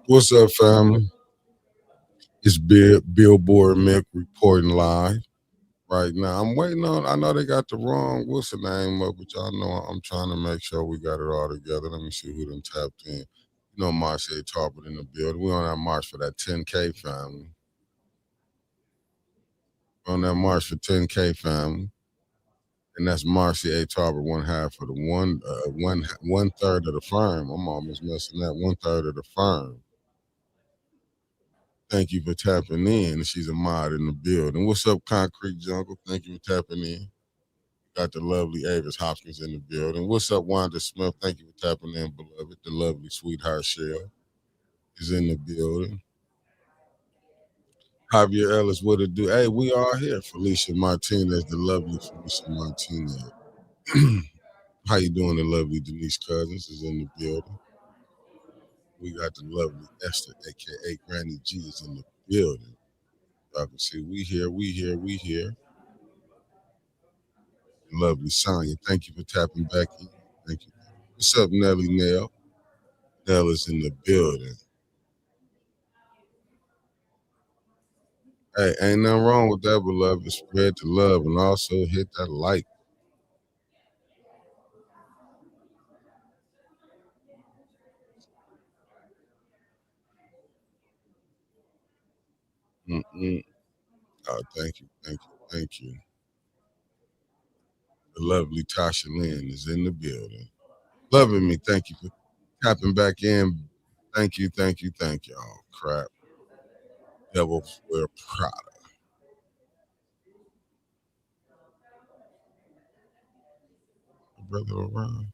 What's up, family? It's Billboard Mick reporting live right now. I'm waiting on. I know they got the wrong what's the name up, but y'all know I'm trying to make sure we got it all together. Let me see who done tapped in. You know, Marcia Tarpet in the building. We on that march for that 10K family. We're on that march for 10K family, and that's Marcia A. Tarpet, one half of the one third of the firm. I'm almost messing that 1/3 of the firm. Thank you for tapping in. She's a mod in the building. What's up, Concrete Jungle? Thank you for tapping in. Got the lovely Avis Hopkins in the building. What's up, Wanda Smith? Thank you for tapping in, beloved. The lovely sweetheart Shell is in the building. Javier Ellis, what it do? Hey, we are here. Felicia Martinez, the lovely Felicia Martinez. How you doing? The lovely Denise Cousins is in the building. We got the lovely Esther, aka Granny G, is in the building. Y'all can see we here, we here, we here. Lovely Sonya, thank you for tapping back in. Thank you. What's up, Nelly Nell? Nell is in the building. Hey, ain't nothing wrong with that, beloved. Spread the love and also hit that like. Mm-mm. Oh, thank you, thank you, thank you. The lovely Tasha Lynn is in the building. Loving me, thank you for tapping back in. Thank you, thank you, thank you. Oh, crap. Devils wear Prada. Brother around.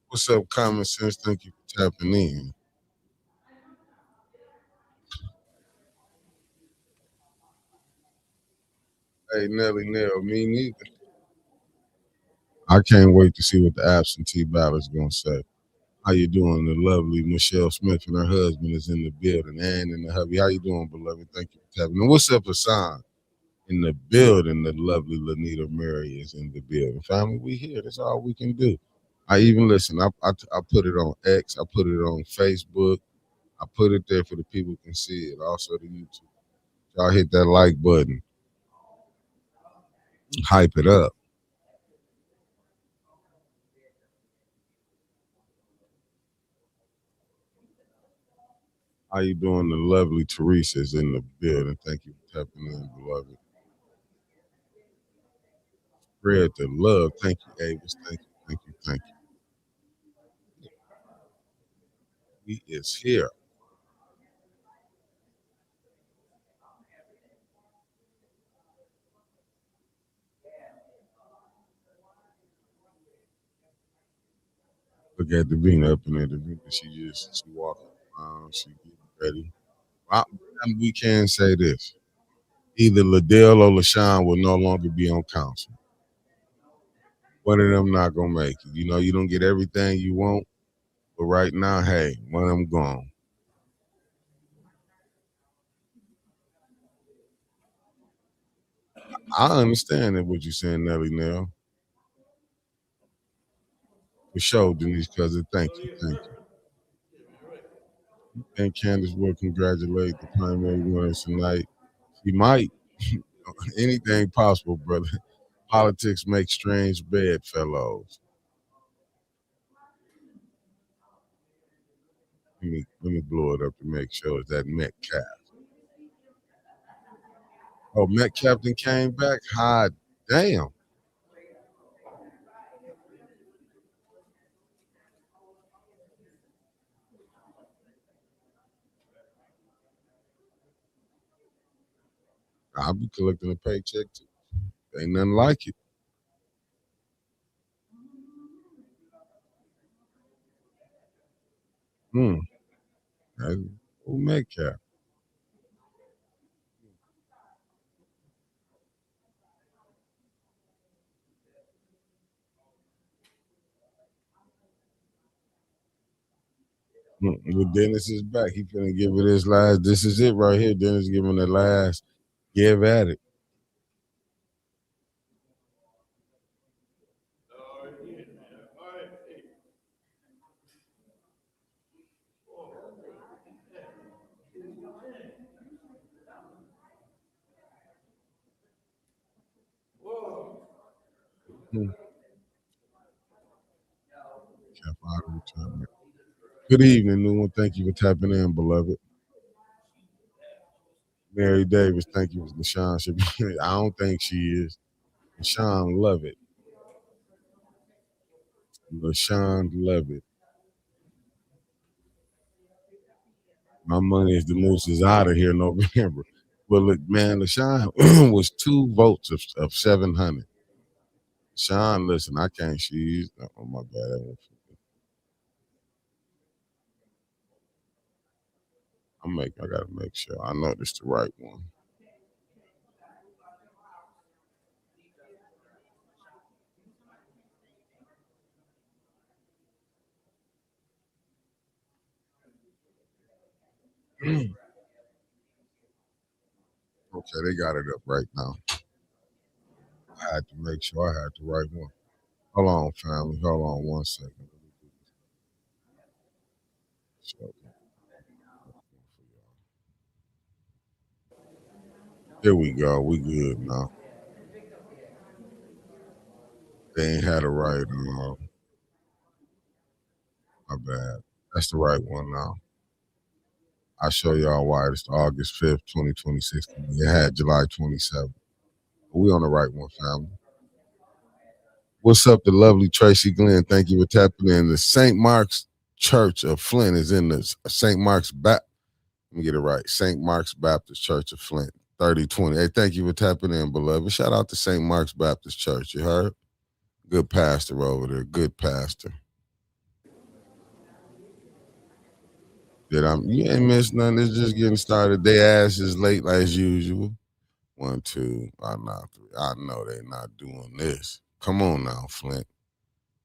What's up, Common Sense? Thank you for tapping in. Hey, Nelly Nell, me neither. I can't wait to see what the absentee ballot's gonna say. How you doing? The lovely Michelle Smith and her husband is in the building, and in the hubby. How you doing, beloved? Thank you for tapping in. What's up, Hassan? In the building, the lovely Lanita Murray is in the building. Family, we here. That's all we can do. I even listen. I put it on X. I put it on Facebook. I put it there for the people can see it. Also the YouTube. Y'all hit that like button. Hype it up. How you doing? The lovely Teresa is in the building. Thank you for tapping in, beloved. Spread the love. Thank you, Avis. Thank you, thank you, thank you. We is here. Look at Davina up in there. Davina, she walking around. She getting ready. And we can say this. Either Liddell or LaShawn will no longer be on council. One of them not gonna make it. You know, you don't get everything you want, but right now, hey, one of them gone. I understand that what you're saying, Nelly Nell. For sure, Denise Cousin. Thank you. Thank you. And Candace will congratulate the primary winners tonight. She might. Anything possible, brother. Politics make strange bedfellows. Let me blow it up to make sure it's that Metcalf. Oh, Metcalf came back? Hot damn. I'll be collecting a paycheck too. Ain't nothing like it. Hmm. Who Metcalf? Well, Dennis is back. He finna give it his last. This is it right here. Dennis giving the last give at it. Hmm. Kept out of retirement. Good evening, new one. Thank you for tapping in, beloved. Mary Davis, thank you, LaShawn. I don't think she is. LaShawn love it. LaShawn love it. My money is the Moose is out of here in November. But look, man, LaShawn was 2 votes of 700. Sean, listen, I can't. She's oh my bad. I gotta make sure I know this the right one. Okay, they got it up right now. I had to make sure I had the right one. Hold on, family. Hold on 1 second. So, here we go. We good now. They ain't had it right. My bad. That's the right one now. I'll show y'all why. It's August 5th, 2026. It had July 27th. We on the right one, family. What's up, the lovely Tracy Glenn? Thank you for tapping in. The St. Mark's Church of Flint is in the St. Mark's Let me get it right. St. Mark's Baptist Church of Flint, 3020. Hey, thank you for tapping in, beloved. Shout out to St. Mark's Baptist Church. You heard? Good pastor over there. Good pastor. You ain't missed nothing. It's just getting started. They ass is late as usual. 1, 2, not 3. I know they not doing this. Come on now, Flint.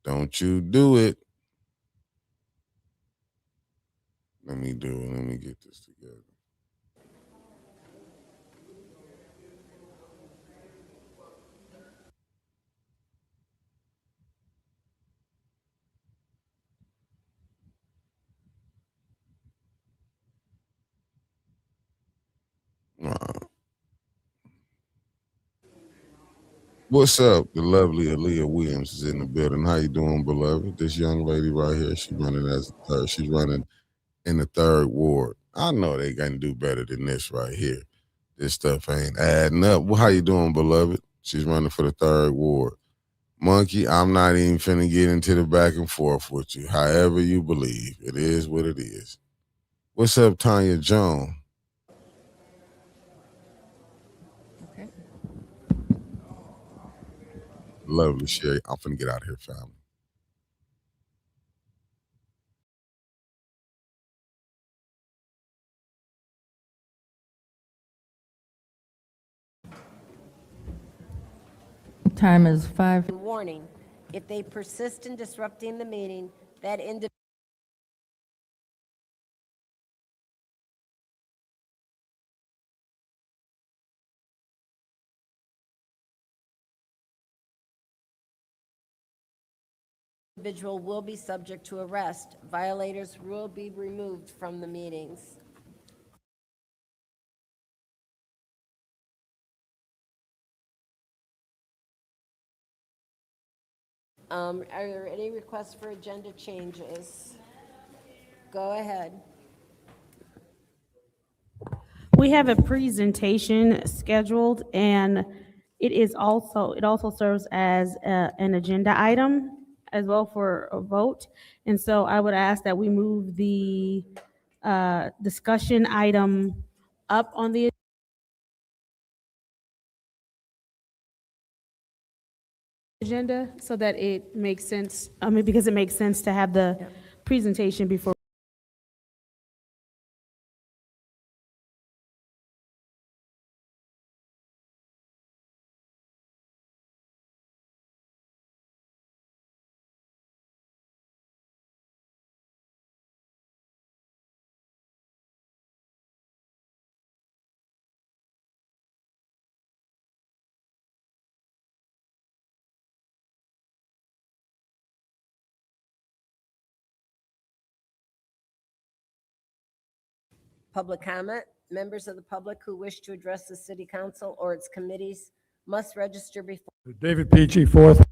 Don't you do it. Let me do it. Let me get this together. What's up? The lovely Aaliyah Williams is in the building. How you doing, beloved? This young lady right here, she running as a third. She's running in the third ward. I know they gonna do better than this right here. This stuff ain't adding up. Well, how you doing, beloved? She's running for the third ward. Monkey, I'm not even finna get into the back and forth with you. However you believe, it is what it is. What's up, Tanya Jones? Okay. Lovely Sherry. I'm finna get out of here, family. Time is 5. Warning, if they persist in disrupting the meeting, that individual will be subject to arrest. Violators will be removed from the meetings. Are there any requests for agenda changes? Go ahead. We have a presentation scheduled, and it also serves as an agenda item as well for a vote. And so I would ask that we move the discussion item up on the agenda so that it makes sense, because it makes sense to have the presentation before. Public comment. Members of the public who wish to address the city council or its committees must register before. David Peachy, 4th.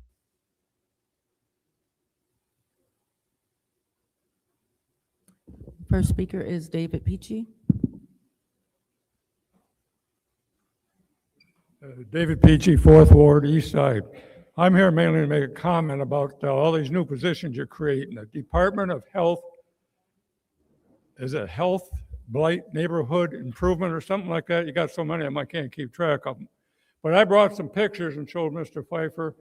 First speaker is David Peachy. David Peachy, 4th Ward, East Side. I'm here mainly to make a comment about all these new positions you're creating. The Department of Health, is it Health, Blight, Neighborhood Improvement or something like that? You got so many of them I can't keep track of them. But I brought some pictures and showed Mr. Pfeiffer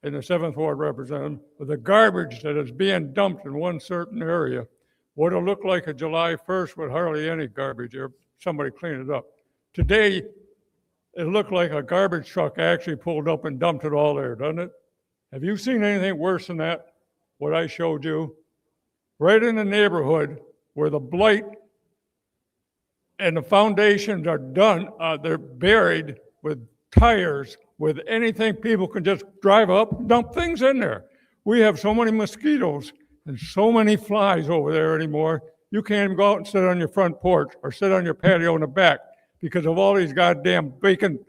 and the 7th Ward representative of the garbage that is being dumped in one certain area. What it'll look like a July 1st with hardly any garbage or somebody clean it up. Today, it looked like a garbage truck actually pulled up and dumped it all there, doesn't it? Have you seen anything worse than that, what I showed you? Right in the neighborhood where the blight and the foundations are done, they're buried with tires, with anything people can just drive up, dump things in there. We have so many mosquitoes and so many flies over there anymore, you can't even go out and sit on your front porch or sit on your patio in the back because of all these goddamn vacant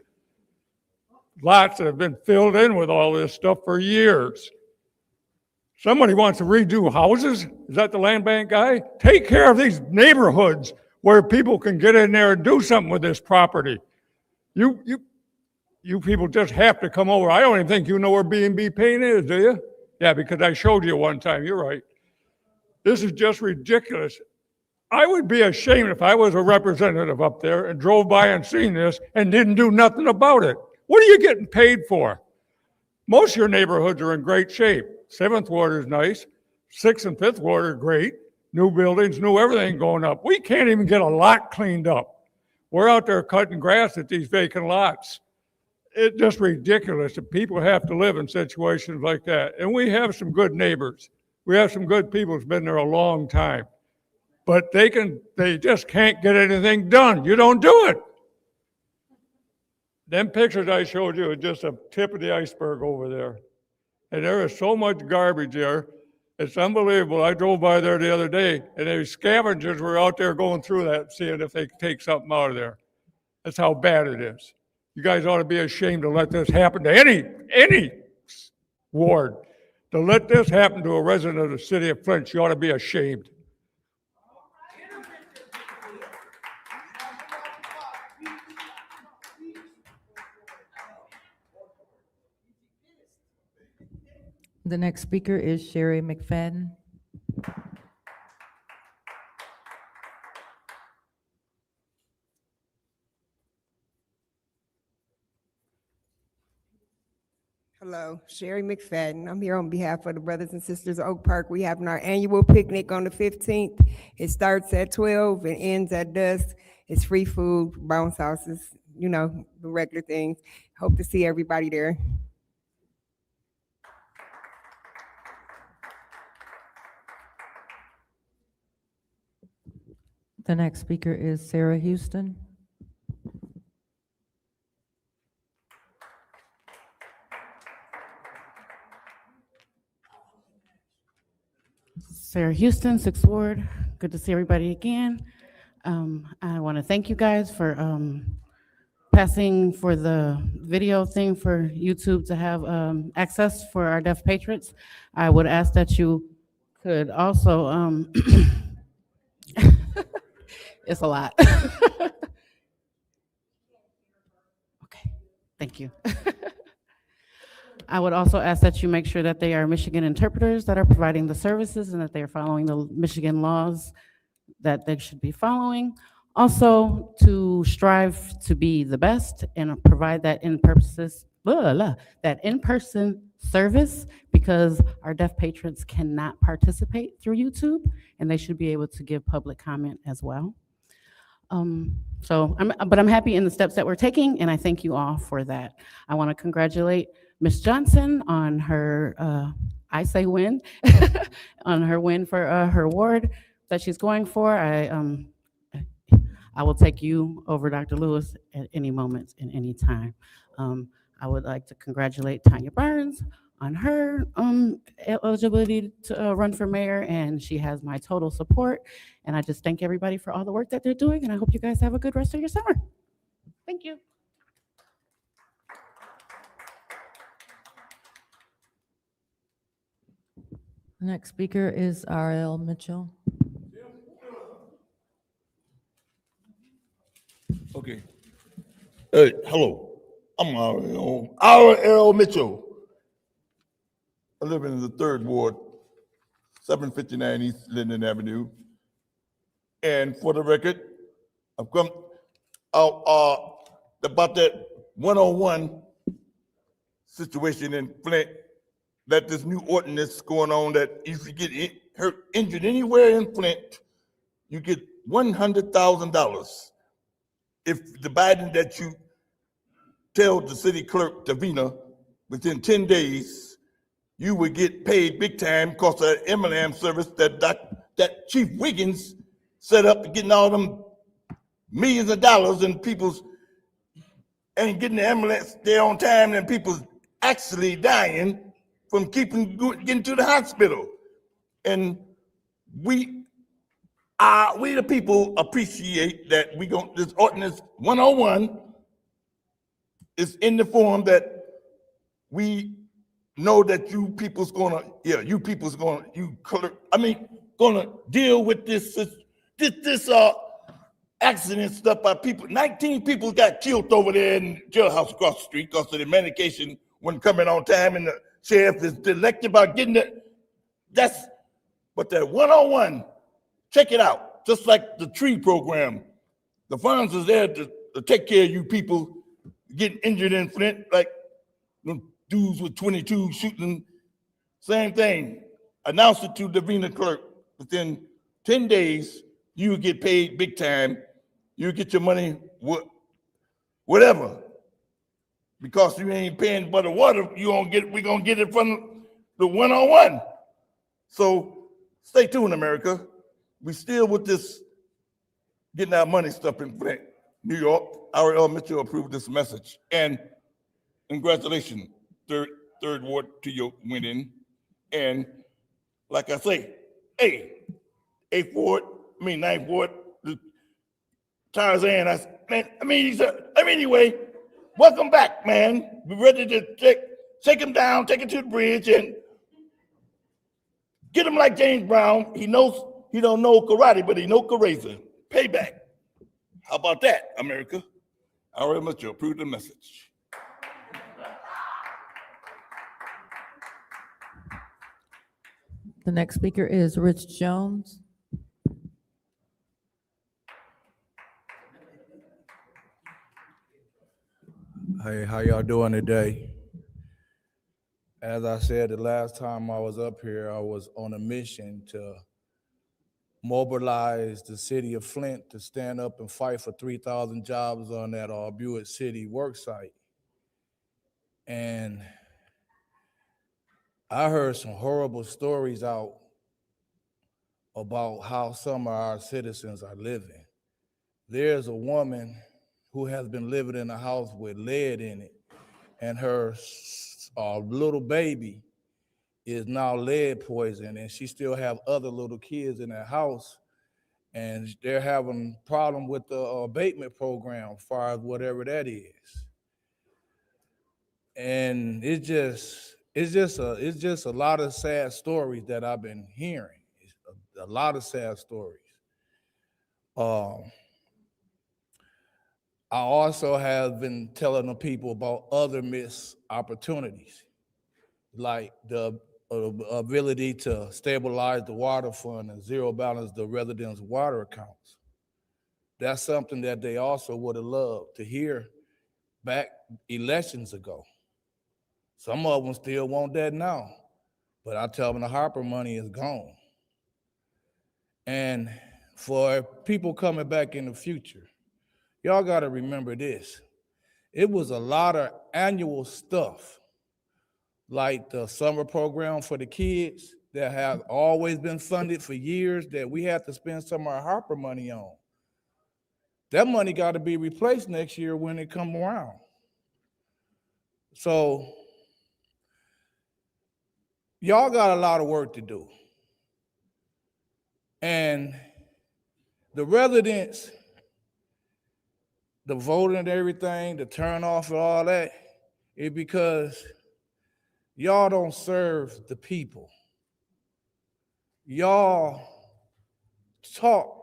lots that have been filled in with all this stuff for years. Somebody wants to redo houses? Is that the land bank guy? Take care of these neighborhoods where people can get in there and do something with this property. You people just have to come over. I don't even think you know where B&B Paint is, do you? Yeah, because I showed you one time. You're right. This is just ridiculous. I would be ashamed if I was a representative up there and drove by and seen this and didn't do nothing about it. What are you getting paid for? Most of your neighborhoods are in great shape. 7th Ward is nice. 6th and 5th Ward are great. New buildings, new everything going up. We can't even get a lot cleaned up. We're out there cutting grass at these vacant lots. It's just ridiculous that people have to live in situations like that. And we have some good neighbors. We have some good people who's been there a long time. But they just can't get anything done. You don't do it. Them pictures I showed you are just a tip of the iceberg over there. And there is so much garbage there. It's unbelievable. I drove by there the other day, and the scavengers were out there going through that, seeing if they could take something out of there. That's how bad it is. You guys ought to be ashamed to let this happen to any ward. To let this happen to a resident of the city of Flint, you ought to be ashamed. The next speaker is Sherry Mick810. Hello, Sherry Mick810. I'm here on behalf of the Brothers and Sisters of Oak Park. We're having our annual picnic on the 15th. It starts at 12 and ends at dusk. It's free food, bounce houses, you know, the regular things. Hope to see everybody there. The next speaker is Sarah Houston. Sarah Houston, 6th Ward. Good to see everybody again. I want to thank you guys for passing for the video thing for YouTube to have access for our deaf patrons. I would ask that you could also, it's a lot. Okay, thank you. I would also ask that you make sure that they are Michigan interpreters that are providing the services and that they are following the Michigan laws that they should be following. Also, to strive to be the best and provide that in-person service, because our deaf patrons cannot participate through YouTube, and they should be able to give public comment as well. But I'm happy in the steps that we're taking, and I thank you all for that. I want to congratulate Ms. Johnson on her, I say win, on her win for her award that she's going for. I will take you over Dr. Lewis at any moment and any time. I would like to congratulate Tanya Burns on her eligibility to run for mayor, and she has my total support. And I just thank everybody for all the work that they're doing, and I hope you guys have a good rest of your summer. Thank you. The next speaker is R.L. Mitchell. Okay. Hey, hello. I'm R.L. Mitchell. I live in the 3rd Ward, 759 East Linden Avenue. And for the record, I've come out about that 101 situation in Flint, that this new ordinance going on that if you get hurt, injured anywhere in Flint, you get $100,000. If the Biden that you tell the city clerk, Davina, within 10 days, you would get paid big time because of that M&M service that Chief Wiggins set up to getting all them millions of dollars and people's and getting the ambulance there on time and people's actually dying from getting to the hospital. And we the people appreciate that this ordinance 101 is in the form that we know that you people's gonna deal with this accident stuff by people. 19 people got killed over there in the jailhouse across the street because of the medication wasn't coming on time, and the sheriff is elected about getting it. But that 101, check it out. Just like the tree program, the funds is there to take care of you people getting injured in Flint, like dudes with 22 shooting. Same thing. Announce it to the Davina clerk. Within 10 days, you get paid big time. You get your money, whatever. Because you ain't paying for the water, we're gonna get it from the 101. So stay tuned, America. We still with this getting our money stuff in Flint, New York. R.L. Mitchell approved this message. And congratulations, third Ward, to your winning. And like I say, hey, 8th Ward, Ninth Ward, Tarzan, anyway, welcome back, man. We're ready to take him down, take him to the bridge, and get him like James Brown. He don't know karate, but he knows karate. Payback. How about that, America? R.L. Mitchell approved the message. The next speaker is Rich Jones. Hey, how y'all doing today? As I said the last time I was up here, I was on a mission to mobilize the city of Flint to stand up and fight for 3,000 jobs on that Buick City work site. And I heard some horrible stories out about how some of our citizens are living. There's a woman who has been living in a house with lead in it, and her little baby is now lead poisoned, and she still have other little kids in that house, and they're having problem with the abatement program as far as whatever that is. And it's just a lot of sad stories that I've been hearing. It's a lot of sad stories. Um, I also have been telling the people about other missed opportunities, like the ability to stabilize the water fund and zero balance the residents' water accounts. That's something that they also would have loved to hear back elections ago. Some of them still want that now, but I tell them the Harper money is gone. And for people coming back in the future, y'all got to remember this. It was a lot of annual stuff, like the summer program for the kids that have always been funded for years that we had to spend some of our Harper money on. That money got to be replaced next year when it come around. So y'all got a lot of work to do. And the residents, the voting and everything, the turn off and all that, is because y'all don't serve the people. Y'all talk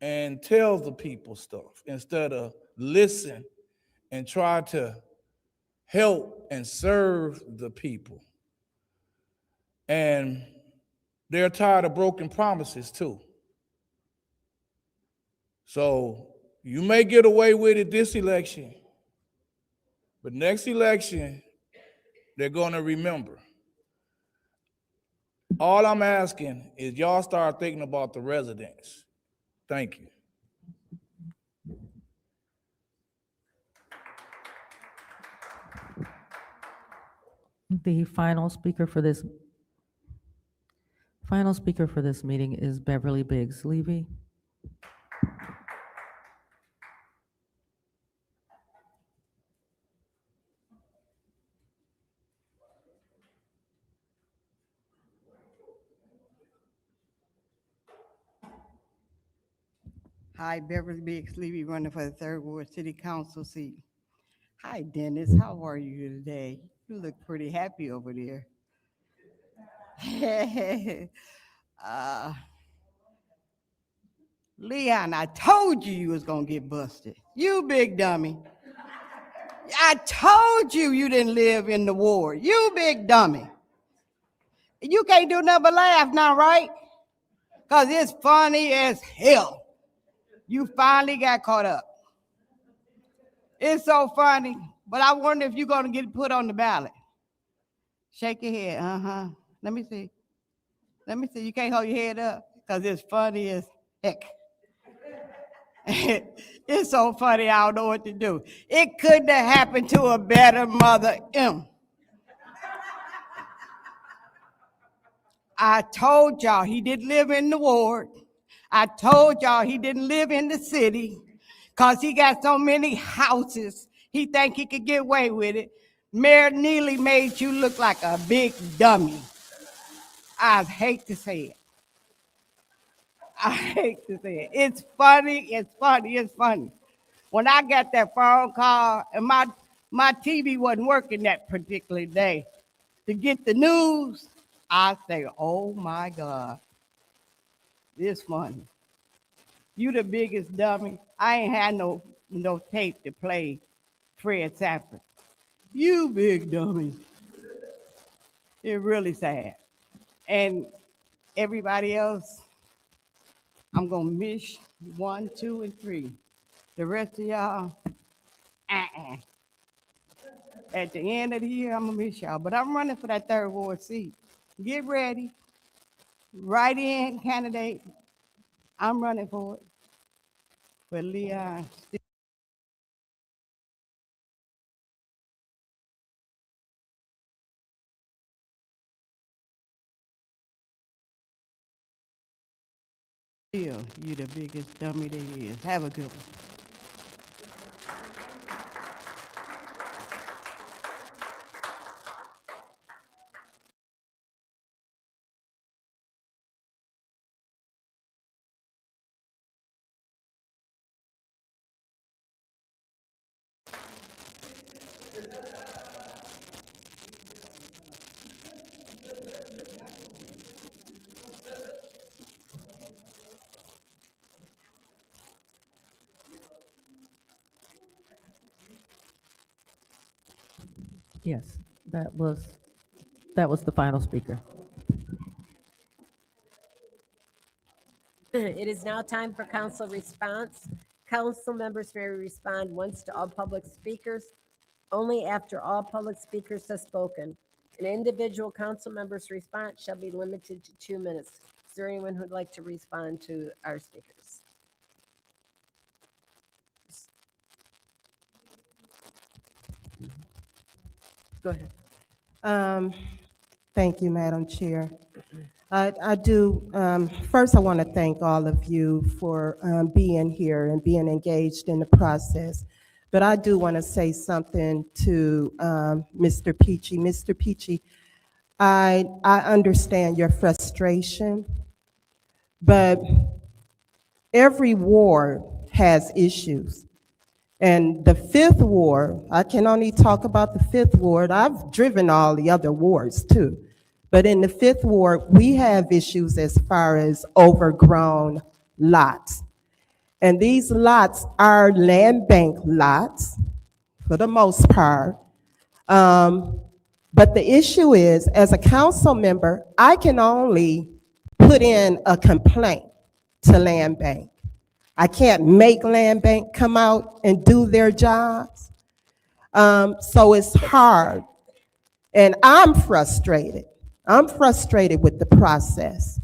and tell the people stuff instead of listen and try to help and serve the people. And they're tired of broken promises too. So you may get away with it this election, but next election, they're gonna remember. All I'm asking is y'all start thinking about the residents. Thank you. The final speaker for this meeting is Beverly Biggs. Levy. Hi, Beverly Biggs Levy, running for the Third Ward City Council seat. Hi, Dennis. How are you today? You look pretty happy over there. Leon, I told you you was gonna get busted. You big dummy. I told you you didn't live in the ward. You big dummy. You can't do nothing but laugh now, right? Because it's funny as hell. You finally got caught up. It's so funny, but I wonder if you're gonna get put on the ballot. Shake your head, uh-huh. Let me see. Let me see, you can't hold your head up because it's funny as heck. It's so funny, I don't know what to do. It couldn't have happened to a better mother, I told y'all he didn't live in the ward. I told y'all he didn't live in the city because he got so many houses. He think he could get away with it. Mayor Neely made you look like a big dummy. I hate to say it. I hate to say it. It's funny, it's funny, it's funny. When I got that phone call and my TV wasn't working that particular day to get the news, I say, oh my God, this funny. You the biggest dummy. I ain't had no tape to play Fred Sanford. You big dummy. It's really sad. And everybody else, I'm gonna miss 1, 2, and 3. The rest of y'all, At the end of the year, I'm gonna miss y'all. But I'm running for that third ward seat. Get ready. Write in, candidate. I'm running for it. For Leon. Bill, you the biggest dummy there is. Have a good one. Yes, that was the final speaker. It is now time for council response. Council members may respond once to all public speakers, only after all public speakers have spoken. An individual council member's response shall be limited to 2 minutes. Is there anyone who'd like to respond to our speakers? Go ahead. Thank you, Madam Chair. I do, first I want to thank all of you for being here and being engaged in the process. But I do want to say something to Mr. Peachy. Mr. Peachy, I understand your frustration, but every ward has issues. And the fifth ward, I can only talk about the fifth ward. I've driven all the other wards too. But in the fifth ward, we have issues as far as overgrown lots. And these lots are land bank lots for the most part. But the issue is, as a council member, I can only put in a complaint to land bank. I can't make land bank come out and do their jobs. So it's hard. And I'm frustrated. I'm frustrated with the process.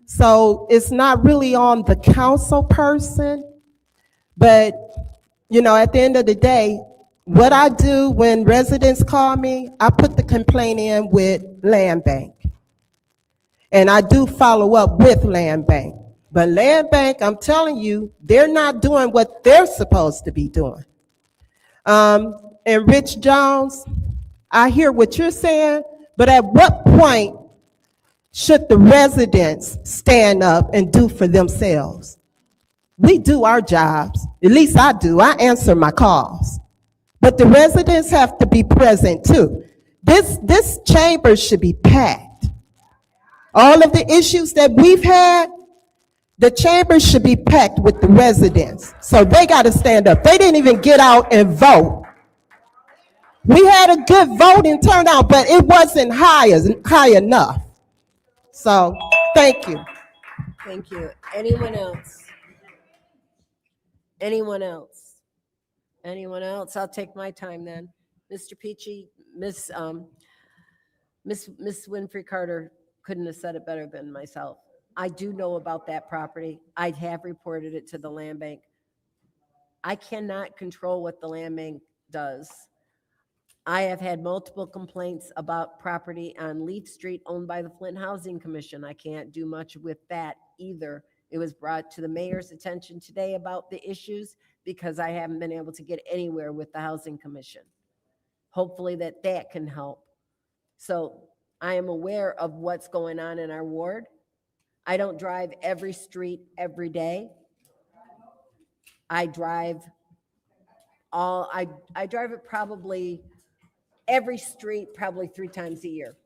So it's not really on the council person, but you know, at the end of the day, what I do when residents call me, I put the complaint in with land bank. And I do follow up with land bank. But land bank, I'm telling you, they're not doing what they're supposed to be doing. And Rich Jones, I hear what you're saying, but at what point should the residents stand up and do for themselves? We do our jobs, at least I do, I answer my calls. But the residents have to be present too. This chamber should be packed. All of the issues that we've had, the chamber should be packed with the residents. So they got to stand up. They didn't even get out and vote. We had a good voting turnout, but it wasn't high enough. So, thank you. Thank you. Anyone else? Anyone else? Anyone else? I'll take my time then. Mr. Peachy, Miss Winfrey Carter couldn't have said it better than myself. I do know about that property. I have reported it to the land bank. I cannot control what the land bank does. I have had multiple complaints about property on Leaf Street owned by the Flint Housing Commission. I can't do much with that either. It was brought to the mayor's attention today about the issues because I haven't been able to get anywhere with the Housing Commission. Hopefully that can help. So I am aware of what's going on in our ward. I don't drive every street every day. I drive I drive it probably every street probably 3 times a year.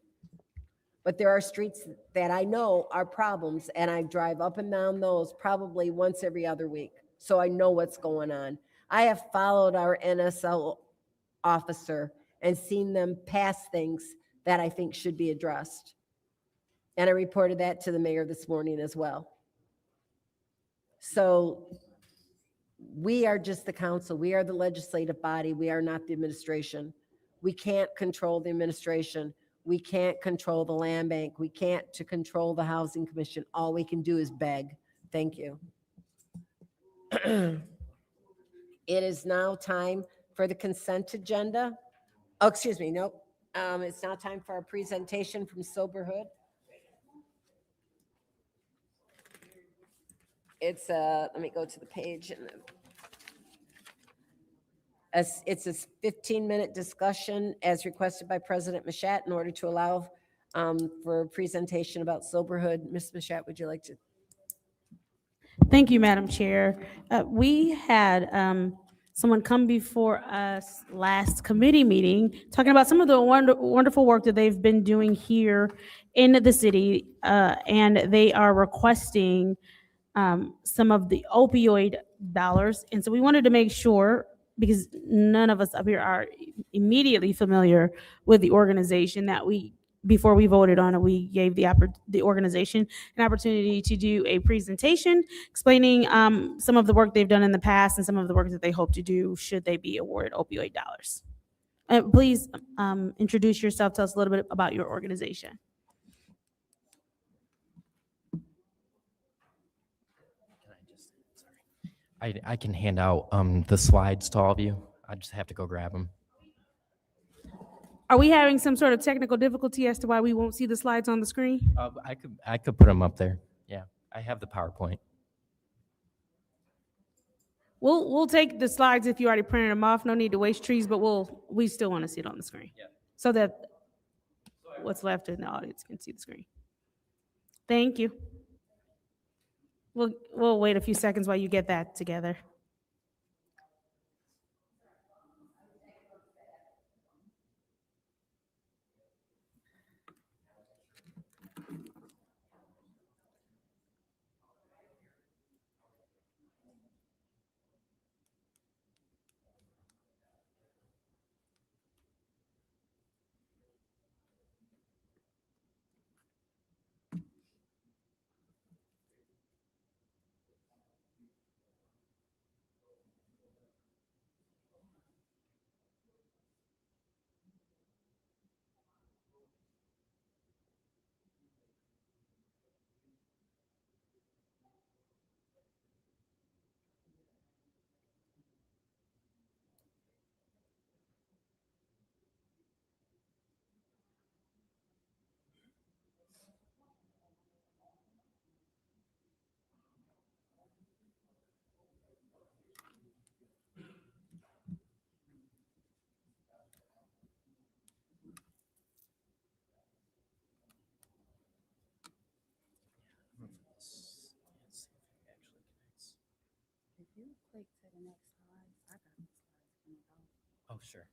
But there are streets that I know are problems, and I drive up and down those probably once every other week. So I know what's going on. I have followed our NSL officer and seen them pass things that I think should be addressed. And I reported that to the mayor this morning as well. So we are just the council. We are the legislative body. We are not the administration. We can't control the administration. We can't control the land bank. We can't control the housing commission. All we can do is beg. Thank you. It is now time for the consent agenda. Oh, excuse me. Nope. It's now time for our presentation from Soberhood. It's let me go to the page and it's a 15-minute discussion as requested by President Mick810 in order to allow for a presentation about soberhood. Ms. Mick810, would you like to? Thank you, Madam Chair. We had someone come before us last committee meeting talking about some of the wonderful work that they've been doing here in the city, and they are requesting some of the opioid dollars. And so we wanted to make sure, because none of us up here are immediately familiar with the organization, that before we voted on it, we gave the organization an opportunity to do a presentation explaining some of the work they've done in the past and some of the work that they hope to do should they be awarded opioid dollars. Please introduce yourself. Tell us a little bit about your organization. I can hand out the slides to all of you. I just have to go grab them. Are we having some sort of technical difficulty as to why we won't see the slides on the screen? I could put them up there. Yeah, I have the PowerPoint. We'll take the slides if you already printed them off. No need to waste trees, but we still want to see it on the screen. Yeah. So that what's left in the audience can see the screen. Thank you. We'll wait a few seconds while you get that together. Oh, sure.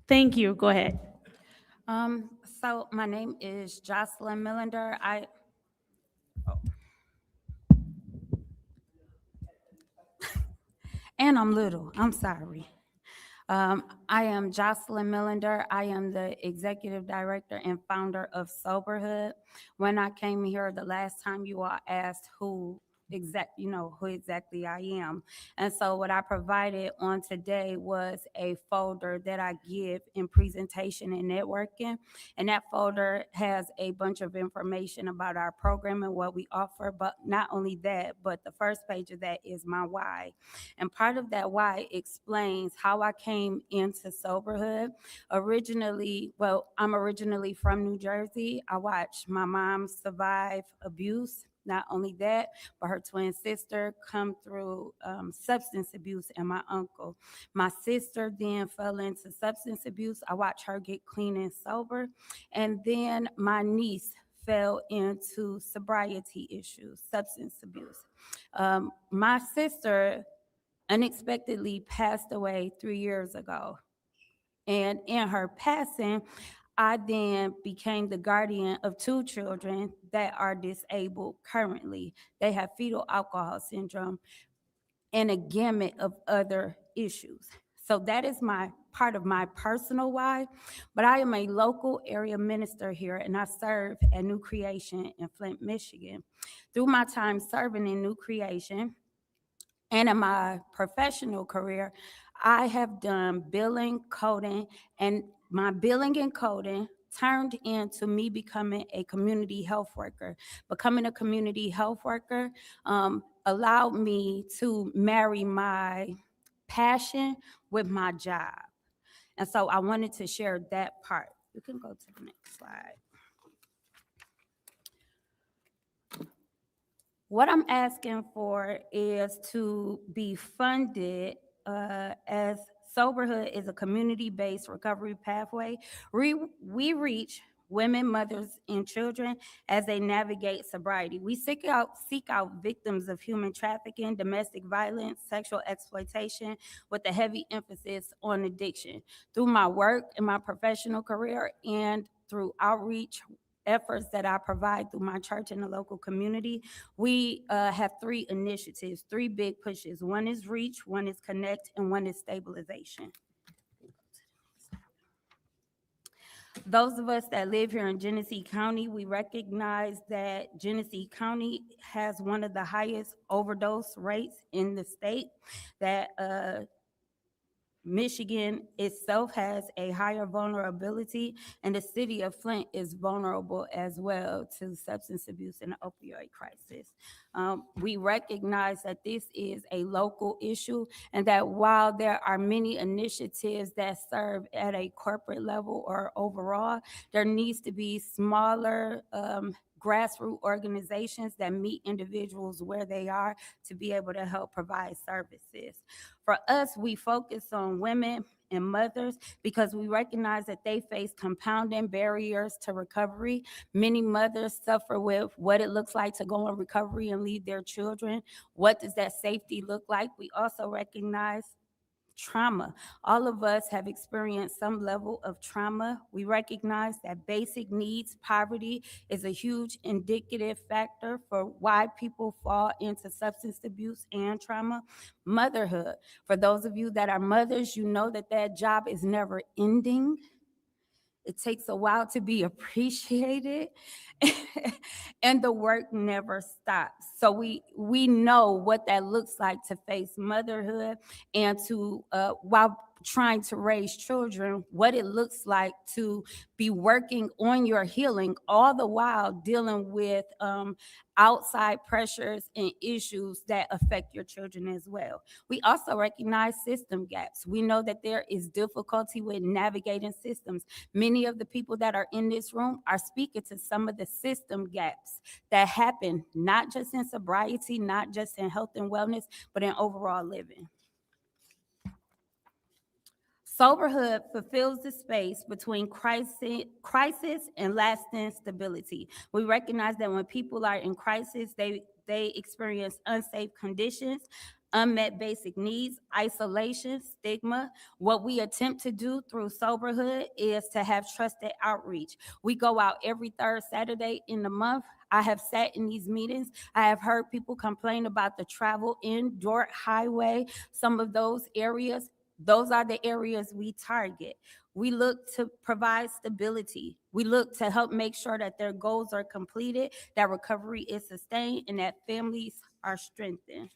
Thank you. Go ahead. So my name is Jocelyn Millender. And I'm little, I'm sorry. I am Jocelyn Millender. I am the executive director and founder of Soberhood. When I came here the last time, you all asked who who exactly I am. And so what I provided on today was a folder that I give in presentation and networking. And that folder has a bunch of information about our program and what we offer. But not only that, but the first page of that is my why. And part of that why explains how I came into soberhood. I'm originally from New Jersey. I watched my mom survive abuse. Not only that, but her twin sister come through substance abuse, and my uncle. My sister then fell into substance abuse. I watched her get clean and sober. And then my niece fell into sobriety issues, substance abuse. My sister unexpectedly passed away 3 years ago. And in her passing, I then became the guardian of 2 children that are disabled currently. They have fetal alcohol syndrome and a gamut of other issues. So that is my part of my personal why. But I am a local area minister here, and I serve at New Creation in Flint, Michigan. Through my time serving in New Creation, and in my professional career, I have done billing, coding, and my billing and coding turned into me becoming a community health worker. Becoming a community health worker allowed me to marry my passion with my job. And so I wanted to share that part. You can go to the next slide. What I'm asking for is to be funded as Soberhood is a community-based recovery pathway. We reach women, mothers, and children as they navigate sobriety. We seek out victims of human trafficking, domestic violence, sexual exploitation, with a heavy emphasis on addiction. Through my work in my professional career and through outreach efforts that I provide through my church and the local community, we have 3 initiatives, 3 big pushes. One is reach, one is connect, and one is stabilization. Those of us that live here in Genesee County, we recognize that Genesee County has one of the highest overdose rates in the state, that Michigan itself has a higher vulnerability, and the city of Flint is vulnerable as well to substance abuse and opioid crisis. We recognize that this is a local issue, and that while there are many initiatives that serve at a corporate level or overall, there needs to be smaller grassroots organizations that meet individuals where they are to be able to help provide services. For us, we focus on women and mothers because we recognize that they face compounding barriers to recovery. Many mothers suffer with what it looks like to go in recovery and leave their children. What does that safety look like? We also recognize trauma. All of us have experienced some level of trauma. We recognize that basic needs, poverty, is a huge indicative factor for why people fall into substance abuse and trauma. Motherhood. For those of you that are mothers, you know that that job is never ending. It takes a while to be appreciated, and the work never stops. So we know what that looks like to face motherhood and to, while trying to raise children, what it looks like to be working on your healing, all the while dealing with outside pressures and issues that affect your children as well. We also recognize system gaps. We know that there is difficulty with navigating systems. Many of the people that are in this room are speaking to some of the system gaps that happen, not just in sobriety, not just in health and wellness, but in overall living. Soberhood fulfills the space between crisis and lasting stability. We recognize that when people are in crisis, they experience unsafe conditions, unmet basic needs, isolation, stigma. What we attempt to do through Soberhood is to have trusted outreach. We go out every 3rd Saturday in the month. I have sat in these meetings. I have heard people complain about the travel in Dordt Highway, some of those areas. Those are the areas we target. We look to provide stability. We look to help make sure that their goals are completed, that recovery is sustained, and that families are strengthened.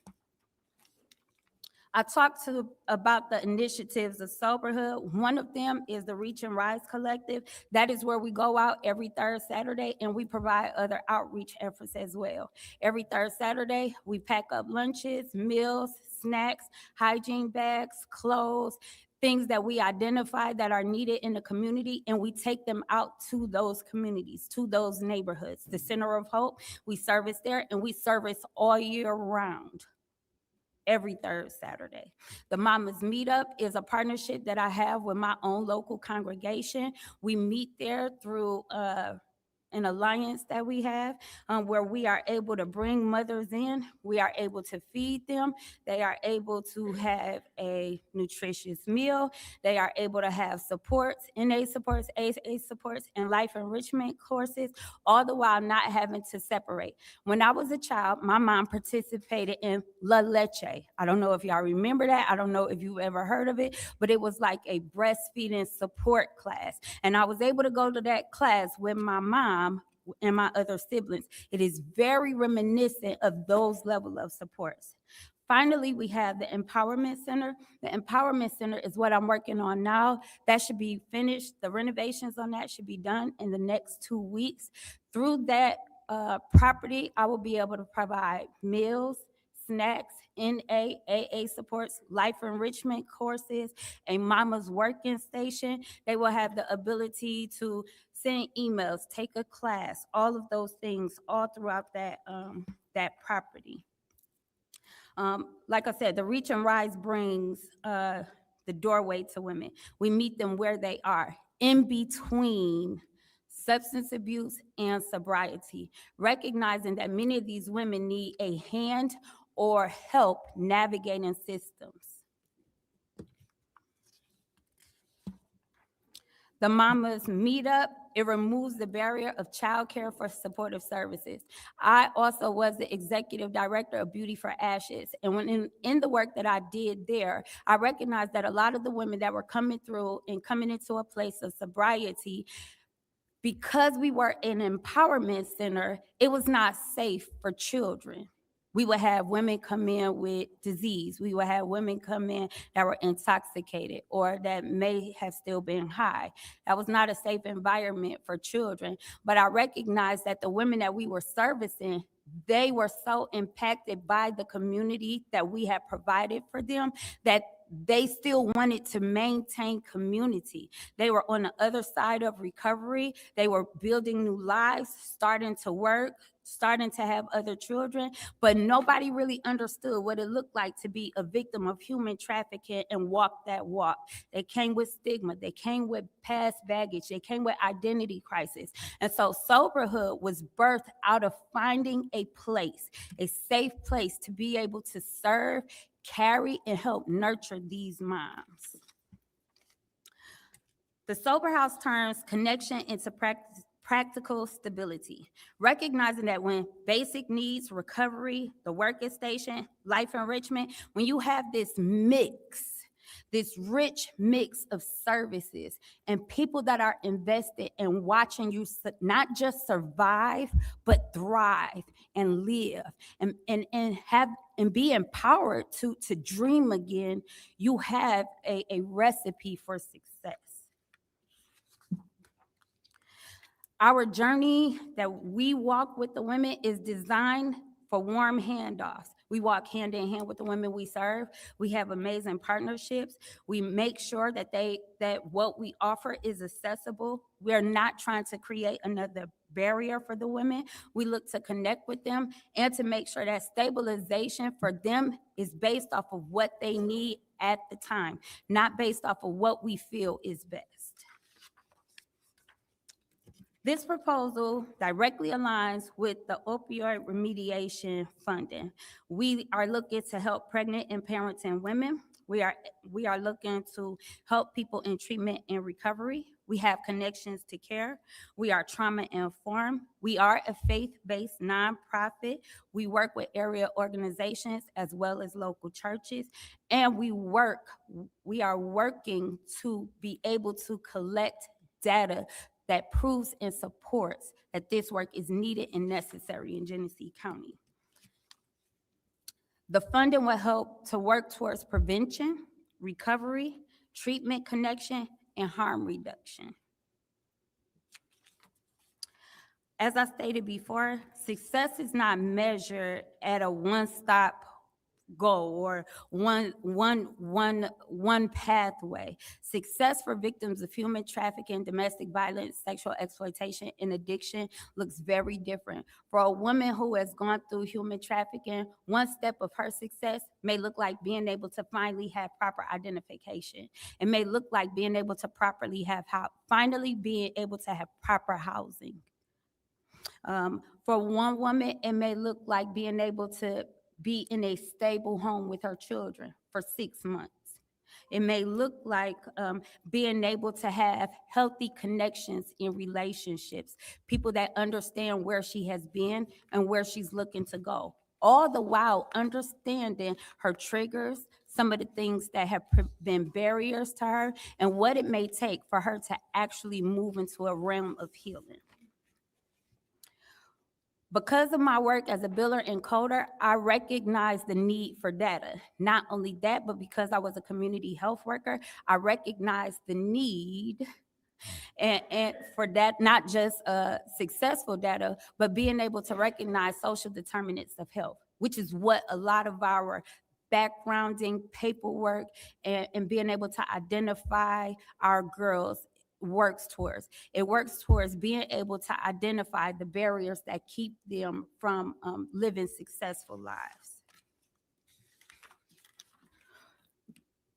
I talked about the initiatives of Soberhood. One of them is the Reach and Rise Collective. That is where we go out every third Saturday, and we provide other outreach efforts as well. Every third Saturday, we pack up lunches, meals, snacks, hygiene bags, clothes, things that we identify that are needed in the community, and we take them out to those communities, to those neighborhoods. The Center of Hope, we service there, and we service all year round, every third Saturday. The Mamas Meetup is a partnership that I have with my own local congregation. We meet there through an alliance that we have, where we are able to bring mothers in. We are able to feed them. They are able to have a nutritious meal. They are able to have supports, NA supports, AA supports, and life enrichment courses, all the while not having to separate. When I was a child, my mom participated in La Leche. I don't know if y'all remember that. I don't know if you've ever heard of it, but it was like a breastfeeding support class. And I was able to go to that class with my mom and my other siblings. It is very reminiscent of those level of supports. Finally, we have the Empowerment Center. The Empowerment Center is what I'm working on now. That should be finished. The renovations on that should be done in the next 2 weeks. Through that property, I will be able to provide meals, snacks, NA, AA supports, life enrichment courses, a mama's working station. They will have the ability to send emails, take a class, all of those things all throughout that property. Like I said, the Reach and Rise brings the doorway to women. We meet them where they are, in between substance abuse and sobriety, recognizing that many of these women need a hand or help navigating systems. The Mamas Meetup, it removes the barrier of childcare for supportive services. I also was the executive director of Beauty for Ashes. And when in the work that I did there, I recognized that a lot of the women that were coming through and coming into a place of sobriety, because we were an empowerment center, it was not safe for children. We would have women come in with disease. We would have women come in that were intoxicated or that may have still been high. That was not a safe environment for children. But I recognized that the women that we were servicing, they were so impacted by the community that we had provided for them that they still wanted to maintain community. They were on the other side of recovery. They were building new lives, starting to work, starting to have other children, but nobody really understood what it looked like to be a victim of human trafficking and walk that walk. They came with stigma. They came with past baggage. They came with identity crisis. And so Soberhood was birthed out of finding a place, a safe place to be able to serve, carry, and help nurture these moms. The Sober House turns connection into practical stability, recognizing that when basic needs, recovery, the working station, life enrichment, when you have this mix, this rich mix of services and people that are invested in watching you not just survive, but thrive and live and be empowered to dream again, you have a recipe for success. Our journey that we walk with the women is designed for warm handoffs. We walk hand in hand with the women we serve. We have amazing partnerships. We make sure that what we offer is accessible. We are not trying to create another barrier for the women. We look to connect with them and to make sure that stabilization for them is based off of what they need at the time, not based off of what we feel is best. This proposal directly aligns with the opioid remediation funding. We are looking to help pregnant and parenting women. We are looking to help people in treatment and recovery. We have connections to care. We are trauma informed. We are a faith-based nonprofit. We work with area organizations as well as local churches. And we are working to be able to collect data that proves and supports that this work is needed and necessary in Genesee County. The funding will help to work towards prevention, recovery, treatment connection, and harm reduction. As I stated before, success is not measured at a one-stop goal or one pathway. Success for victims of human trafficking, domestic violence, sexual exploitation, and addiction looks very different. For a woman who has gone through human trafficking, one step of her success may look like being able to finally have proper identification. It may look like being able to finally being able to have proper housing. For one woman, it may look like being able to be in a stable home with her children for 6 months. It may look like being able to have healthy connections in relationships, people that understand where she has been and where she's looking to go. All the while understanding her triggers, some of the things that have been barriers to her, and what it may take for her to actually move into a realm of healing. Because of my work as a biller and coder, I recognize the need for data. Not only that, but because I was a community health worker, I recognize the need and for that, not just successful data, but being able to recognize social determinants of health, which is what a lot of our backgrounding paperwork and being able to identify our girls works towards. It works towards being able to identify the barriers that keep them from living successful lives.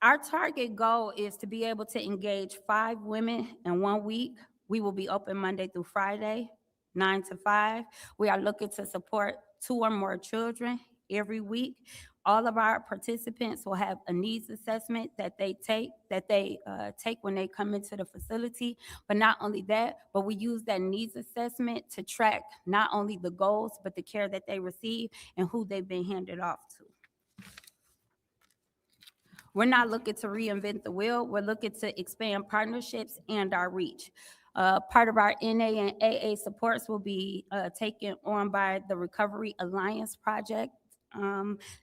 Our target goal is to be able to engage 5 women in 1 week. We will be open Monday through Friday, 9 to 5. We are looking to support 2 or more children every week. All of our participants will have a needs assessment that they take when they come into the facility. But not only that, but we use that needs assessment to track not only the goals, but the care that they receive and who they've been handed off to. We're not looking to reinvent the wheel. We're looking to expand partnerships and our reach. Part of our NA and AA supports will be taken on by the Recovery Alliance Project.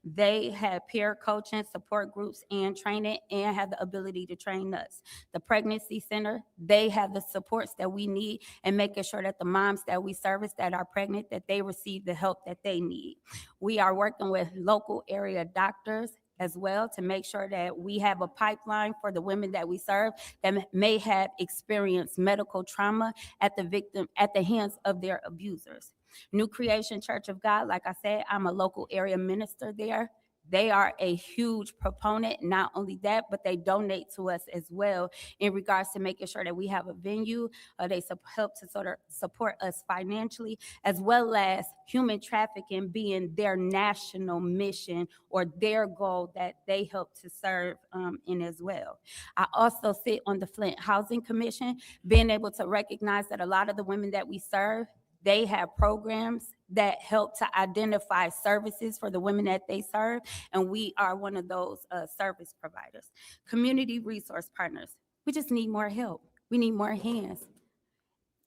They have peer coaching, support groups, and training, and have the ability to train us. The Pregnancy Center, they have the supports that we need and making sure that the moms that we service that are pregnant, that they receive the help that they need. We are working with local area doctors as well to make sure that we have a pipeline for the women that we serve that may have experienced medical trauma at the hands of their abusers. New Creation Church of God, like I said, I'm a local area minister there. They are a huge proponent. Not only that, but they donate to us as well in regards to making sure that we have a venue. They help to sort of support us financially, as well as human trafficking being their national mission or their goal that they help to serve in as well. I also sit on the Flint Housing Commission, being able to recognize that a lot of the women that we serve, they have programs that help to identify services for the women that they serve, and we are one of those service providers. Community resource partners, we just need more help. We need more hands,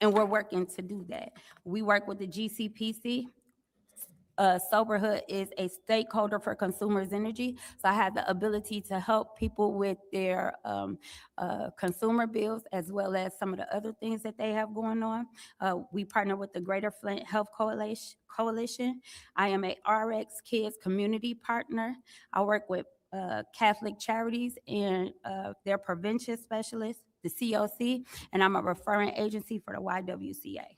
and we're working to do that. We work with the GCPC. Soberhood is a stakeholder for consumers energy. So I have the ability to help people with their consumer bills, as well as some of the other things that they have going on. We partner with the Greater Flint Health Coalition. I am a RX Kids community partner. I work with Catholic Charities and their prevention specialists, the COC, and I'm a referring agency for the YWCA.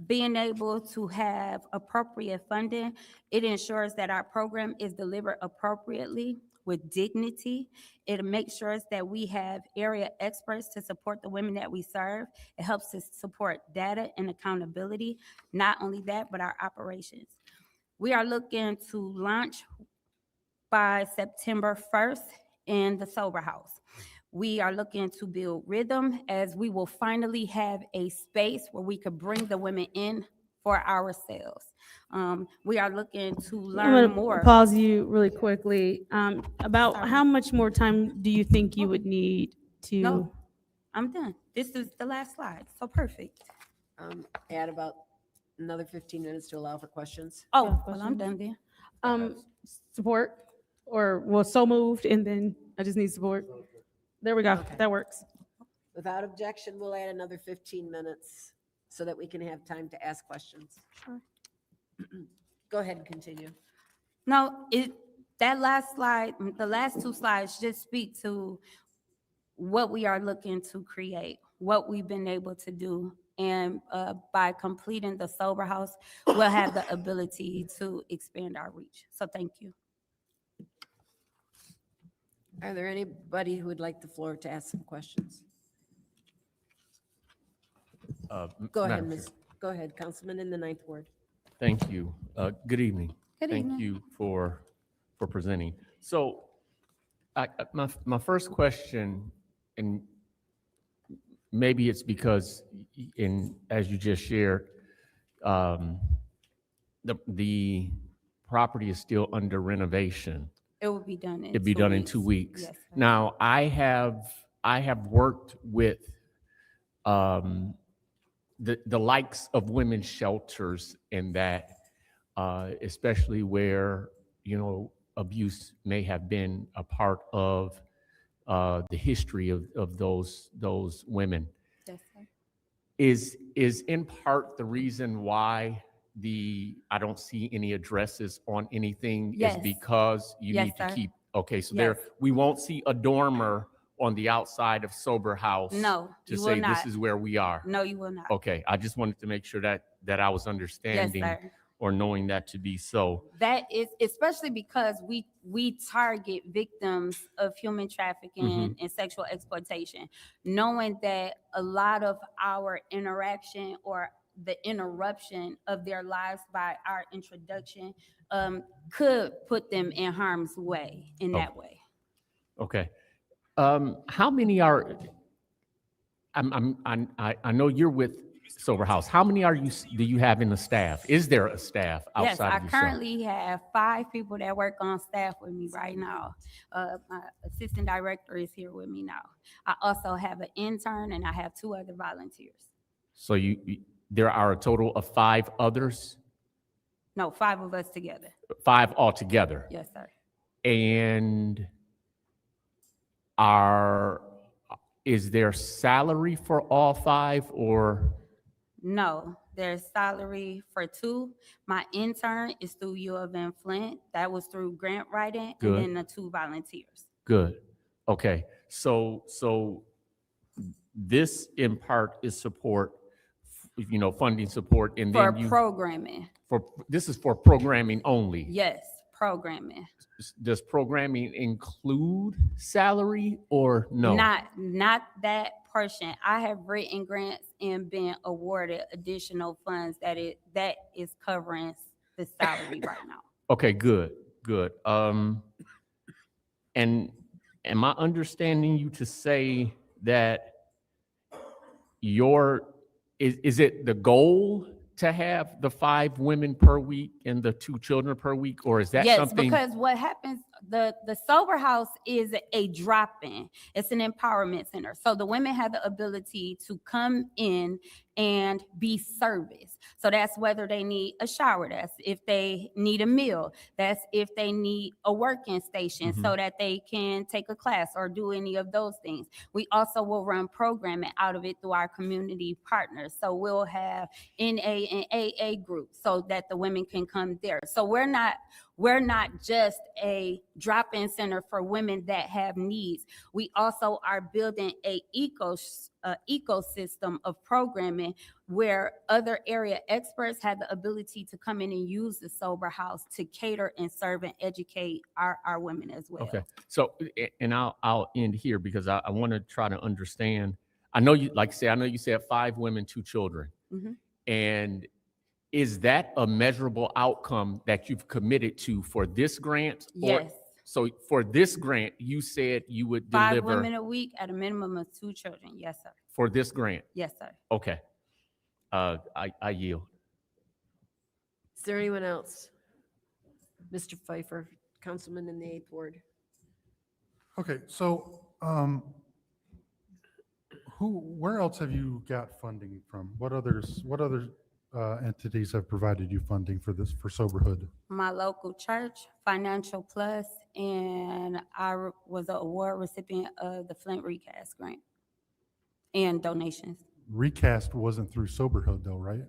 Being able to have appropriate funding, it ensures that our program is delivered appropriately with dignity. It makes sure that we have area experts to support the women that we serve. It helps to support data and accountability. Not only that, but our operations. We are looking to launch by September 1st in the Sober House. We are looking to build rhythm as we will finally have a space where we could bring the women in for ourselves. We are looking to I'm learn gonna more. pause you really quickly. About Sorry. how much more time do you think you would need to? No, I'm done. This is the last slide, so perfect. Add about another 15 minutes to allow for questions. Oh, well, I'm done then. Support, or, well, so moved, and then I just need support. There we go. Okay. That works. Without objection, we'll add another 15 minutes so that we can have time to ask questions. Sure. Go ahead and continue. No, that last slide, the last two slides just speak to what we are looking to create, what we've been able to do. And by completing the sober house, we'll have the ability to expand our reach. So thank you. Are there anybody who would like the floor to ask some questions? Go ahead, Madam Ms. Go ahead, Councilman in the 9th Ward. Thank you. Good evening. Good Thank evening. you for presenting. So my first question, and maybe it's because as you just shared, the property is still under renovation. It will be done in It'd be 2 done in weeks. 2 weeks. Yes, sir. Now, I have worked with the likes of women's shelters in that, especially where, abuse may have been a part of the history of those women. Yes, sir. Is in part the reason why I don't see any addresses on anything Yes. is because you Yes, need to sir. keep, okay, so Yes. we won't see a dormer on the outside of Sober House No, to you will say not. this is where we are. No, you will not. Okay, I just wanted to make sure that I was Yes, understanding sir. or knowing that to be so. That is especially because we target victims of human trafficking and sexual exploitation, knowing that a lot of our interaction or the interruption of their lives by our introduction could put them in harm's way in that way. Okay. How many are, I know you're with Sober House. How many do you have in the staff? Is there a staff outside Yes, of I yourself? currently have 5 people that work on staff with me right now. My assistant director is here with me now. I also have an intern and I have 2 other volunteers. So there are a total of 5 others? No, 5 of us together. 5 altogether? Yes, sir. And is there salary for all 5 or? No, there's salary for 2. My intern is through U of M Flint. That was through grant writing. Good. And then the 2 volunteers. Good. Okay. So this in part is support, funding support, and For then programming. this is for programming only. Yes, programming. Does programming include salary or no? Not that portion. I have written grants and been awarded additional funds that is covering the salary right now. Okay, good. And am I understanding you to say that is it the goal to have the 5 women per week and the 2 children per week, or is that something? Yes, because what happens, the Sober House is a drop-in. It's an empowerment center. So the women have the ability to come in and be serviced. So that's whether they need a shower, that's if they need a meal, that's if they need a working station so that they can take a class or do any of those things. We also will run programming out of it through our community partners. So we'll have NA and AA groups so that the women can come there. So we're not just a drop-in center for women that have needs. We also are building a ecosystem of programming where other area experts have the ability to come in and use the Sober House to cater and serve and educate our women as well. Okay, so, and I'll end here because I want to try to understand. I know you said 5 women, 2 children. Mhm. And is that a measurable outcome that you've committed to for this grant? Yes. So for this grant, you said you would 5 women deliver a week at a minimum of 2 children. Yes, sir. for this grant. Yes, sir. Okay. I yield. Is there anyone else? Mr. Pfeiffer, Councilman in the 8th Ward. Okay, so, where else have you got funding from? What other entities have provided you funding for this, for Soberhood? My local church, Financial Plus, and I was an award recipient of the Flint Recast Grant and donations. Recast wasn't through Soberhood though, right?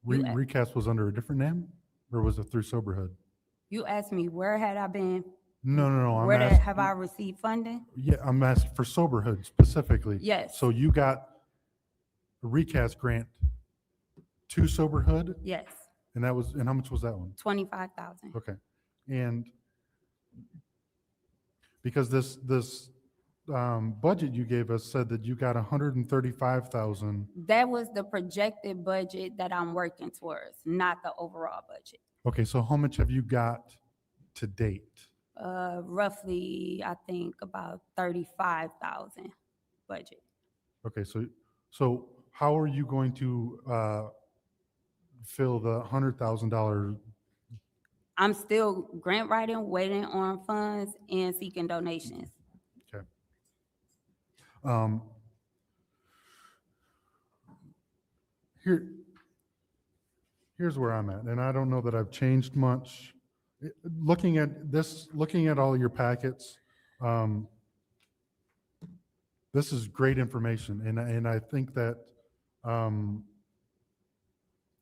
You a- Recast was under a different name, or was it through Soberhood? You asked me where had I been, No, where I'm asking, have I received funding? yeah, I'm asking for Soberhood specifically. Yes. So you got a Recast grant to Soberhood, Yes, and how much was that one? 25,000. Okay, and because this budget you gave us said that you got 135,000. That was the projected budget that I'm working towards, not the overall budget. Okay, so how much have you got to date? Roughly, I think about 35,000 budget. Okay, so how are you going to fill the $100,000? I'm still grant writing, waiting on funds, and seeking donations. Okay. Here's where I'm at, and I don't know that I've changed much. Looking at all your packets, this is great information, and I think that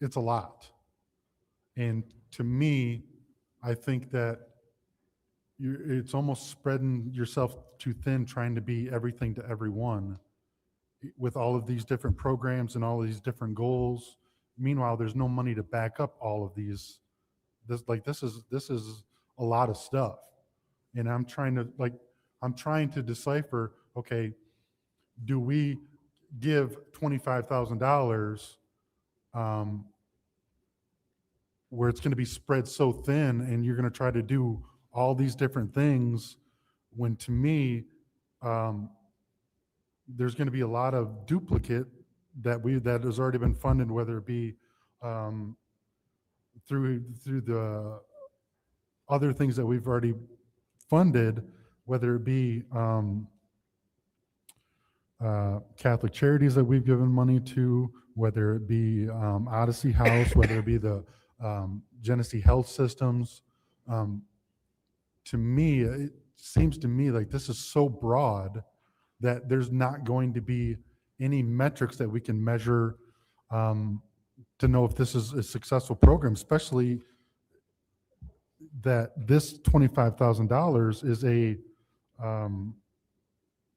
it's a lot. And to me, I think that it's almost spreading yourself too thin, trying to be everything to everyone with all of these different programs and all of these different goals. Meanwhile, there's no money to back up all of these. This is a lot of stuff, and I'm trying to decipher. Okay, do we give $25,000 where it's going to be spread so thin, and you're going to try to do all these different things, when to me, there's going to be a lot of duplicate that has already been funded, whether it be through the other things that we've already funded, whether it be Catholic charities that we've given money to, whether it be Odyssey House, whether it be the Genesee Health Systems. To me, it seems to me like this is so broad that there's not going to be any metrics that we can measure to know if this is a successful program, especially that this $25,000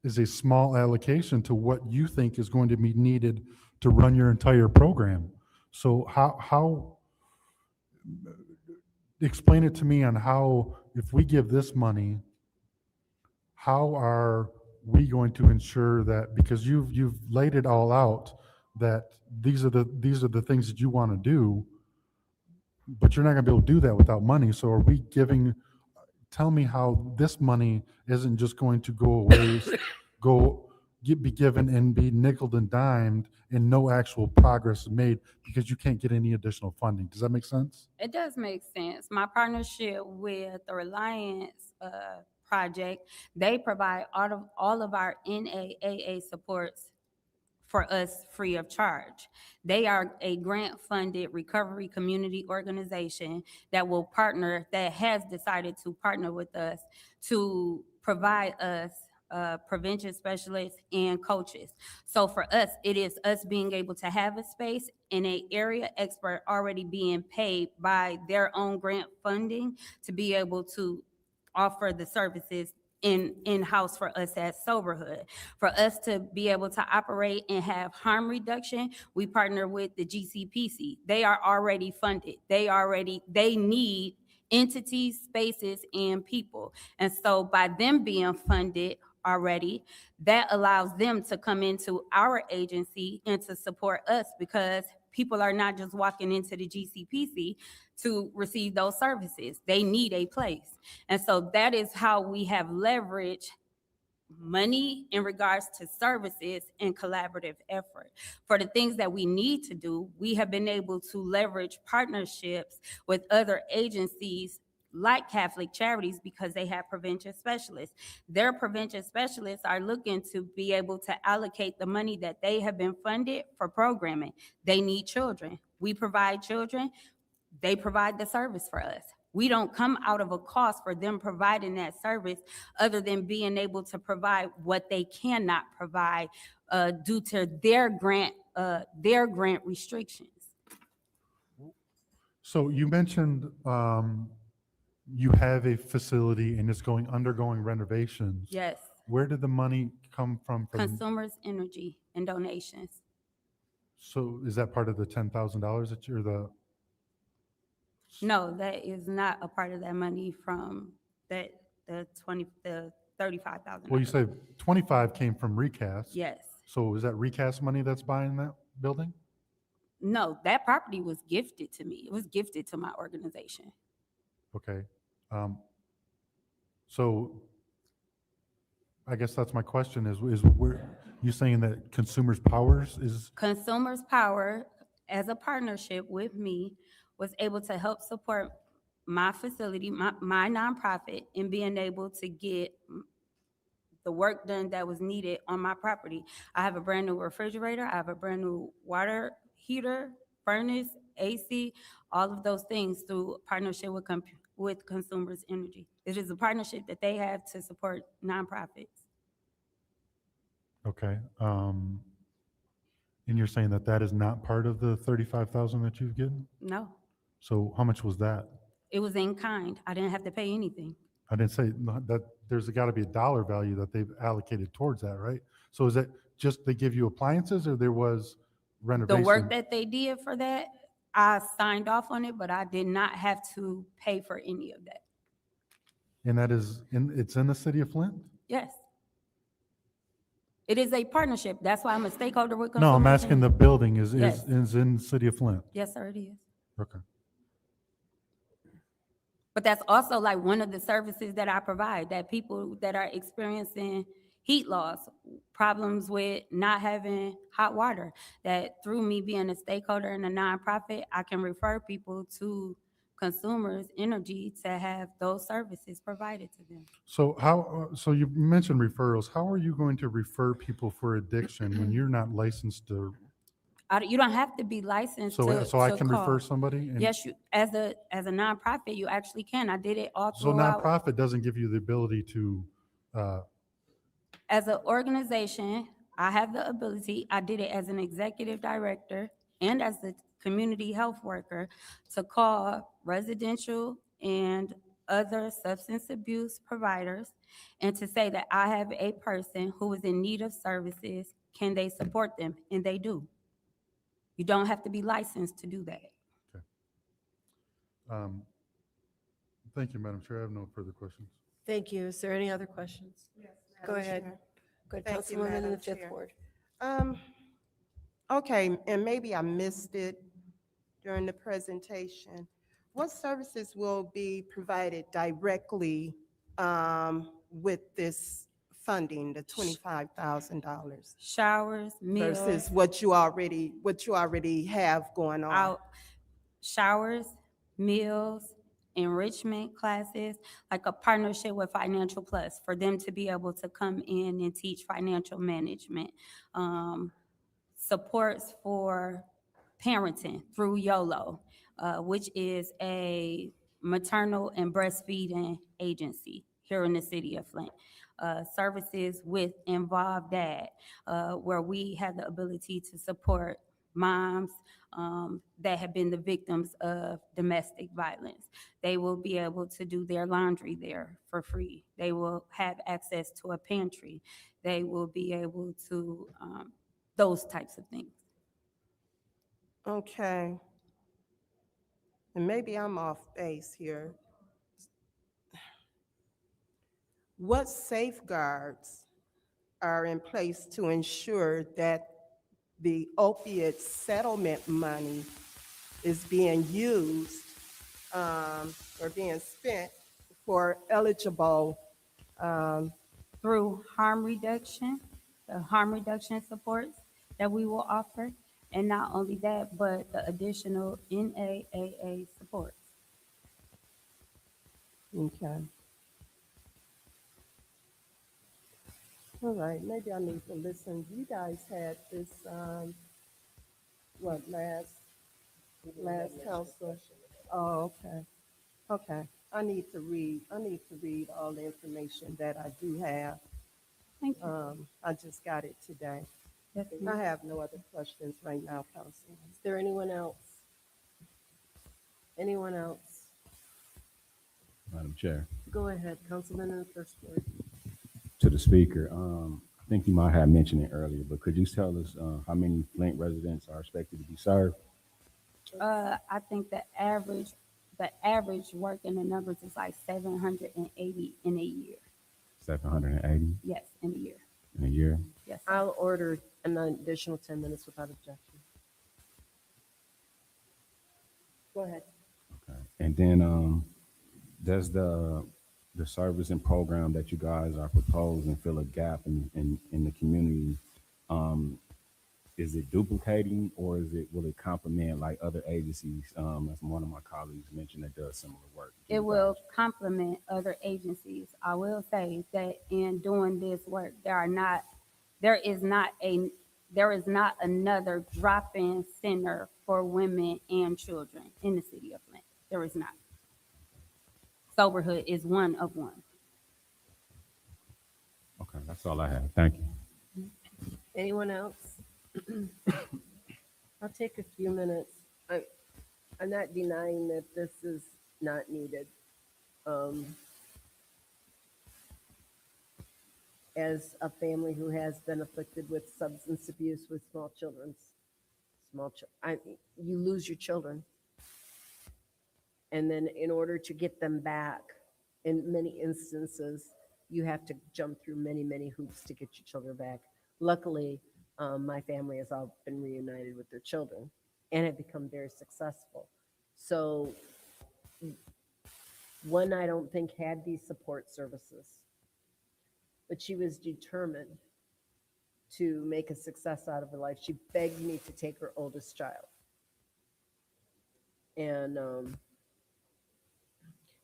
is a small allocation to what you think is going to be needed to run your entire program. So how explain it to me on how, if we give this money, how are we going to ensure that, because you've laid it all out, that these are the things that you want to do, but you're not going to be able to do that without money. So are we tell me how this money isn't just going to go away, be given and be nickeled and dimed, and no actual progress is made because you can't get any additional funding. Does that make sense? It does make sense. My partnership with the Reliance project, they provide all of our NAAA supports for us free of charge. They are a grant-funded recovery community organization that has decided to partner with us to provide us prevention specialists and coaches. So for us, it is us being able to have a space and an area expert already being paid by their own grant funding to be able to offer the services in-house for us at Soberhood. For us to be able to operate and have harm reduction, we partner with the GCPC. They are already funded. They need entities, spaces, and people. And so by them being funded, already. That allows them to come into our agency and to support us, because people are not just walking into the GCPC to receive those services. They need a place. And so that is how we have leveraged money in regards to services and collaborative effort. For the things that we need to do, we have been able to leverage partnerships with other agencies like Catholic Charities, because they have prevention specialists. Their prevention specialists are looking to be able to allocate the money that they have been funded for programming. They need children. We provide children. They provide the service for us. We don't come out of a cost for them providing that service, other than being able to provide what they cannot provide due to their grant restrictions. So you mentioned you have a facility and it's undergoing renovations. Yes. Where did the money come from? Consumers Energy and donations. So is that part of the $10,000 that you're No, that is not a part of that money from the $35,000. Well, you say 25 came from recast. Yes. So is that recast money that's buying that building? No, that property was gifted to me. It was gifted to my organization. Okay. So I guess that's my question is where you saying that Consumers Powers is? Consumers Power, as a partnership with me, was able to help support my facility, my nonprofit, in being able to get the work done that was needed on my property. I have a brand new refrigerator. I have a brand new water heater, furnace, AC, all of those things through partnership with Consumers Energy. It is a partnership that they have to support nonprofits. Okay. And you're saying that that is not part of the 35,000 that you've given? No, So how much was that? it was in kind. I didn't have to pay anything. I didn't say that there's got to be a dollar value that they've allocated towards that, right? So is that just they give you appliances or there was renovation? The work that they did for that, I signed off on it, but I did not have to pay for any of that. And that is, it's in the city of Flint? Yes. It is a partnership. That's why I'm a stakeholder with No, I'm Consumers asking the Energy. building Yes. is in the city of Flint. Yes, sir, it is. Okay. But that's also like one of the services that I provide, that people that are experiencing heat loss, problems with not having hot water, that through me being a stakeholder in a nonprofit, I can refer people to Consumers Energy to have those services provided to them. So so you mentioned referrals. How are you going to refer people for addiction when you're not licensed to? You don't have to be licensed So I to can call. refer somebody? And Yes, you, as a nonprofit, you actually can. I did it all so throughout. nonprofit doesn't give you the ability to, As an organization, I have the ability, I did it as an executive director and as a community health worker, to call residential and other substance abuse providers and to say that I have a person who is in need of services. Can they support them? And they do. You don't have to be licensed to do that. thank you, Madam Chair. I have no further questions. Thank you. Is there any other questions? Go ahead. Go ahead, Thank you, Councilwoman in the Madam Fifth Chair. Ward. Okay, and maybe I missed it during the presentation. What services will be provided directly with this funding, the $25,000? Showers, meals. Versus what you already have going on? Showers, meals, enrichment classes, like a partnership with Financial Plus for them to be able to come in and teach financial management. Supports for parenting through YOLO, which is a maternal and breastfeeding agency here in the city of Flint. Services with Involved Dad, where we have the ability to support moms that have been the victims of domestic violence. They will be able to do their laundry there for free. They will have access to a pantry. They will be able to, those types of things. Okay. And maybe I'm off base here. What safeguards are in place to ensure that the opiate settlement money is being used or being spent for eligible Through harm reduction, the harm reduction supports that we will offer. And not only that, but the additional NAAA supports. Okay. All right, maybe I need to listen. You guys had this, last council? Oh, okay. Okay. I need to read all the information that I do have. Thank you. I just got it today. Yes, I ma'am. have no other questions right now, Council. Is there anyone else? Anyone else? Madam Chair, Go ahead, Councilman in the first ward. to the speaker, I think you might have mentioned it earlier, but could you tell us how many Flint residents are expected to be served? I think the average work in the numbers is like 780 in a year. 780 Yes, in a year. in a year? Yes. I'll order an additional 10 minutes without objection. Go ahead. Okay. And then does the service and program that you guys are proposing fill a gap in the community? Is it duplicating, or will it complement like other agencies? As one of my colleagues mentioned that does similar work. It will complement other agencies. I will say that in doing this work, there is not another drop-in center for women and children in the city of Flint. There is not. Soberhood is one of one. Okay, that's all I have. Thank you. Anyone else? I'll take a few minutes. I'm not denying that this is not needed. As a family who has been afflicted with substance abuse with small children, you lose your children. And then in order to get them back, in many instances, you have to jump through many, many hoops to get your children back. Luckily, my family has all been reunited with their children and have become very successful. So one, I don't think had these support services, but she was determined to make a success out of her life. She begged me to take her oldest child. And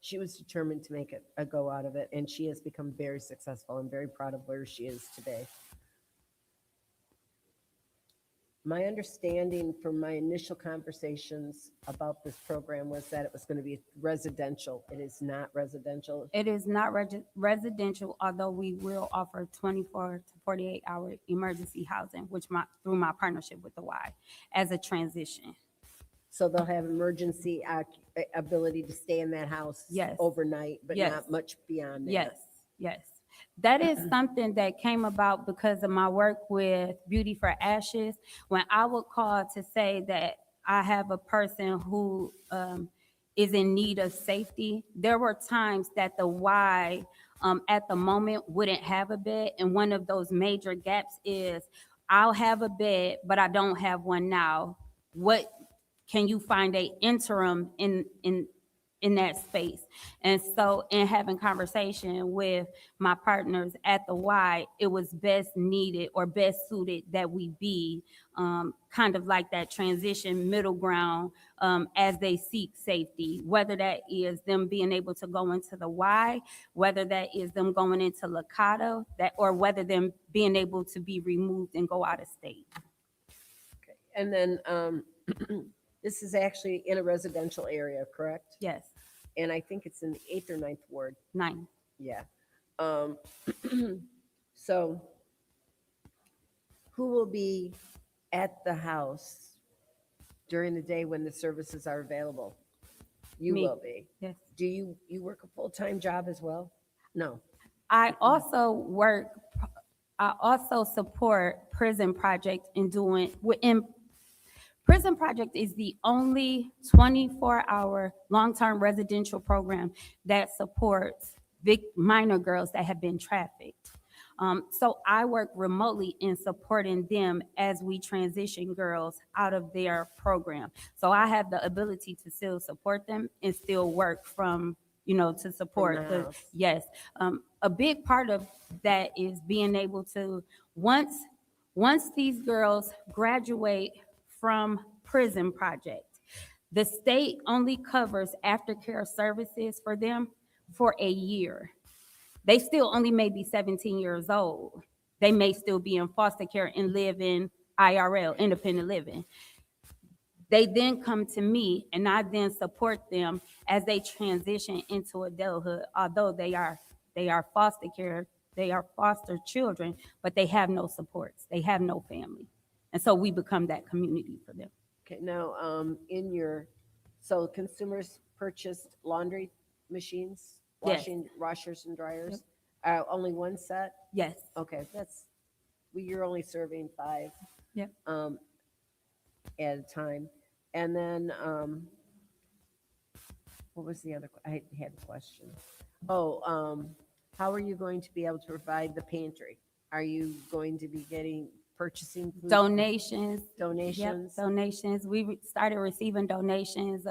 she was determined to make a go out of it, and she has become very successful. I'm very proud of where she is today. My understanding from my initial conversations about this program was that it was going to be residential. It is not residential. It is not residential, although we will offer 24 to 48 hour emergency housing, through my partnership with the Y as a transition. So they'll have emergency ability to stay in that house Yes. overnight, but Yes. not much beyond that. Yes, yes. That is something that came about because of my work with Beauty for Ashes. When I would call to say that I have a person who is in need of safety, there were times that the Y at the moment wouldn't have a bed. And one of those major gaps is, I'll have a bed, but I don't have one now. What can you find a interim in that space? And so in having conversation with my partners at the Y, it was best needed or best suited that we be kind of like that transition middle ground as they seek safety, whether that is them being able to go into the Y, whether that is them going into Licata, or whether them being able to be removed and go out of state. Okay. And then this is actually in a residential area, correct? Yes. And I think it's in the 8th or 9th ward. 9. Yeah. So who will be at the house during the day when the services are available? You Me. will be. Yes. Do you work a full-time job as well? No. I also support Prison Project Prison Project is the only 24-hour long-term residential program that supports minor girls that have been trafficked. So I work remotely in supporting them as we transition girls out of their program. So I have the ability to still support them and still work from, to support the the, house. yes. A big part of that is being able to, once these girls graduate from prison project, the state only covers aftercare services for them for a year. They still only may be 17 years old. They may still be in foster care and live in IRL, independent living. They then come to me and I then support them as they transition into adulthood, although they are foster care, they are foster children, but they have no supports, they have no family. And so we become that community for them. Okay, now, so consumers purchased laundry machines, Yes. washers and dryers? Only one set? Yes. Okay, you're only serving 5. Yep. At a time. And then, what was the other, I had a question. Oh, how are you going to be able to provide the pantry? Are you going to be purchasing food? Donations. Donations? Yep, donations. We started receiving donations,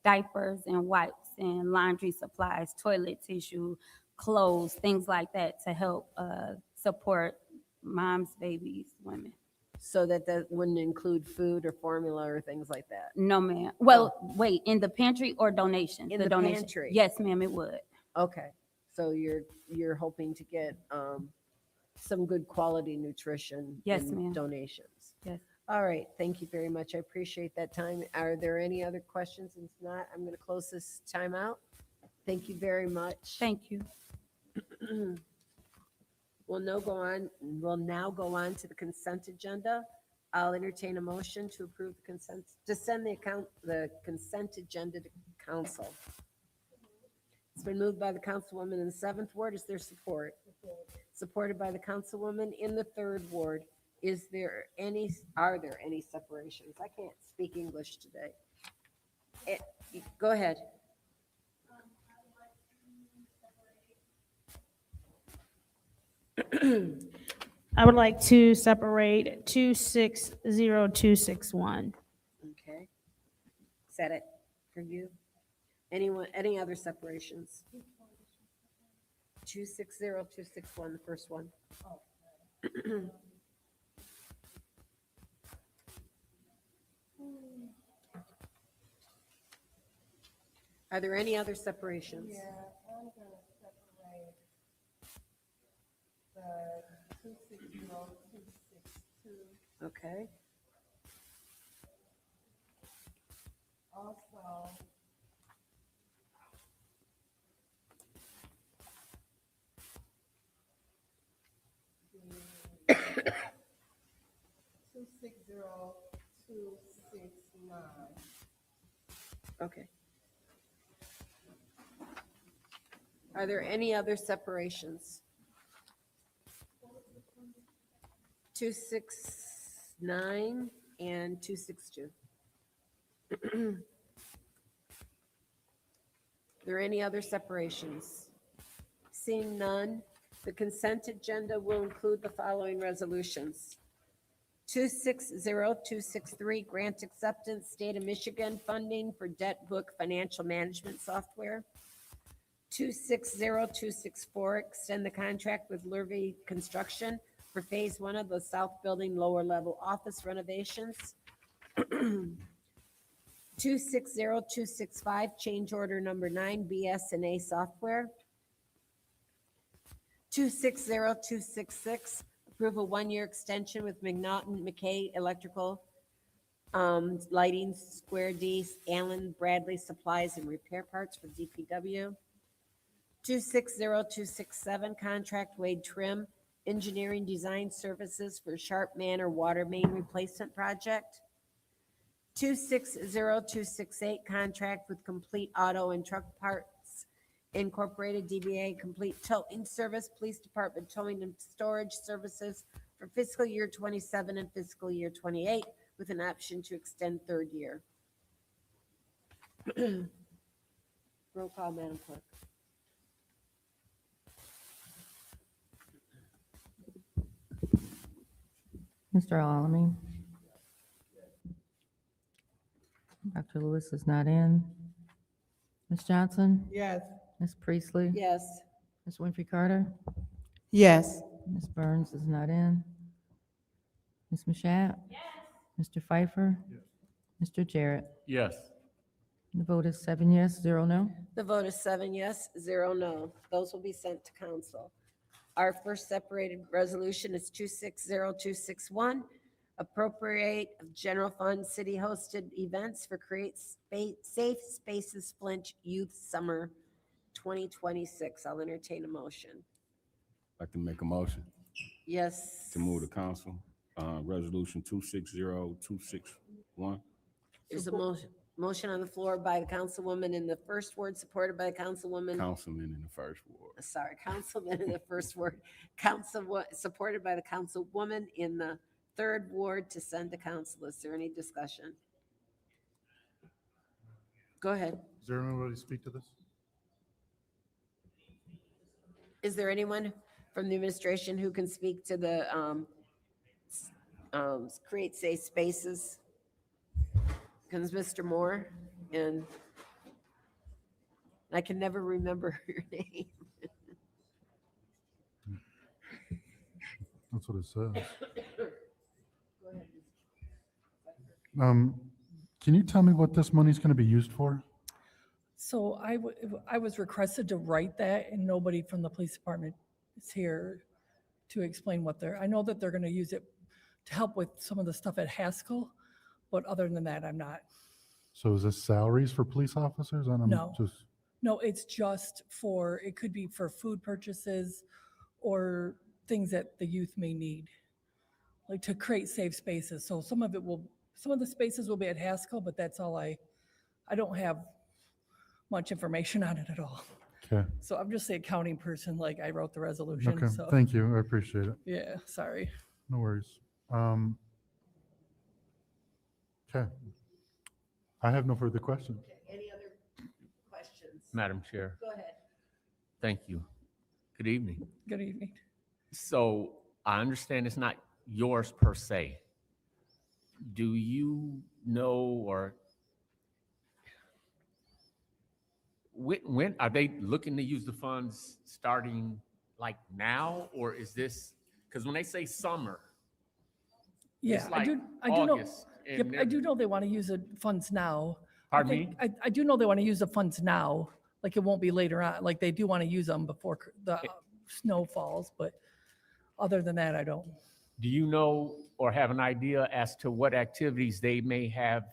diapers and wipes and laundry supplies, toilet tissue, clothes, things like that to help support moms, babies, women. So that wouldn't include food or formula or things like that? No, ma'am. Well, wait, in the pantry or donations? In the donation. pantry? Yes, ma'am, it would. Okay, so you're hoping to get some good quality nutrition Yes, in ma'am. donations. Yes. All right, thank you very much. I appreciate that time. Are there any other questions? If not, I'm going to close this time out. Thank you very much. Thank you. We'll now go on to the consent agenda. I'll entertain a motion to approve the consent, to send the consent agenda to council. It's been moved by the councilwoman in the 7th ward. Is there support? Supported by the councilwoman in the 3rd ward. Are there any separations? I can't speak English today. Go ahead. I would like to separate 260261. Okay. Is that it for you? Any other separations? 260261, the first one. Are there any other separations? Yeah, I'm gonna separate the 260262. Okay. Also, the 260269. Okay. Are there any other separations? 269 and 262. Are there any other separations? Seeing none, the consent agenda will include the following resolutions. 260263, grant acceptance, State of Michigan funding for debt book financial management software. 260264, extend the contract with Lurvy Construction for Phase 1 of the South Building lower level office renovations. 260265, change order number 9, BS&A software. 260266, approve a 1-year extension with Mick810 Electrical, Lighting, Square D, Allen Bradley Supplies and Repair Parts for DPW. 260267, contract Wade Trim, Engineering Design Services for Sharp Manor Water Main Replacement Project. 260268, contract with Complete Auto and Truck Parts Incorporated, DBA Complete Towing Service, Police Department Towing and Storage Services for fiscal year 27 and fiscal year 28, with an option to extend 3rd year. Roll call, Madam Clerk. Mr. Alamin. Dr. Lewis is not in. Ms. Johnson? Yes. Ms. Priestley? Yes. Ms. Winfrey Carter? Yes. Ms. Burns is not in. Ms. Mashat? Mr. Pfeiffer? Mr. Jarrett? Yes. The vote is 7 yes, 0 no. The vote is 7 yes, 0 no. Those will be sent to council. Our first separated resolution is 260261, appropriate of general fund city-hosted events for Create Safe Spaces Flint Youth Summer 2026. I'll entertain a motion. I'd like to make a motion Yes. to move the council, resolution 260261. There's a motion on the floor by the councilwoman in the first ward, supported by the councilwoman. Councilman in the first ward. Sorry, councilman in the first ward, supported by the councilwoman in the third ward to send to council. Is there any discussion? Go ahead. Is there anybody to speak to this? Is there anyone from the administration who can speak to the Create Safe Spaces? Comes Mr. Moore, and I can never remember your name. That's what it says. Go ahead. Can you tell me what this money's going to be used for? So I was requested to write that, and nobody from the police department is here to explain what I know that they're going to use it to help with some of the stuff at Haskell, but other than that, I'm not. So is this salaries for police officers? And I'm No. just, No, it's just for, it could be for food purchases or things that the youth may need, like to create safe spaces. So some of the spaces will be at Haskell, but that's all I don't have much information on it at all. okay, So I'm just the accounting person, like I wrote the resolution, okay, so. thank you, I appreciate it. Yeah, sorry. No worries. Okay. I have no further questions. Any other questions? Madam Chair, Go ahead. thank you. Good evening. Good evening. So I understand it's not yours per se. Do you know, or when are they looking to use the funds, starting like now, or is this, because when they say summer, Yeah, it's like I do know. August, and Yep, I they're- do know they want to use the funds now. Pardon think- me? I do know they want to use the funds now, like it won't be later on, like they do want to use them before the snow falls, but other than that, I don't. Do you know or have an idea as to what activities they may have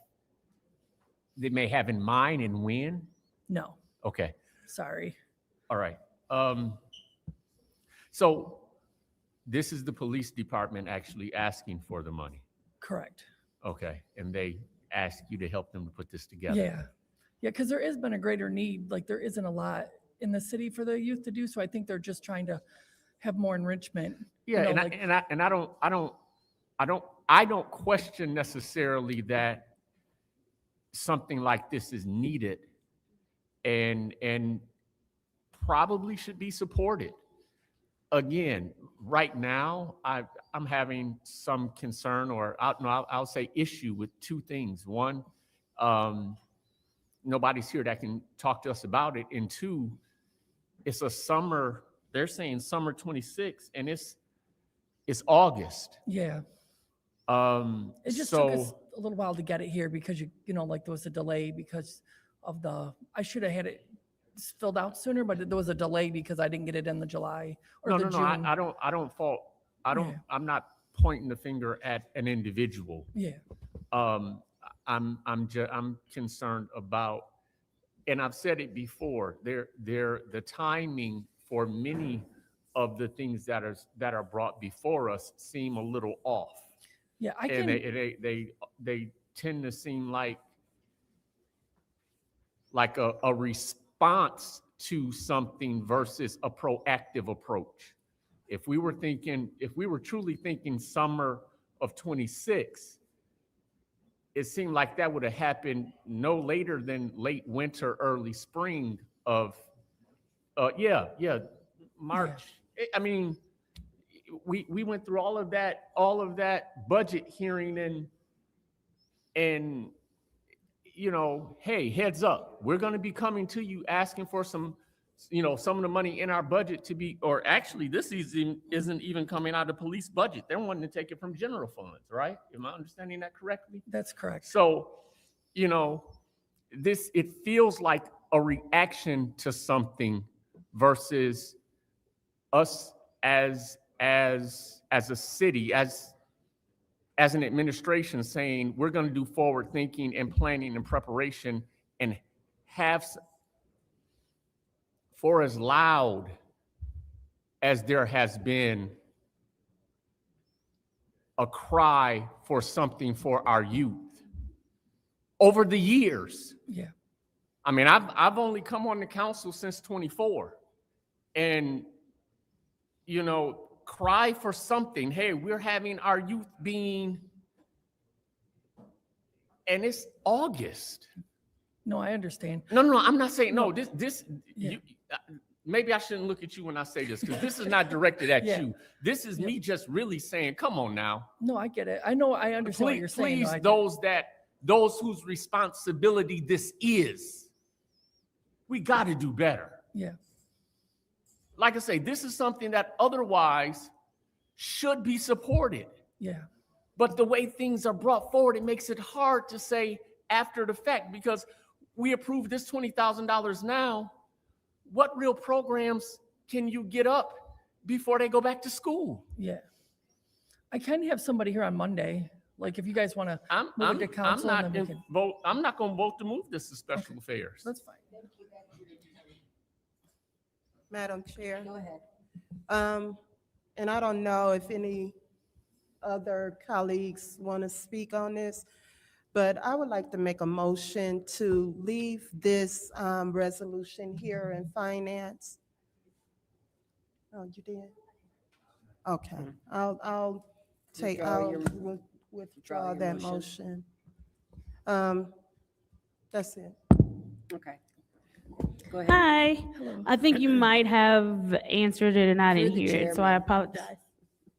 in mind and when? No, Okay, sorry. all right. So this is the police department actually asking for the money. Correct. Okay, and they ask you to help them to put this together. Yeah. Yeah, because there has been a greater need, like there isn't a lot in the city for the youth to do, so I think they're just trying to have more enrichment. you Yeah, know, and like- I don't question necessarily that something like this is needed and probably should be supported. Again, right now, I'm having some concern, or I'll say issue with two things. One, nobody's here that can talk to us about it. And two, it's a summer, they're saying summer 26, and it's August. Yeah, it just So took us a little while to get it here because you know, like there was a delay because of I should have had it filled out sooner, but there was a delay because I didn't get it in the July or the no, June. I don't fault. Yeah. I'm not pointing the finger at an individual. Yeah, I'm concerned about, and I've said it before, the timing for many of the things that are brought before us seem a little off. yeah, I And can, they tend to seem like a response to something versus a proactive approach. If we were truly thinking summer of 26, it seemed like that would have happened no later than late winter, early spring of, March. I mean, we went through all of that budget hearing and you know, hey, heads up, we're going to be coming to you asking for some of the money in our budget to be, or actually this isn't even coming out of the police budget. They're wanting to take it from general funds, right? Am I understanding that correctly? That's correct. So, it feels like a reaction to something versus us as a city, as an administration saying we're going to do forward thinking and planning and preparation and have, for as loud as there has been a cry for something for our youth over the years. Yeah. I mean, I've only come on the council since 24, and cry for something. Hey, we're having our youth being, and it's August. No, I understand. No, I'm not saying no. This Yeah. maybe I shouldn't look at you when I say this because this is not directed at Yeah. you. This is me just really saying, come on now. No, I get it. I know, I understand what you're saying. Please, though. I get- those whose responsibility this is, we got to do better. Yeah. Like I say, this is something that otherwise should be supported. Yeah. But the way things are brought forward, it makes it hard to say after the fact, because we approved this $20,000 now. What real programs can you get up before they go back to school? Yeah. I can have somebody here on Monday. Like if you guys want to move it to council. and then we can- I'm not going to vote to move this to special affairs. That's fine. Madam Chair. Go ahead. And I don't know if any other colleagues want to speak on this, but I would like to make a motion to leave this resolution here in finance. Oh, you did? Okay, I'll withdraw your that motion. motion. That's it. Okay. Go ahead. Hi. I think you might have answered it and I You're didn't the hear it, so I chairman. apologize.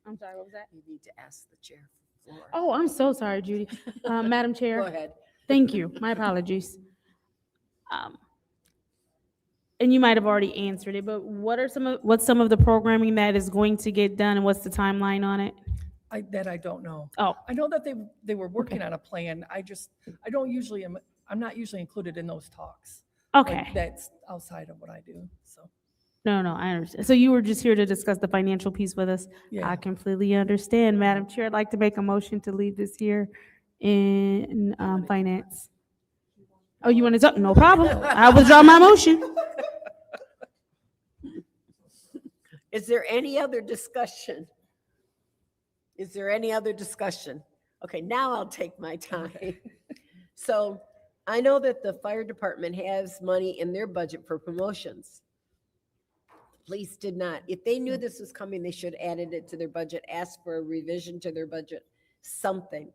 I'm sorry, what was that? You need to ask the chair for the floor. Oh, I'm so sorry, Judy. Madam Chair. Go ahead. Thank you. My apologies. And you might have already answered it, but what's some of the programming that is going to get done and what's the timeline on it? I don't know. Oh, I know that they were working on a plan. I'm not usually included in those talks. Like, okay. that's outside of what I do, so. No, I understand. So you were just here to discuss the financial piece with us? Yeah. I completely understand. Madam Chair, I'd like to make a motion to leave this here in finance. Oh, you want to talk? No problem. I withdraw my motion. Is there any other discussion? Is there any other discussion? Okay, now I'll take my time. So I know that the fire department has money in their budget for promotions. Police did not. If they knew this was coming, they should have added it to their budget, asked for a revision to their budget, something.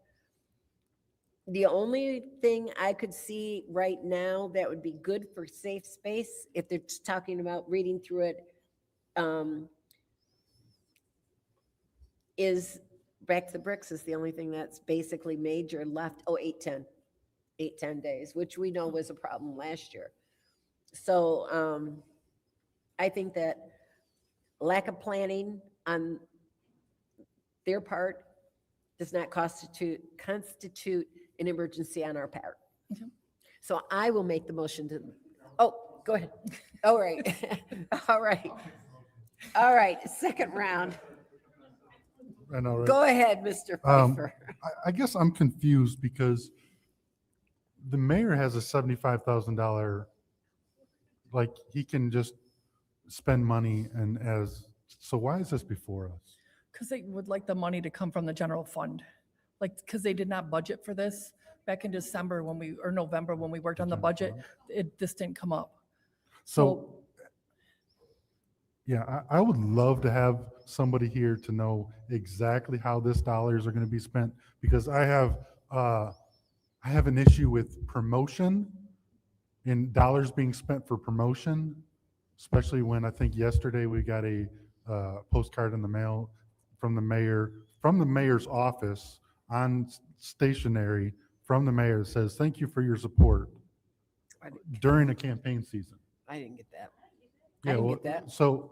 The only thing I could see right now that would be good for safe space, if they're just talking about reading through it, is Back to the Bricks is the only thing that's basically major left. Oh, 810 days, which we know was a problem last year. So I think that lack of planning on their part does not constitute an emergency on our part. Okay. So I will make the motion to, oh, go ahead. All right. All right. All right, second round. I know, right? Go ahead, Mr. Pfeiffer. I guess I'm confused because the mayor has a $75,000, like he can just spend money so why is this before us? Because they would like the money to come from the general fund. Like, because they did not budget for this back in December or November when we worked on the budget, this didn't come up. So, yeah, I would love to have somebody here to know exactly how this dollars are going to be spent, because I have an issue with promotion and dollars being spent for promotion, especially when I think yesterday we got a postcard in the mail from the mayor's office on stationery from the mayor that says, "Thank you for your support," during a campaign season. I didn't get that. Yeah, didn't well, get that. so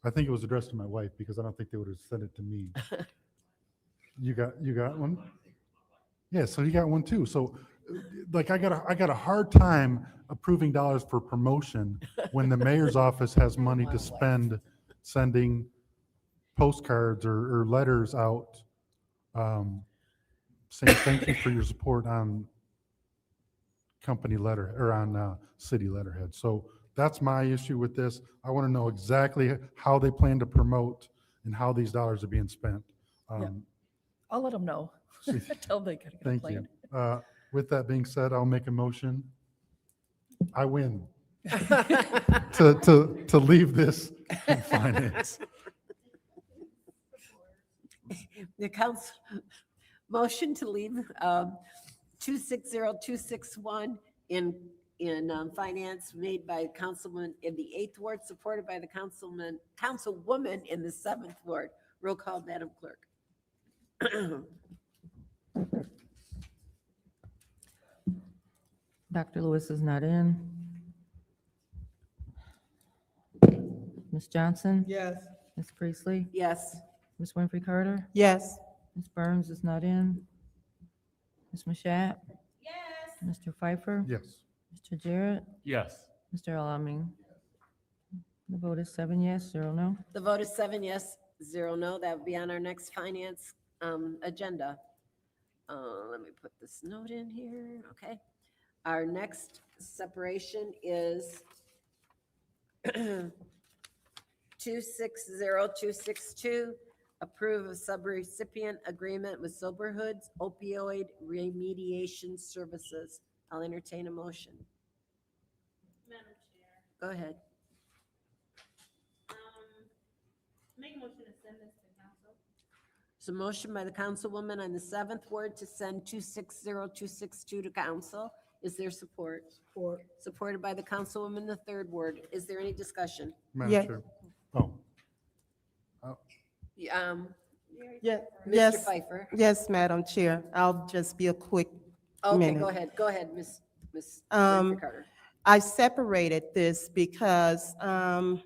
I think it was addressed to my wife because I don't think they would have sent it to me. You got one? Yeah, so you got one too. So like I got a hard time approving dollars for promotion when the mayor's office has money to spend sending postcards or letters out saying thank you for your support on company letter or on city letterhead. So that's my issue with this. I want to know exactly how they plan to promote and how these dollars are being spent. I'll let them know. Tell them they gotta get a Thank plan. you. With that being said, I'll make a motion. I win to leave this in finance. The council, motion to leave 260261 in finance made by Councilman in the 8th Ward, supported by the Councilwoman in the 7th Ward. Roll call, Madam Clerk. Dr. Lewis is not in. Ms. Johnson? Yes. Ms. Priestley? Yes. Ms. Winfrey Carter? Yes. Ms. Burns is not in. Ms. Mashat? Yes. Mr. Pfeiffer? Yes. Mr. Jarrett? Yes. Mr. Alamin? The vote is 7 yes, 0 no. The vote is 7 yes, 0 no. That would be on our next finance agenda. Let me put this note in here. Okay. Our next separation is 260262, approve of subrecipient agreement with Soberhood's opioid remediation services. I'll entertain a motion. Madam Chair, Go ahead. make a motion to send this to council. So motion by the councilwoman on the 7th ward to send 260262 to council. Is there support? Support. Supported by the councilwoman in the 3rd ward. Is there any discussion? Madam Yes. Chair. Oh, Yeah, Mr. yes, Pfeiffer. yes, Madam Chair. I'll just be a quick Okay, minute. go ahead, Ms. Um, Carter. I separated this because I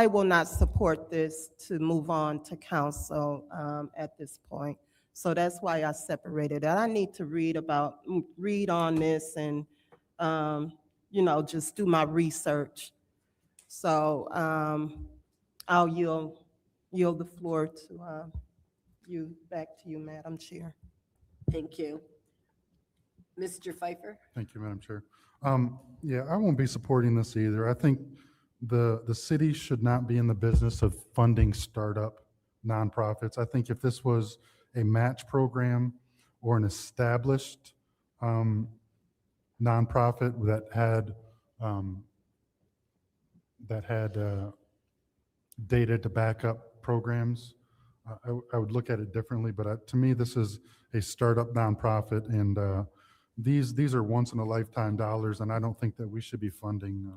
will not support this to move on to council at this point. So that's why I separated it. I need to read on this and, just do my research. So I'll yield the floor to back to you, Madam Chair. Thank you. Mr. Pfeiffer? thank you, Madam Chair. Yeah, I won't be supporting this either. I think the city should not be in the business of funding startup nonprofits. I think if this was a match program or an established nonprofit that had data to back up programs, I would look at it differently. But to me, this is a startup nonprofit, and these are once in a lifetime dollars, and I don't think that we should be funding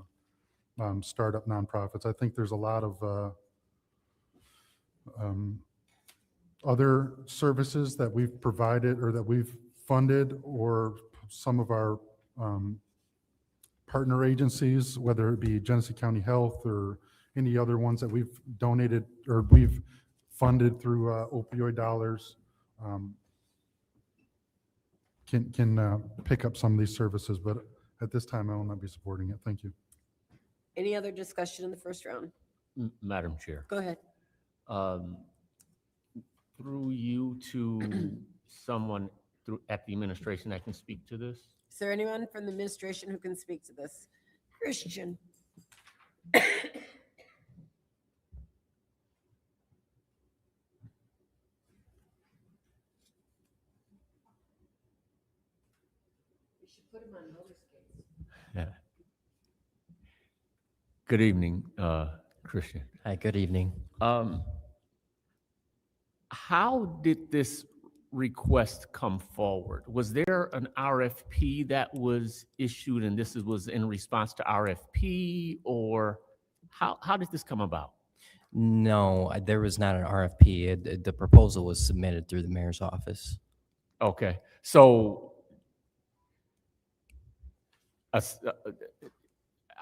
startup nonprofits. I think there's a lot of other services that we've provided or that we've funded, or some of our partner agencies, whether it be Genesee County Health or any other ones that we've donated or we've funded through opioid dollars, can pick up some of these services. But at this time, I will not be supporting it. Thank you. Any other discussion in the first round? Madam Chair. Go ahead. Through you to someone at the administration that can speak to this? Is there anyone from the administration who can speak to this? Christian? We should put him on notice case. Yeah. Good evening, Christian. Hi, good evening. How did this request come forward? Was there an RFP that was issued and this was in response to RFP, or how did this come about? No, there was not an RFP. The proposal was submitted through the mayor's office. Okay, so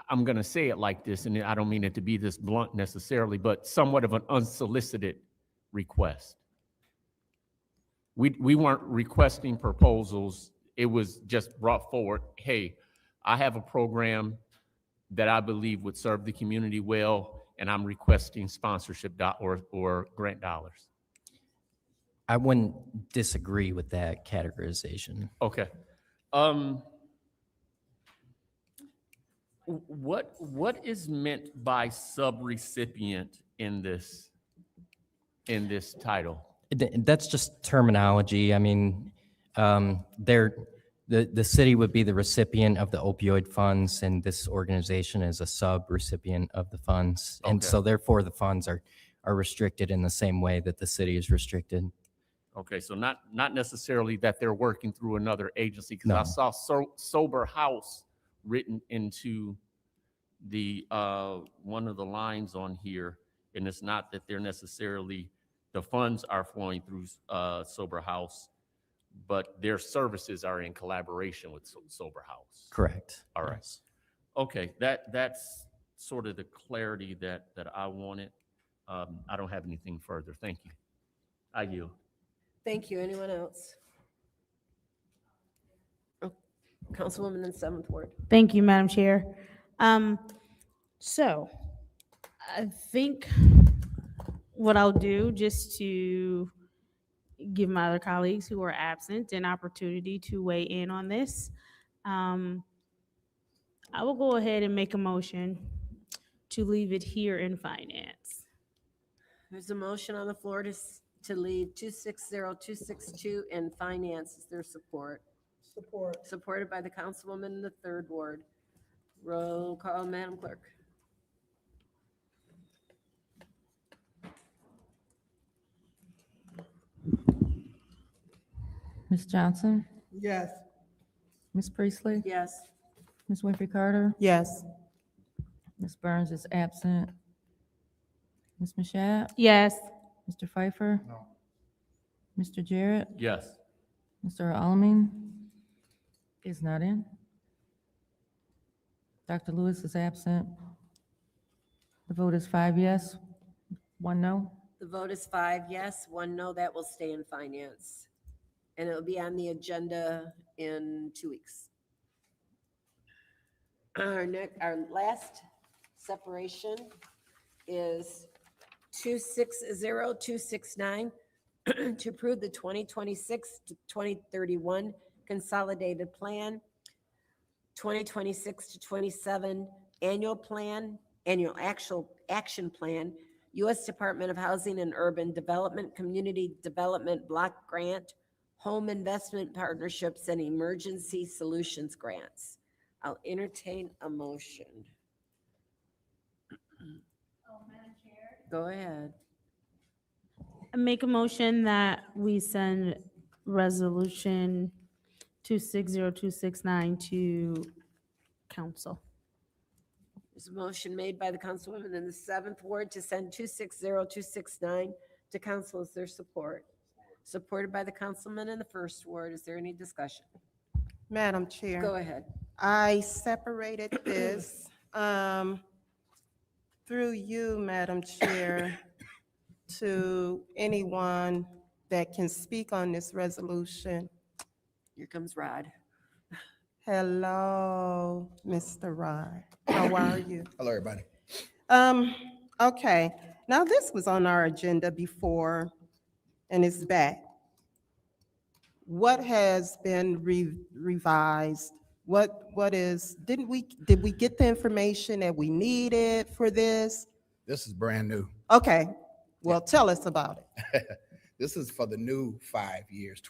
I'm going to say it like this, and I don't mean it to be this blunt necessarily, but somewhat of an unsolicited request. We weren't requesting proposals. It was just brought forward, hey, I have a program that I believe would serve the community well, and I'm requesting sponsorship or grant dollars. I wouldn't disagree with that categorization. Okay. What is meant by subrecipient in this title? That's just terminology. I mean, the city would be the recipient of the opioid funds, and this organization is a sub-recipient of the funds. And Okay. so therefore the funds are restricted in the same way that the city is restricted. Okay, so not necessarily that they're working through another agency, because I No. saw sober house written into the one of the lines on here, and it's not that they're necessarily, the funds are flowing through sober house, but their services are in collaboration with sober house. Correct. All right. Yes. Okay, that's sort of the clarity that I wanted. I don't have anything further. Thank you. I yield. Thank you. Anyone else? Oh, Councilwoman in 7th Ward. Thank you, Madam Chair. So I think what I'll do, just to give my other colleagues who are absent an opportunity to weigh in on this, I will go ahead and make a motion to leave it here in finance. There's a motion on the floor to leave 260262 in finance. Is there support? Support. Supported by the councilwoman in the 3rd Ward. Roll call, Madam Clerk. Ms. Johnson? Yes. Ms. Priestley? Yes. Ms. Winfrey Carter? Yes. Ms. Burns is absent. Ms. Mashat? Yes. Mr. Pfeiffer? No. Mr. Jarrett? Yes. Mr. Alamin is not in. Dr. Lewis is absent. The vote is 5 yes, 1 no. The vote is 5 yes, 1 no. That will stay in finance. And it'll be on the agenda in 2 weeks. Our last separation is 260269 to approve the 2026 to 2031 consolidated plan, 2026 to 27 annual actual action plan, U.S. Department of Housing and Urban Development, Community Development Block Grant, Home Investment Partnerships, and Emergency Solutions Grants. I'll entertain a motion. Go ahead. I make a motion that we send resolution 260269 to council. There's a motion made by the councilwoman in the 7th Ward to send 260269 to council. Is there support? Supported by the councilman in the 1st Ward. Is there any discussion? Madam Chair. Go ahead. I separated this through you, Madam Chair, to anyone that can speak on this resolution. Here comes Rod. Hello, Mr. Rod. How are you? Hello, everybody. Okay, now this was on our agenda before and it's back. What has been revised? What is, did we get the information that we needed for this? This is brand new. Okay, well, tell us about it. This is for the new 5 years,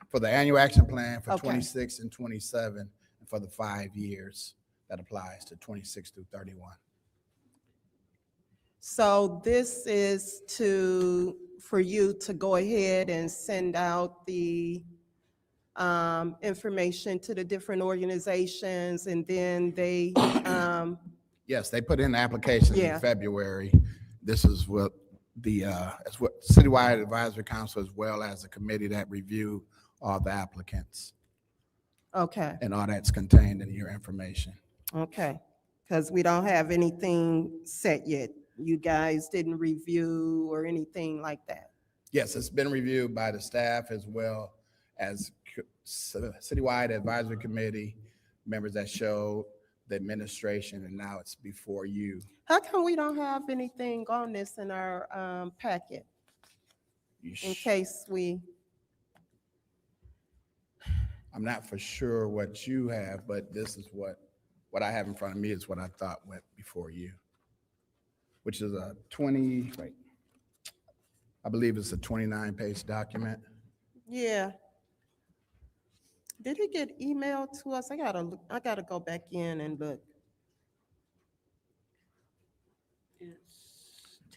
for the annual action plan for Okay. 26 and 27, and for the 5 years that applies to 26 through 31. So this is for you to go ahead and send out the information to the different organizations, and then they, Yes, they put in the applications Yeah. in February. this is what it's what Citywide Advisory Council, as well as a committee that review all the applicants. Okay, And all that's contained in your information. okay. Because we don't have anything set yet. You guys didn't review or anything like that. Yes, it's been reviewed by the staff as well as Citywide Advisory Committee members that showed the administration, and now it's before you. How come we don't have anything on this in our packet? You In case we, I'm not for sure what you have, but this is what I have in front of me is what I thought went before you, which is a 20, right? I believe it's a 29-page document. yeah. Did it get emailed to us? I gotta go back in and look.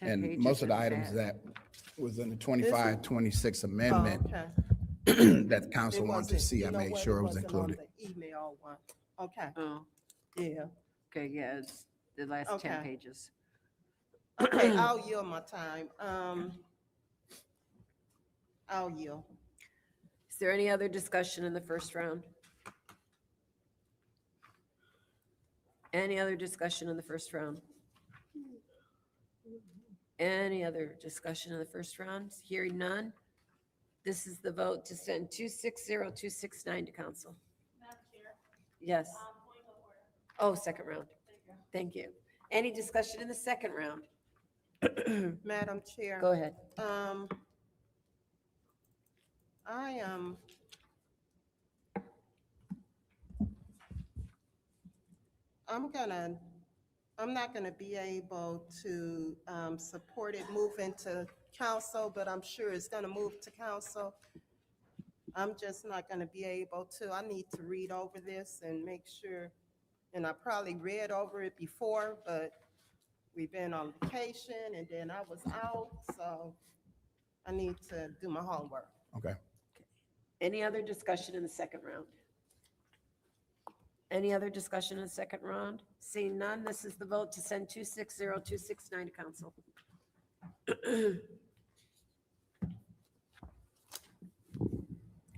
And most of the items that was in the 25-26 amendment Oh, okay. that the council It wanted to wasn't- see, you I know made what, sure it was wasn't on included. the email one. Okay, Oh, yeah. okay, yeah, it's the last 10 Okay. pages. Okay, I'll yield my time. I'll yield. Is there any other discussion in the first round? Any other discussion in the first round? Any other discussion in the first round? Hearing none. This is the vote to send 260269 to council. Yes. Oh, second round. Thank you. Any discussion in the second round? Madam Chair. Go ahead. I'm not gonna be able to support it moving to council, but I'm sure it's gonna move to council. I'm just not gonna be able to. I need to read over this and make sure, and I probably read over it before, but we've been on vacation and then I was out, so I need to do my homework. Okay. Any other discussion in the second round? Any other discussion in the second round? Seeing none, this is the vote to send 260269 to council.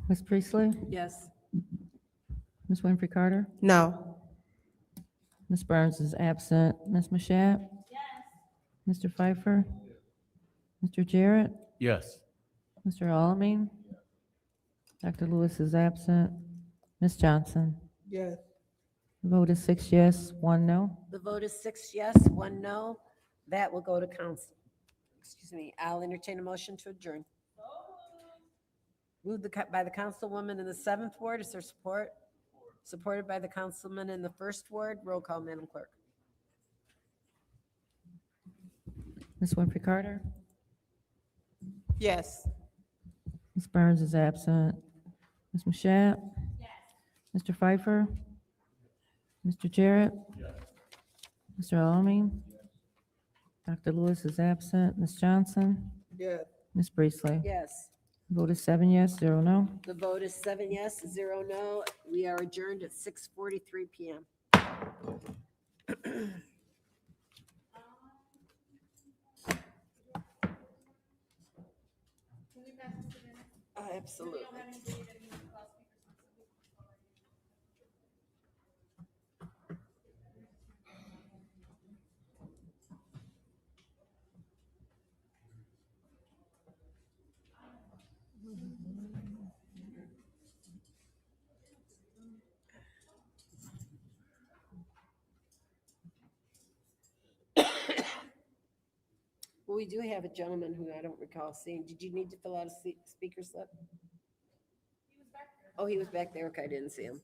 Ms. Priestley? Yes. Ms. Winfrey Carter? No. Ms. Burns is absent. Ms. Mashat? Yes. Mr. Pfeiffer? Mr. Jarrett? Yes. Mr. Alamin? Dr. Lewis is absent. Ms. Johnson? Yes. The vote is 6 yes, 1 no. The vote is 6 yes, 1 no. That will go to council. Excuse me. I'll entertain a motion to adjourn. Moved by the councilwoman in the 7th ward. Is there support? Supported by the councilman in the 1st ward. Roll call, Madam Clerk. Ms. Winfrey Carter? Yes. Ms. Burns is absent. Ms. Mashat? Yes. Mr. Pfeiffer? Mr. Jarrett? Yes. Mr. Alamin? Dr. Lewis is absent. Ms. Johnson? Yes. Ms. Priestley? Yes. Vote is 7 yes, 0 no. The vote is 7 yes, 0 no. We are adjourned at 6:43 PM. Absolutely. Well, we do have a gentleman who I don't recall seeing. Did you need to fill out a speaker slip? Oh, he was back there. Okay, I didn't see him.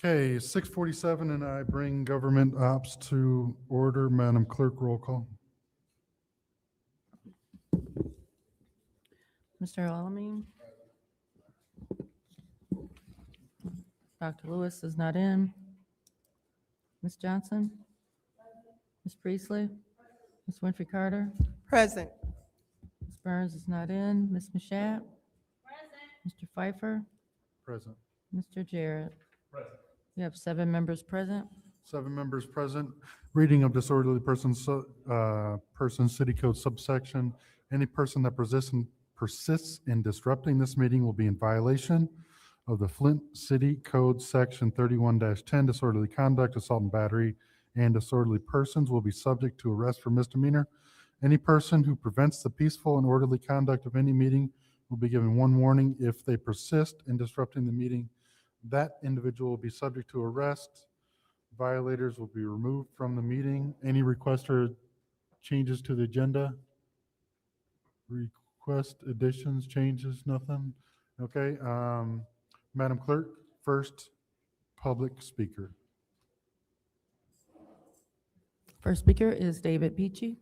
Okay, 6:47, and I bring government ops to order. Madam Clerk, roll call. Mr. Alamin? Dr. Lewis is not in. Ms. Johnson? Ms. Priestley? Ms. Winfrey Carter? Present. Ms. Burns is not in. Ms. Mashat? Mr. Pfeiffer? Present. Mr. Jarrett? You have 7 members present. 7 members present. Reading of disorderly persons, City Code subsection. Any person that persists in disrupting this meeting will be in violation of the Flint City Code Section 31-10, disorderly conduct, assault and battery, and disorderly persons will be subject to arrest for misdemeanor. Any person who prevents the peaceful and orderly conduct of any meeting will be given 1 warning. If they persist in disrupting the meeting, that individual will be subject to arrest. Violators will be removed from the meeting. Any request or changes to the agenda? Request additions, changes, nothing? Okay, Madam Clerk, first public speaker. First speaker is David Peachy.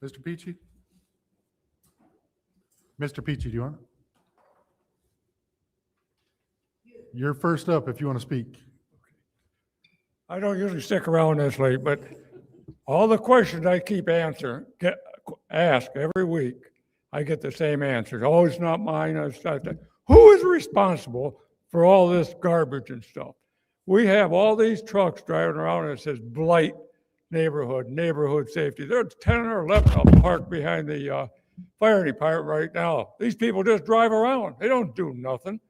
Mr. Peachy? Mr. Peachy, do you want it? You're first up if you want to speak. I don't usually stick around this late, but all the questions I keep ask every week, I get the same answers. Oh, it's not mine. It's not that. Who is responsible for all this garbage and stuff? We have all these trucks driving around and it says blight neighborhood safety. There's 10 or 11 of them parked behind the fire department right now. These people just drive around. They don't do nothing.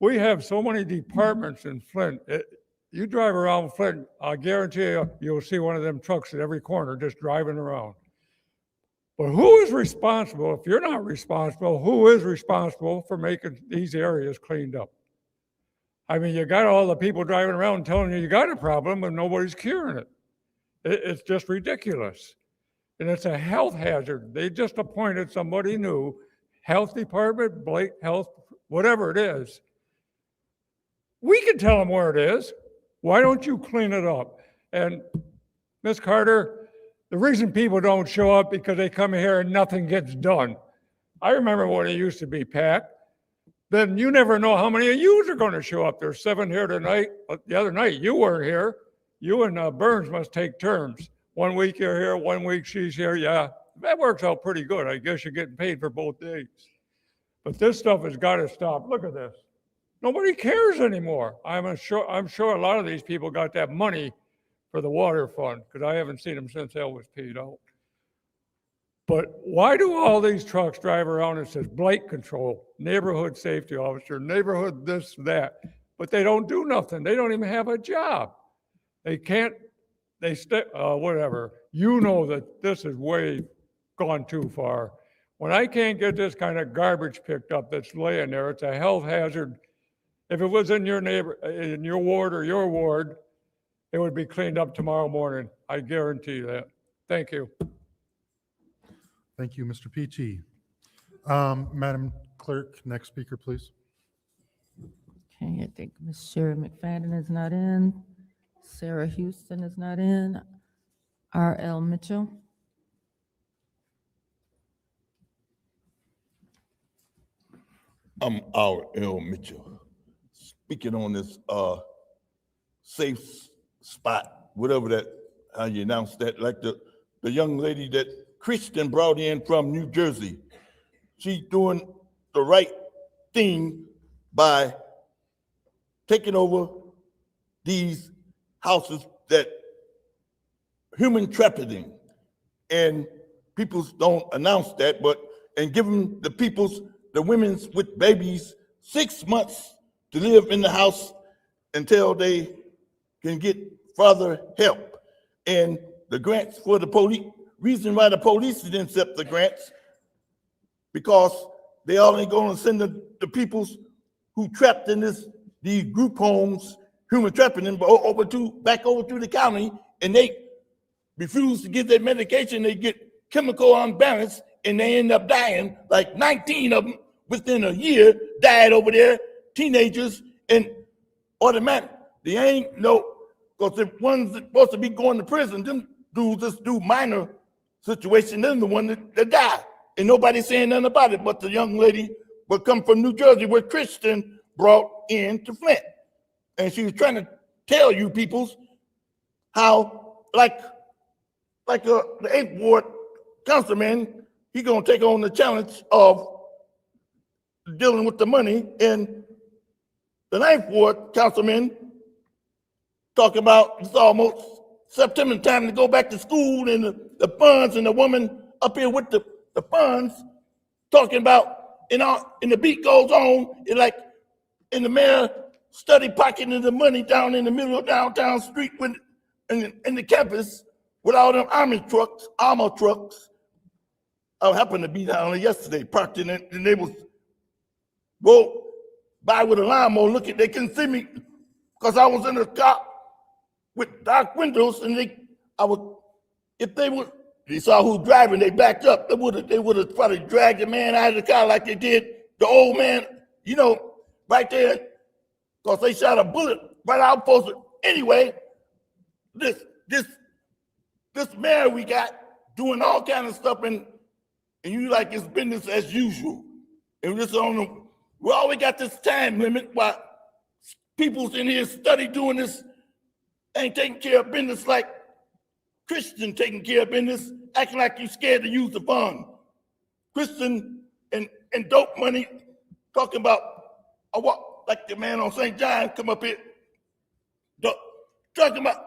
We have so many departments in Flint. You drive around Flint, I guarantee you, you'll see one of them trucks at every corner just driving around. But who is responsible? If you're not responsible, who is responsible for making these areas cleaned up? I mean, you got all the people driving around telling you got a problem and nobody's curing it. It's just ridiculous. And it's a health hazard. They just appointed somebody new, health department, Blake Health, whatever it is. We can tell them where it is. Why don't you clean it up? And Ms. Carter, the reason people don't show up because they come here and nothing gets done. I remember when it used to be packed. Then you never know how many of you are going to show up. There's 7 here tonight. But the other night, you weren't here. You and Burns must take turns. 1 week you're here, 1 week she's here. Yeah, that works out pretty good. I guess you're getting paid for both days. But this stuff has got to stop. Look at this. Nobody cares anymore. I'm sure a lot of these people got that money for the water fund because I haven't seen them since that was paid out. But why do all these trucks drive around and says blight control, neighborhood safety officer, neighborhood this, that, but they don't do nothing. They don't even have a job. Whatever. You know that this is way gone too far. When I can't get this kind of garbage picked up that's laying there, it's a health hazard. If it was in your ward or your ward, it would be cleaned up tomorrow morning. I guarantee that. Thank you. Thank you, Mr. Peachy. Madam Clerk, next speaker, please. Okay, I think Ms. Sherry McFadden is not in. Sarah Houston is not in. R.L. Mitchell. I'm R.L. Mitchell, speaking on this safe spot, whatever that, how you announce that, like the young lady that Christian brought in from New Jersey. She's doing the right thing by taking over these houses that human trafficking, and people don't announce that, and giving the women with babies 6 months to live in the house until they can get further help. And the grants for the police, reason why the police didn't accept the grants, because they only going to send the peoples who trapped in these group homes, human trafficking, back over to the county, and they refuse to get their medication. They get chemical unbalance, and they end up dying. Like 19 of them within a year died over there, teenagers, and automatic. They ain't no, because the ones that supposed to be going to prison, them dudes just do minor situation, then the one that died. And nobody saying nothing about it, but the young lady would come from New Jersey where Christian brought into Flint. And she was trying to tell you peoples how, like the 8th Ward councilman, he gonna take on the challenge of dealing with the money, and the 9th Ward councilman talking about it's almost September time to go back to school, and the funds, and the woman up here with the funds talking about, and the beat goes on, and like, and the mayor study pocketing the money down in the middle of downtown street with in the campus with all them armor trucks. I happened to be down there yesterday, parked in it, and they was go by with a lawnmower looking, they couldn't see me because I was in the car with dark windows, and if they saw who's driving, they backed up. They would have probably dragged the man out of the car like they did the old man, right there, because they shot a bullet right out post. Anyway, this mayor we got doing all kind of stuff, and you like it's business as usual. And this we always got this time limit while people's in here study doing this, ain't taking care of business like Christian taking care of business, acting like you scared to use the fund. Christian and dope money, talking about like the man on St. John come up here, talking about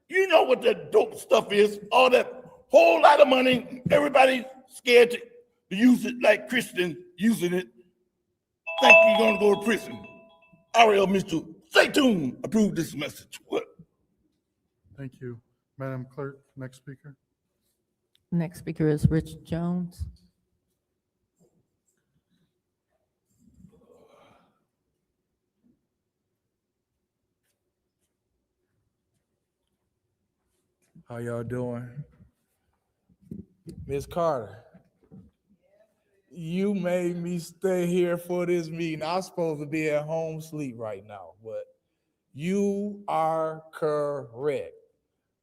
you know what that dope stuff is, all that whole lot of money, everybody scared to use it like Christian using it. Think you're gonna go to prison. R.L. Mitchell, stay tuned, approve this message. What? Thank you. Madam Clerk, next speaker. Next speaker is Rich Jones. How y'all doing? Ms. Carter, you made me stay here for this meeting. I was supposed to be at home sleep right now, but you are correct.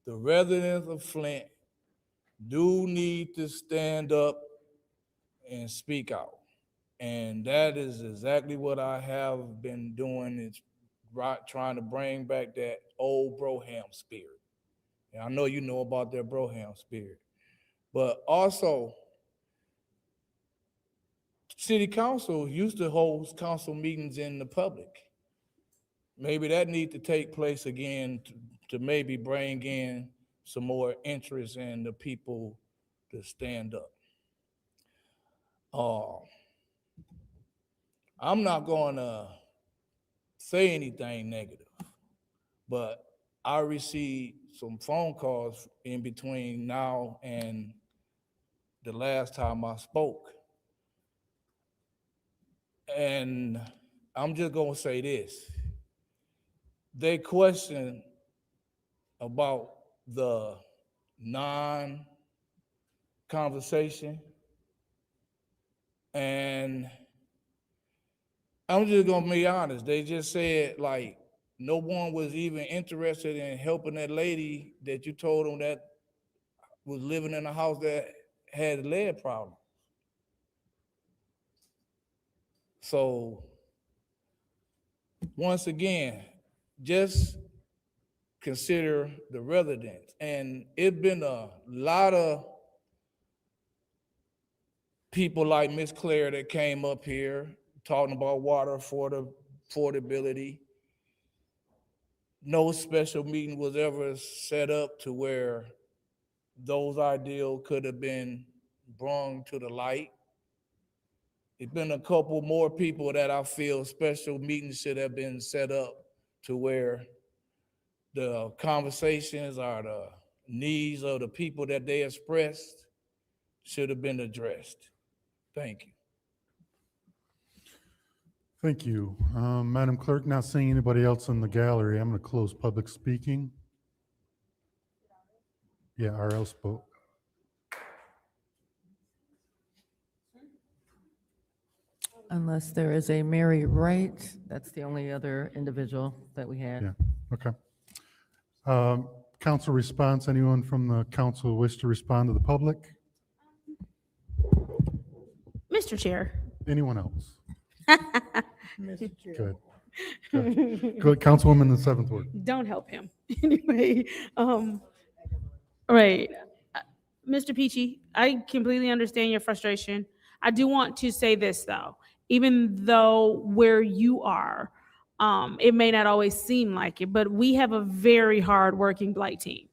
The residents of Flint do need to stand up and speak out. And that is exactly what I have been doing, is trying to bring back that old Broham spirit. And I know you know about that Broham spirit. But also, city council used to hold council meetings in the public. Maybe that needs to take place again to maybe bring in some more interest in the people to stand up. I'm not going to say anything negative, but I received some phone calls in between now and the last time I spoke. And I'm just going to say this. They question about the non-conversation. And I'm just going to be honest. They just said, like, no one was even interested in helping that lady that you told them that was living in a house that had lead problems. So once again, just consider the residents. And it's been a lot of people like Miss Claire that came up here talking about water affordability. No special meeting was ever set up to where those ideals could have been brought to the light. It's been a couple more people that I feel special meetings should have been set up to where the conversations or the needs of the people that they expressed should have been addressed. Thank you. Thank you. Madam Clerk, not seeing anybody else in the gallery, I'm going to close public speaking. Yeah, RL spoke. Unless there is a Mary Wright, that's the only other individual that we had. Yeah, okay. Council response, anyone from the council wish to respond to the public? Mr. Chair. Anyone else? Mr. Chair. Good. Good. Councilwoman in the 7th Ward. Don't help him. Anyway, right. Mr. Peachy, I completely understand your frustration. I do want to say this though, even though where you are, it may not always seem like it, but we have a very hard working blight team.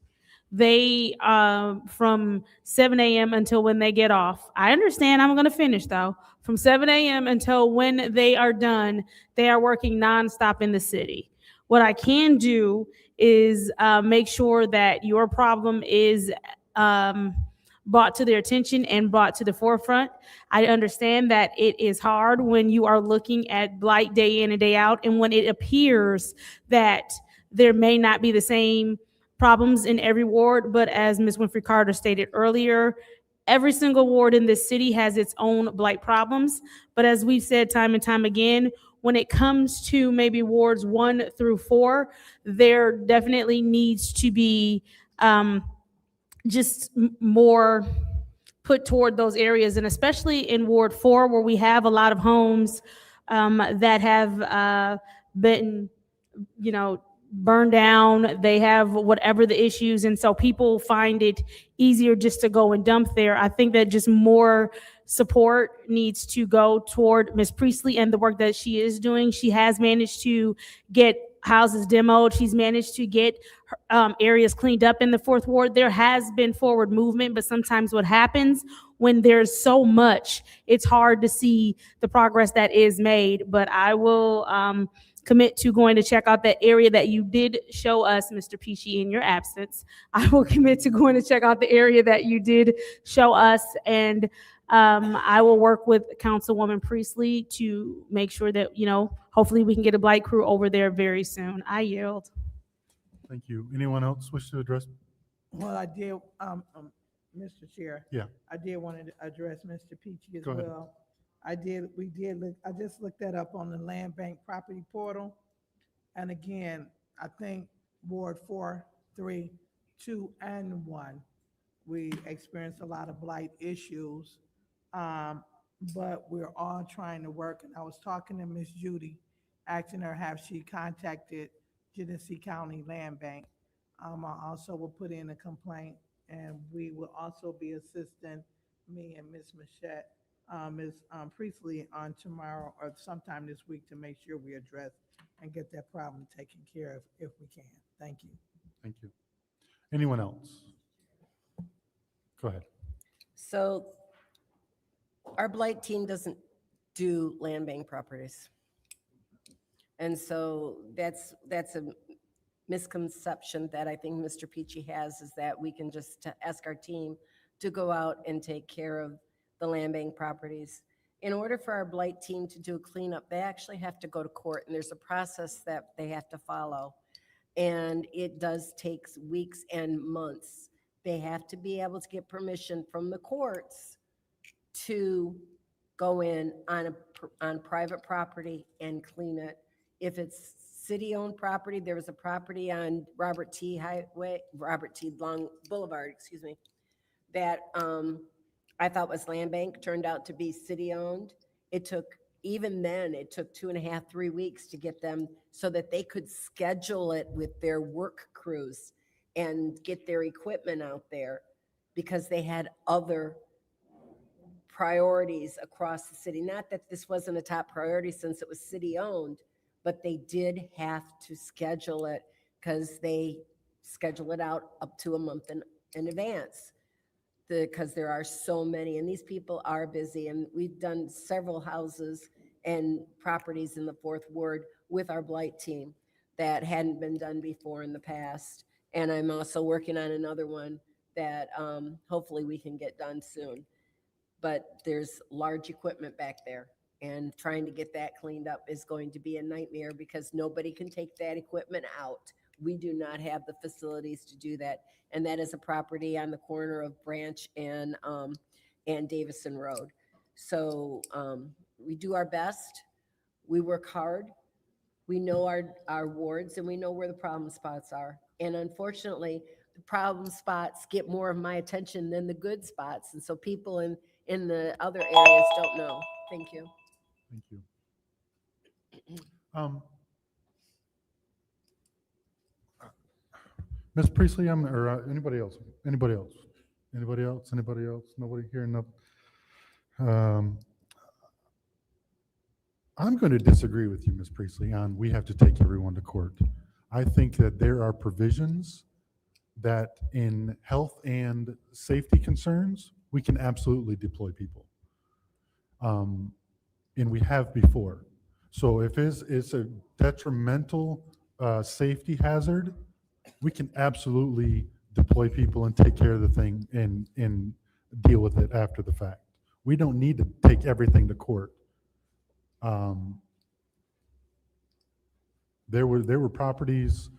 They, from 7 a.m. until when they get off. I understand, I'm going to finish though. From 7 a.m. until when they are done, they are working nonstop in the city. What I can do is make sure that your problem is brought to their attention and brought to the forefront. I understand that it is hard when you are looking at blight day in and day out, and when it appears that there may not be the same problems in every ward, but as Ms. Winfrey Carter stated earlier, every single ward in this city has its own blight problems. But as we've said time and time again, when it comes to maybe wards 1 through 4, there definitely needs to be just more put toward those areas, and especially in Ward 4, where we have a lot of homes that have been, burned down. They have whatever the issues, and so people find it easier just to go and dump there. I think that just more support needs to go toward Ms. Priestley and the work that she is doing. She has managed to get houses demoed. She's managed to get areas cleaned up in the 4th Ward. There has been forward movement, but sometimes what happens when there's so much, it's hard to see the progress that is made. But I will commit to going to check out that area that you did show us, Mr. Peachy, in your absence. I will commit to going to check out the area that you did show us, and I will work with Councilwoman Priestley to make sure that, hopefully we can get a blight crew over there very soon. I yield. Thank you. Anyone else wish to address? Well, I did, Mr. Chair. Yeah. I did want to address Mr. Peachy as Go ahead. well. I just looked that up on the Land Bank Property Portal. And again, I think Ward 4, 3, 2, and 1, we experienced a lot of blight issues. But we're all trying to work. And I was talking to Miss Judy, asking her, have she contacted Genesee County Land Bank? I also will put in a complaint, and we will also be assisting me and Ms. Ms. Priestley on tomorrow or sometime this week to make sure we address and get that problem taken care of if we can. Thank you. Thank you. Anyone else? Go ahead. So our blight team doesn't do land bank properties. And so that's a misconception that I think Mr. Peachy has, is that we can just ask our team to go out and take care of the land bank properties. In order for our blight team to do a cleanup, they actually have to go to court, and there's a process that they have to follow. And it does take weeks and months. They have to be able to get permission from the courts to go in on private property and clean it. If it's city-owned property, there was a property on Robert T. Long Boulevard, that I thought was land bank, turned out to be city-owned. It took 2.5, 3 weeks to get them so that they could schedule it with their work crews and get their equipment out there, because they had other priorities across the city. Not that this wasn't a top priority since it was city-owned, but they did have to schedule it because they schedule it out up to a month in advance, because there are so many, and these people are busy. And we've done several houses and properties in the 4th Ward with our blight team that hadn't been done before in the past. And I'm also working on another one that hopefully we can get done soon. But there's large equipment back there, and trying to get that cleaned up is going to be a nightmare because nobody can take that equipment out. We do not have the facilities to do that. And that is a property on the corner of Branch and Davison Road. So we do our best. We work hard. We know our wards and we know where the problem spots are. And unfortunately, the problem spots get more of my attention than the good spots. And so people in the other areas don't know. Thank you. Thank you. Ms. Priestley, or anybody else? Anybody else? Anybody else? Anybody else? Nobody here? No. I'm going to disagree with you, Ms. Priestley, on we have to take everyone to court. I think that there are provisions that in health and safety concerns, we can absolutely deploy people. And we have before. So if it's a detrimental safety hazard, we can absolutely deploy people and take care of the thing and deal with it after the fact. We don't need to take everything to court. There were properties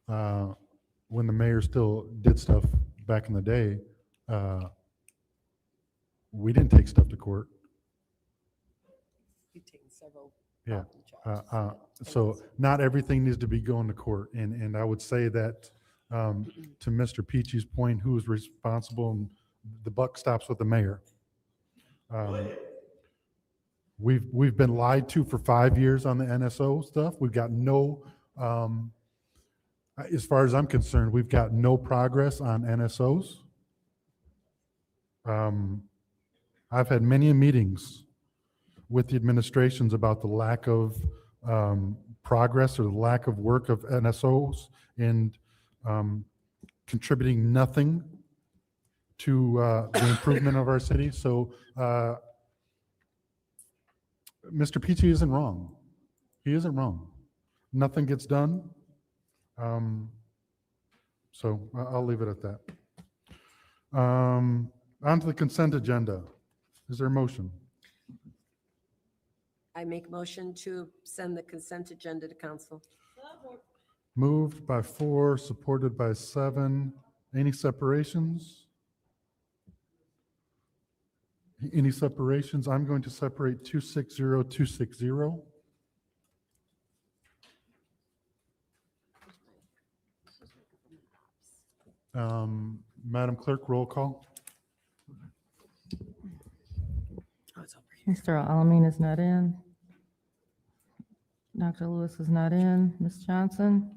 when the mayor still did stuff back in the day. We didn't take stuff to court. You've taken several. Yeah. So not everything needs to be going to court. And I would say that to Mr. Peachy's point, who is responsible, and the buck stops with the mayor. We've been lied to for 5 years on the NSO stuff. We've got no, as far as I'm concerned, we've got no progress on NSOs. I've had many meetings with the administrations about the lack of progress or the lack of work of NSOs and contributing nothing to the improvement of our city. So Mr. Peachy isn't wrong. He isn't wrong. Nothing gets done. So I'll leave it at that. On to the consent agenda. Is there a motion? I make motion to send the consent agenda to council. Moved by 4, supported by 7. Any separations? Any separations? I'm going to separate 260, 260. Madam Clerk, roll call. Mr. Alamin is not in. Dr. Lewis is not in. Ms. Johnson?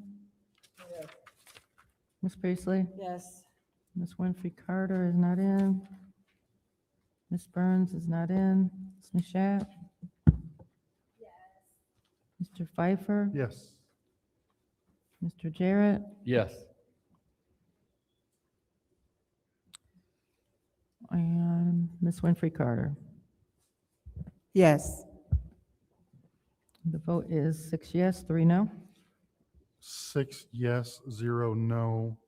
Ms. Priestley? Yes. Ms. Winfrey Carter is not in. Ms. Burns is not in. Ms. Mashat? Mr. Pfeiffer? Yes. Mr. Jarrett? Yes. And Ms. Winfrey Carter? Yes. The vote is 6 yes, 3 no. 6 yes, 0 no.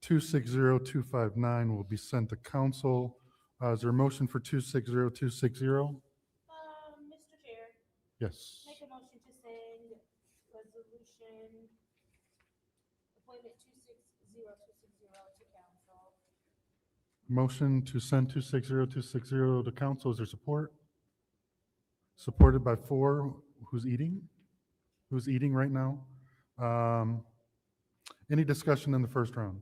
260, 259 will be sent to council. Is there a motion for 260, 260? Mr. Chair, Yes. make a motion to send resolution appointment 260260 to council. Motion to send 260, 260 to council. Is there support? Supported by 4. Who's eating? Who's eating right now? Any discussion in the first round?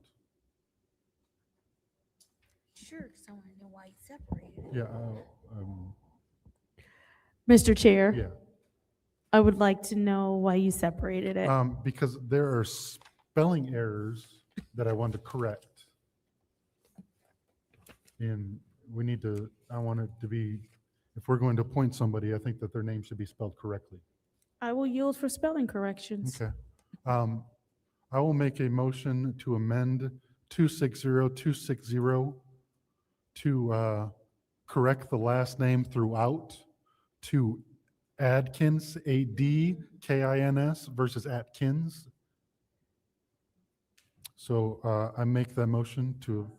Sure, because I want to know why you separated it. Yeah. Mr. Chair, Yeah. I would like to know why you separated it. Because there are spelling errors that I want to correct. And we need to, I want it to be, if we're going to appoint somebody, I think that their name should be spelled correctly. I will yield for spelling corrections. Okay. I will make a motion to amend 260, 260 to correct the last name throughout to Adkins, Adkins versus Atkins. So I make that motion to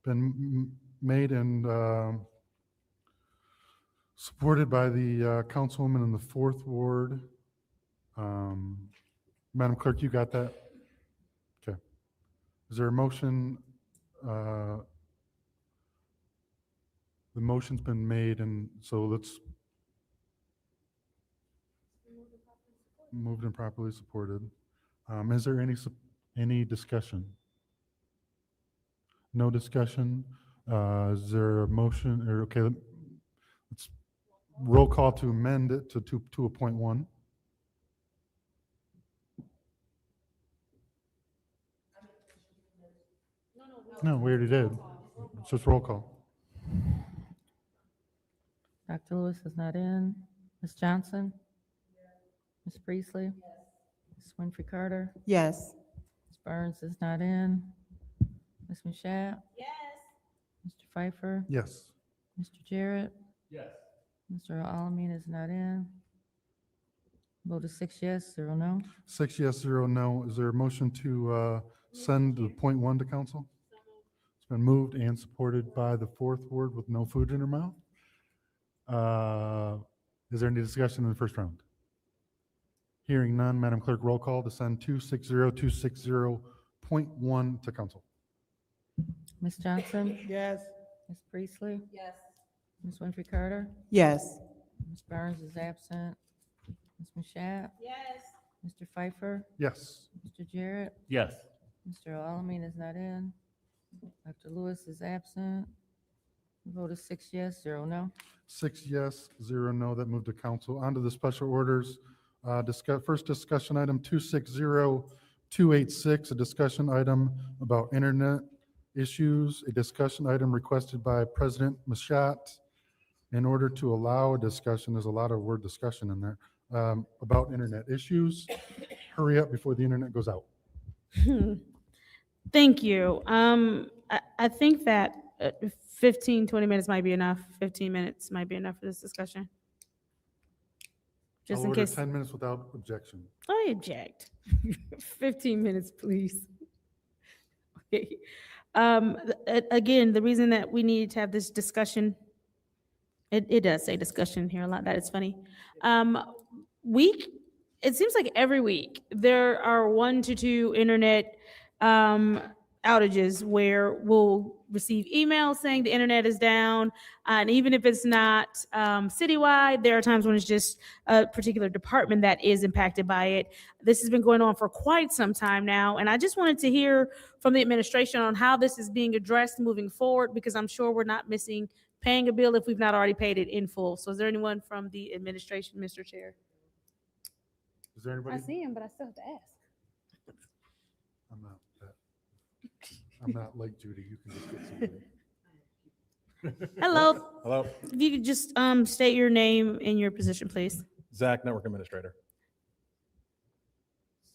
been made and supported by the councilwoman in the 4th ward. Madam Clerk, you got that? Okay. Is there a motion? The motion's been made, and so let's Moved and properly supported. Is there any discussion? No discussion. Is there a motion, or, okay, let's roll call to amend it to 2.1. No, we already did. It's just roll call. Dr. Lewis is not in. Ms. Johnson? Ms. Priestley? Ms. Winfrey Carter? Yes. Ms. Burns is not in. Ms. Mashat? Yes. Mr. Pfeiffer? Yes. Mr. Jarrett? Yes. Mr. Alamin is not in. Vote is 6 yes, 0 no. 6 yes, 0 no. Is there a motion to send the .1 to council? It's been moved and supported by the 4th ward with no food in her mouth. Is there any discussion in the first round? Hearing none, Madam Clerk, roll call to send 260.1 to council. Ms. Johnson? Yes. Ms. Priestley? Yes. Ms. Winfrey Carter? Yes. Ms. Burns is absent. Ms. Mashat? Yes. Mr. Pfeiffer? Yes. Mr. Jarrett? Yes. Mr. Alamin is not in. Dr. Lewis is absent. Vote is 6 yes, 0 no. 6 yes, 0 no. That moved to council. On to the special orders. First discussion item 260286, a discussion item about internet issues, a discussion item requested by President Mashat. In order to allow a discussion, there's a lot of word discussion in there, about internet issues. Hurry up before the internet goes out. Thank you. I think that 15, 20 minutes might be enough. 15 minutes might be enough for this discussion. Just I'll in order case. 10 minutes without objection. I object. 15 minutes, please. Okay. Again, the reason that we need to have this discussion, it does say discussion here a lot. That is funny. It seems like every week there are 1 to 2 internet outages where we'll receive emails saying the internet is down. And even if it's not citywide, there are times when it's just a particular department that is impacted by it. This has been going on for quite some time now. And I just wanted to hear from the administration on how this is being addressed moving forward, because I'm sure we're not missing paying a bill if we've not already paid it in full. So is there anyone from the administration, Mr. Chair? Is there anybody? I see him, but I still have to ask. I'm not like Judy. You can just get somebody. Hello. Hello, If you could just state your name and your position, please. Zach, Network Administrator.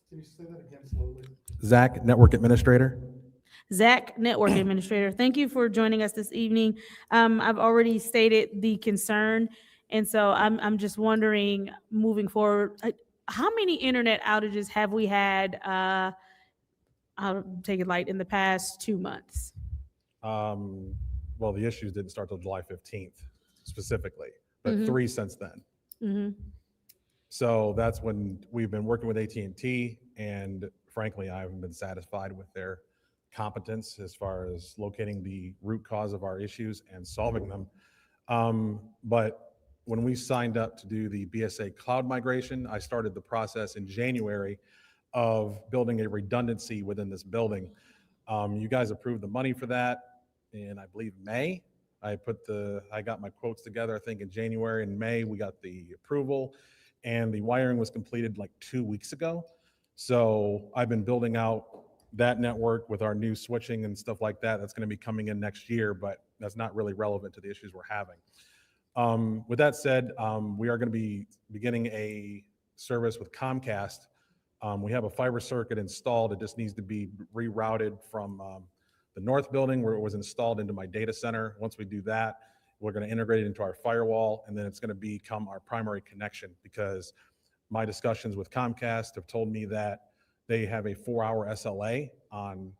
Can you say that again slowly? Zach, Network Administrator. Zach, Network Administrator. Thank you for joining us this evening. I've already stated the concern, and so I'm just wondering, moving forward, how many internet outages have we had? I'll take it light, in the past 2 months. Well, the issues didn't start till July 15th specifically, but Mhm. 3 since then. So that's when we've been working with AT&T, and frankly, I haven't been satisfied with their competence as far as locating the root cause of our issues and solving them. But when we signed up to do the BSA cloud migration, I started the process in January of building a redundancy within this building. You guys approved the money for that in, I believe, May. I got my quotes together, I think in January and May, we got the approval, and the wiring was completed like 2 weeks ago. So I've been building out that network with our new switching and stuff like that. That's going to be coming in next year, but that's not really relevant to the issues we're having. With that said, we are going to be beginning a service with Comcast. We have a fiber circuit installed. It just needs to be rerouted from the north building where it was installed into my data center. Once we do that, we're going to integrate it into our firewall, and then it's going to become our primary connection, because my discussions with Comcast have told me that they have a 4-hour SLA on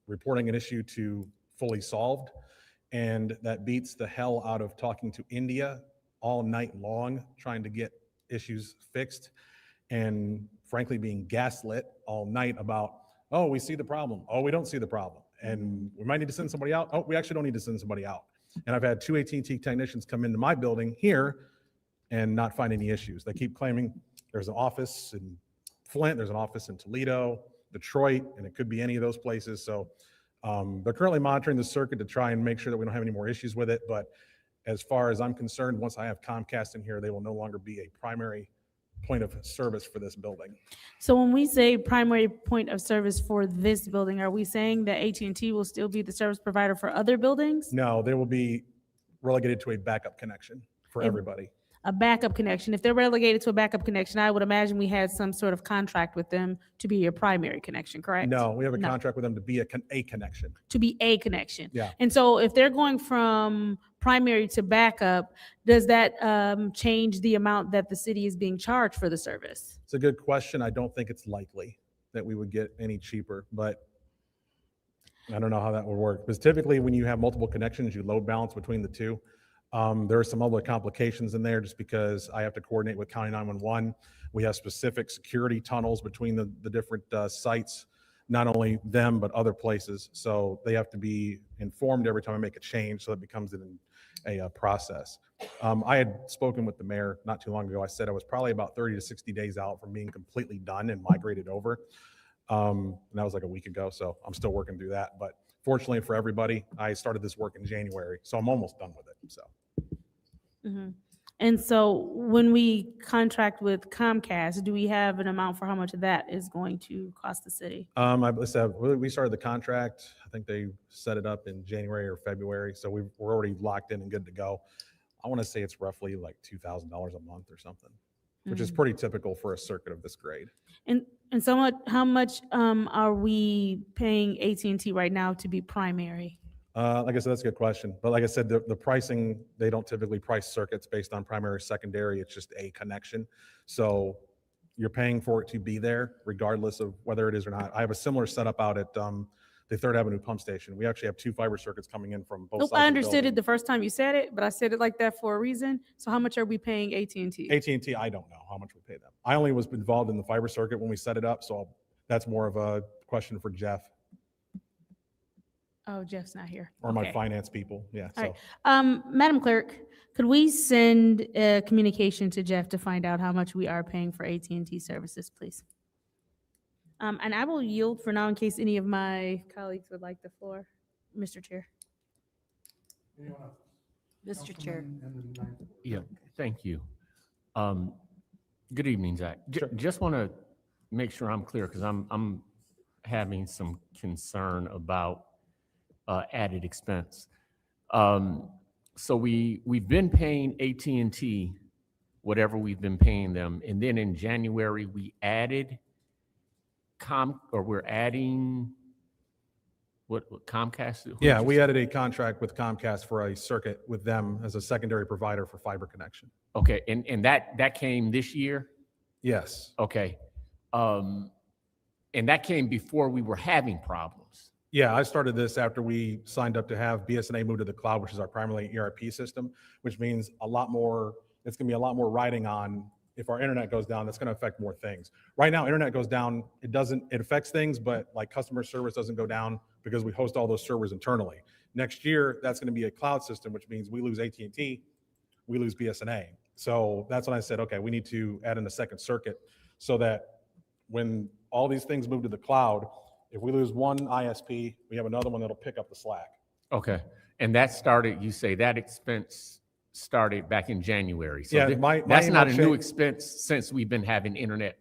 reporting an issue to fully solved. And that beats the hell out of talking to India all night long, trying to get issues fixed, and frankly, being gaslit all night about, oh, we see the problem. Oh, we don't see the problem. And we might need to send somebody out. Oh, we actually don't need to send somebody out. And I've had 2 AT&T technicians come into my building here and not find any issues. They keep claiming there's an office in Flint, there's an office in Toledo, Detroit, and it could be any of those places. So they're currently monitoring the circuit to try and make sure that we don't have any more issues with it. But as far as I'm concerned, once I have Comcast in here, they will no longer be a primary point of service for this building. So when we say primary point of service for this building, are we saying that AT&T will still be the service provider for other buildings? No, they will be relegated to a backup connection for everybody. A backup connection. If they're relegated to a backup connection, I would imagine we had some sort of contract with them to be your primary connection, correct? No, we have a No. contract with them to be a connection. To be a connection. Yeah. And so if they're going from primary to backup, does that change the amount that the city is being charged for the service? It's a good question. I don't think it's likely that we would get any cheaper, but I don't know how that would work. Because typically when you have multiple connections, you load balance between the two. There are some other complications in there just because I have to coordinate with County 911. We have specific security tunnels between the different sites, not only them, but other places. So they have to be informed every time I make a change, so it becomes a process. I had spoken with the mayor not too long ago. I said I was probably about 30 to 60 days out from being completely done and migrated over. And that was like a week ago, so I'm still working through that. But fortunately for everybody, I started this work in January, so I'm almost done with it. So. Mm-hmm. And so when we contract with Comcast, do we have an amount for how much that is going to cost the city? We started the contract. I think they set it up in January or February, so we're already locked in and good to go. I want to say it's roughly like $2,000 a month or something, which is pretty typical for a circuit of this grade. And so how much are we paying AT&T right now to be primary? Like I said, that's a good question. But like I said, the pricing, they don't typically price circuits based on primary or secondary. It's just a connection. So you're paying for it to be there regardless of whether it is or not. I have a similar setup out at the 3rd Avenue pump station. We actually have 2 fiber circuits coming in from both sides I of the understood building. it the first time you said it, but I said it like that for a reason. So how much are we paying AT&T? AT&T, I don't know how much we pay them. I only was involved in the fiber circuit when we set it up, so that's more of a question for Jeff Oh, Jeff's not here. or my Okay. finance people. Yeah. All So right. Madam Clerk, could we send a communication to Jeff to find out how much we are paying for AT&T services, please? And I will yield for now in case any of my colleagues would like the floor. Mr. Chair. Mr. Chair. Yeah, thank you. Good evening, Zach. Just want to make sure I'm clear because I'm having some concern about added expense. So we've been paying AT&T whatever we've been paying them, and then in January we added we're adding what Comcast? yeah, we added a contract with Comcast for a circuit with them as a secondary provider for fiber connection. Okay, and that came this year? Yes. Okay. And that came before we were having problems. Yeah, I started this after we signed up to have BSNA move to the cloud, which is our primary ERP system, which means it's going to be a lot more riding on if our internet goes down, that's going to affect more things. Right now, internet goes down, it affects things, but like customer service doesn't go down because we host all those servers internally. Next year, that's going to be a cloud system, which means we lose AT&T, we lose BSNA. So that's when I said, okay, we need to add in a second circuit so that when all these things move to the cloud, if we lose one ISP, we have another one that'll pick up the slack. Okay. And that started, you say that expense started back in January. So Yeah, that's not a email new chain- expense since we've been having internet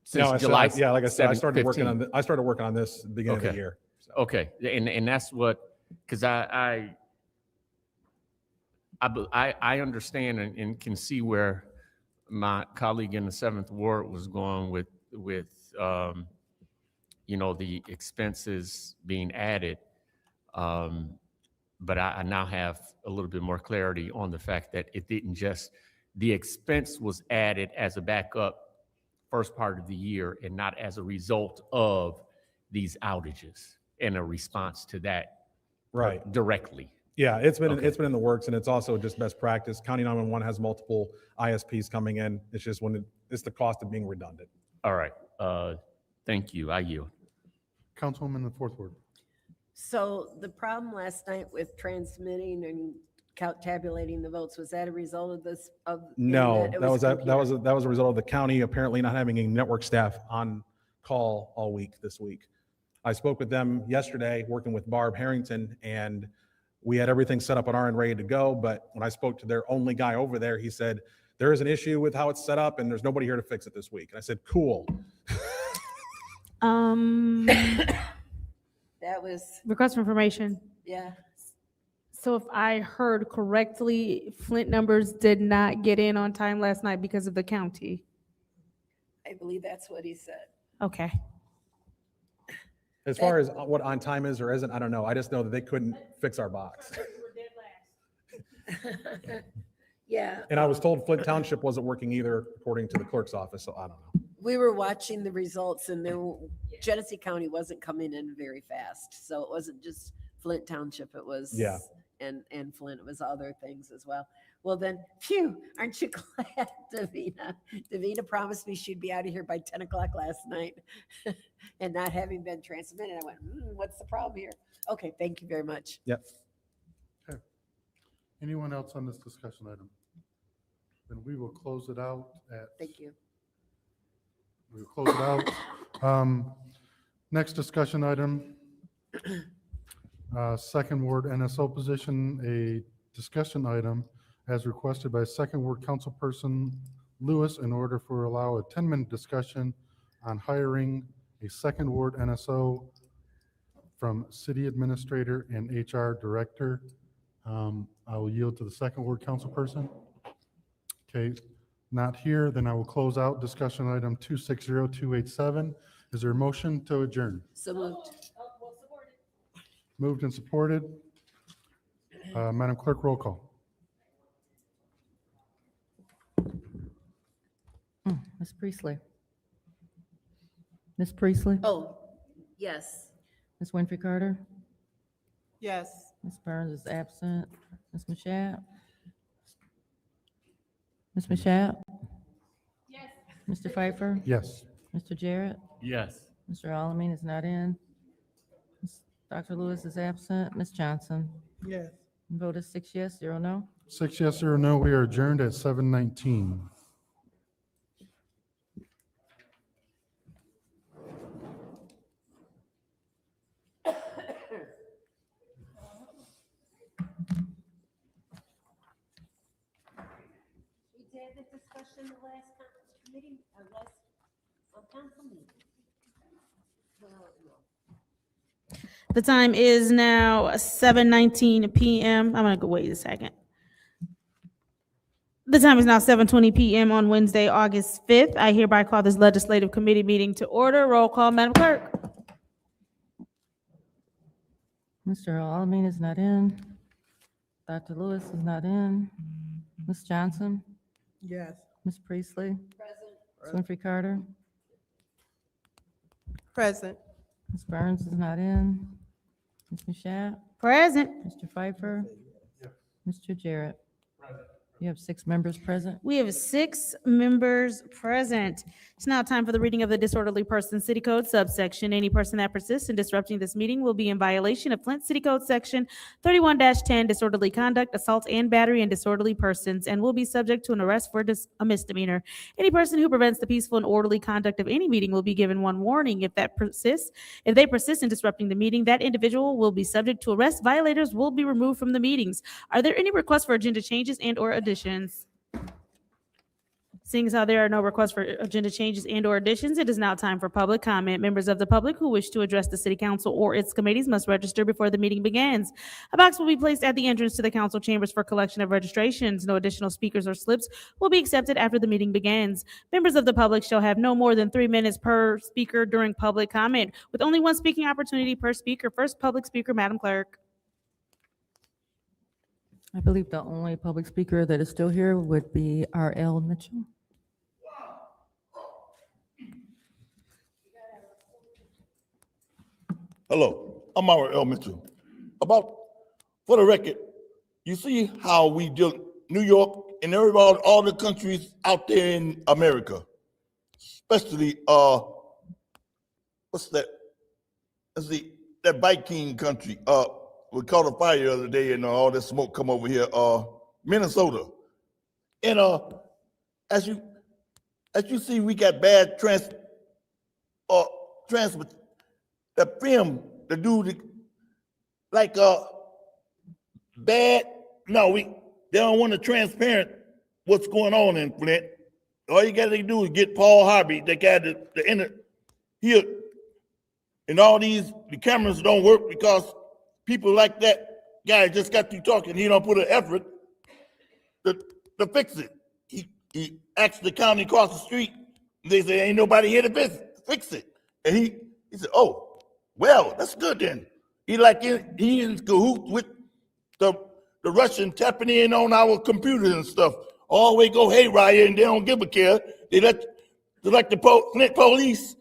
since No, July. yeah, like I said, I 7th, started working 15th. on this at the beginning of the year. Okay, and that's what, because I understand and can see where my colleague in the 7th Ward was going with the expenses being added. But I now have a little bit more clarity on the fact that it didn't the expense was added as a backup first part of the year and not as a result of these outages and a response to that Right. directly. Yeah, it's been Okay. it's been in the works, and it's also just best practice. County 911 has multiple ISPs coming in. It's just it's the cost of being redundant. All right. Thank you. I yield. Councilwoman in the 4th Ward. So the problem last night with transmitting and tabulating the votes. Was that a result of this, of? No, internet? It that was, computer. that was a result of the county apparently not having any network staff on call all week this week. I spoke with them yesterday, working with Barb Harrington, and we had everything set up on our end ready to go. But when I spoke to their only guy over there, he said, there is an issue with how it's set up and there's nobody here to fix it this week. And I said, cool. That was, Request for information. yeah. So if I heard correctly, Flint numbers did not get in on time last night because of the county. I believe that's what he said. Okay. As far as what on time is or isn't, I don't know. I just know that they couldn't fix our box. Yeah. And I was told Flint Township wasn't working either, according to the clerk's office, so I don't know. We were watching the results and Genesee County wasn't coming in very fast. So it wasn't just Flint Township, it was. Yeah. And Flint, it was other things as well. Well then, phew, aren't you glad, Davina? Davina promised me she'd be out of here by 10 o'clock last night and not having been transmitted. I went, what's the problem here? Okay, thank you very much. Yep. Okay. Anyone else on this discussion item? Then we will close it out at. Thank you. We'll close it out. Next discussion item. Second Ward NSO position, a discussion item as requested by Second Ward Councilperson Lewis in order for allow a 10-minute discussion on hiring a Second Ward NSO from City Administrator and HR Director. I will yield to the Second Ward Councilperson. Okay, not here, then I will close out discussion item 260287. Is there a motion to adjourn? So moved. Moved and supported. Madam Clerk, roll call. Ms. Priestley. Ms. Priestley. Oh, yes. Ms. Winfrey Carter. Yes. Ms. Burns is absent. Ms. Mashat. Ms. Mashat. Yes. Mr. Pfeiffer. Yes. Mr. Jarrett. Yes. Mr. Alamin is not in. Dr. Lewis is absent. Ms. Johnson. Yes. Vote is 6 yes, 0 no. 6 yes, 0 no. We are adjourned at 7:19. We did the discussion the last committee, last council meeting. The time is now 7:19 p.m. I'm gonna go wait a second. The time is now 7:20 p.m. on Wednesday, August 5th. I hereby call this legislative committee meeting to order. Roll call, Madam Clerk. Mr. Alamin is not in. Dr. Lewis is not in. Ms. Johnson. Yes. Ms. Priestley. Ms. Winfrey Carter. Present. Ms. Burns is not in. Ms. Mashat. Present. Mr. Pfeiffer. Mr. Jarrett. You have 6 members present. We have 6 members present. It's now time for the reading of the Disorderly Person City Code subsection. Any person that persists in disrupting this meeting will be in violation of Flint City Code Section 31-10, disorderly conduct, assault and battery, and disorderly persons, and will be subject to an arrest for a misdemeanor. Any person who prevents the peaceful and orderly conduct of any meeting will be given 1 warning. If they persist in disrupting the meeting, that individual will be subject to arrest. Violators will be removed from the meetings. Are there any requests for agenda changes and/or additions? Seeing as how there are no requests for agenda changes and/or additions, it is now time for public comment. Members of the public who wish to address the city council or its committees must register before the meeting begins. A box will be placed at the entrance to the council chambers for collection of registrations. No additional speakers or slips will be accepted after the meeting begins. Members of the public shall have no more than 3 minutes per speaker during public comment, with only 1 speaking opportunity per speaker. First public speaker, Madam Clerk. I believe the only public speaker that is still here would be R.L. Mitchell. Hello, I'm R.L. Mitchell. For the record, you see how we deal New York and everybody, all the countries out there in America, especially what's that? Let's see, that Viking country, we caught a fire the other day and all this smoke come over here, Minnesota. And as you see, we got bad transport, the film, the dude, like bad. No, they don't want to transparent what's going on in Flint. All you got to do is get Paul Harvey, the guy here, and all the cameras don't work because people like that guy just got through talking. He don't put an effort to fix it. He asked the county across the street. They say ain't nobody here to fix it, and he said, "Oh, well, that's good then." He in cahoots with the Russian tapping in on our computers and stuff. Always go haywire, and they don't give a care. They let the Flint police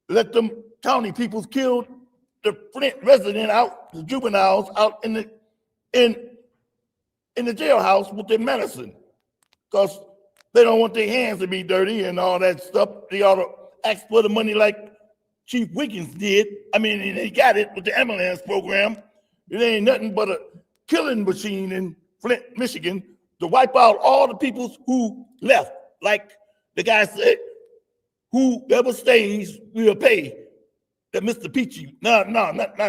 let them county people kill the Flint resident out, the juveniles out in the jailhouse with their medicine, because they don't want their hands to be dirty and all that stuff. They ought to ask for the money like Chief Wiggins did. I mean, he got it with the ambulance program. It ain't nothing but a killing machine in Flint, Michigan, to wipe out all the people who left. Like the guy said, whoever stays will pay. That Mr. Peachy, not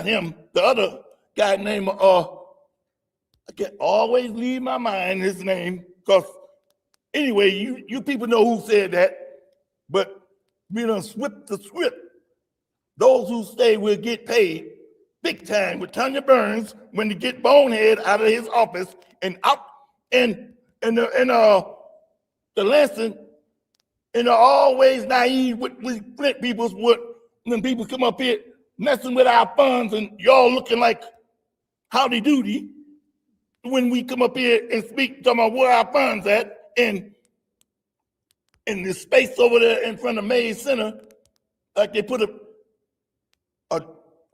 him, the other guy named, I can always leave my mind his name, because anyway, you people know who said that, but we done swept the script. Those who stay will get paid big time with Tanya Burns when they get Bonehead out of his office and out and the Lansing, and are always naive with Flint peoples when people come up here messing with our funds and y'all looking like howdy doody when we come up here and speak, talking about where our funds at, and in this space over there in front of Mays Center, like they put a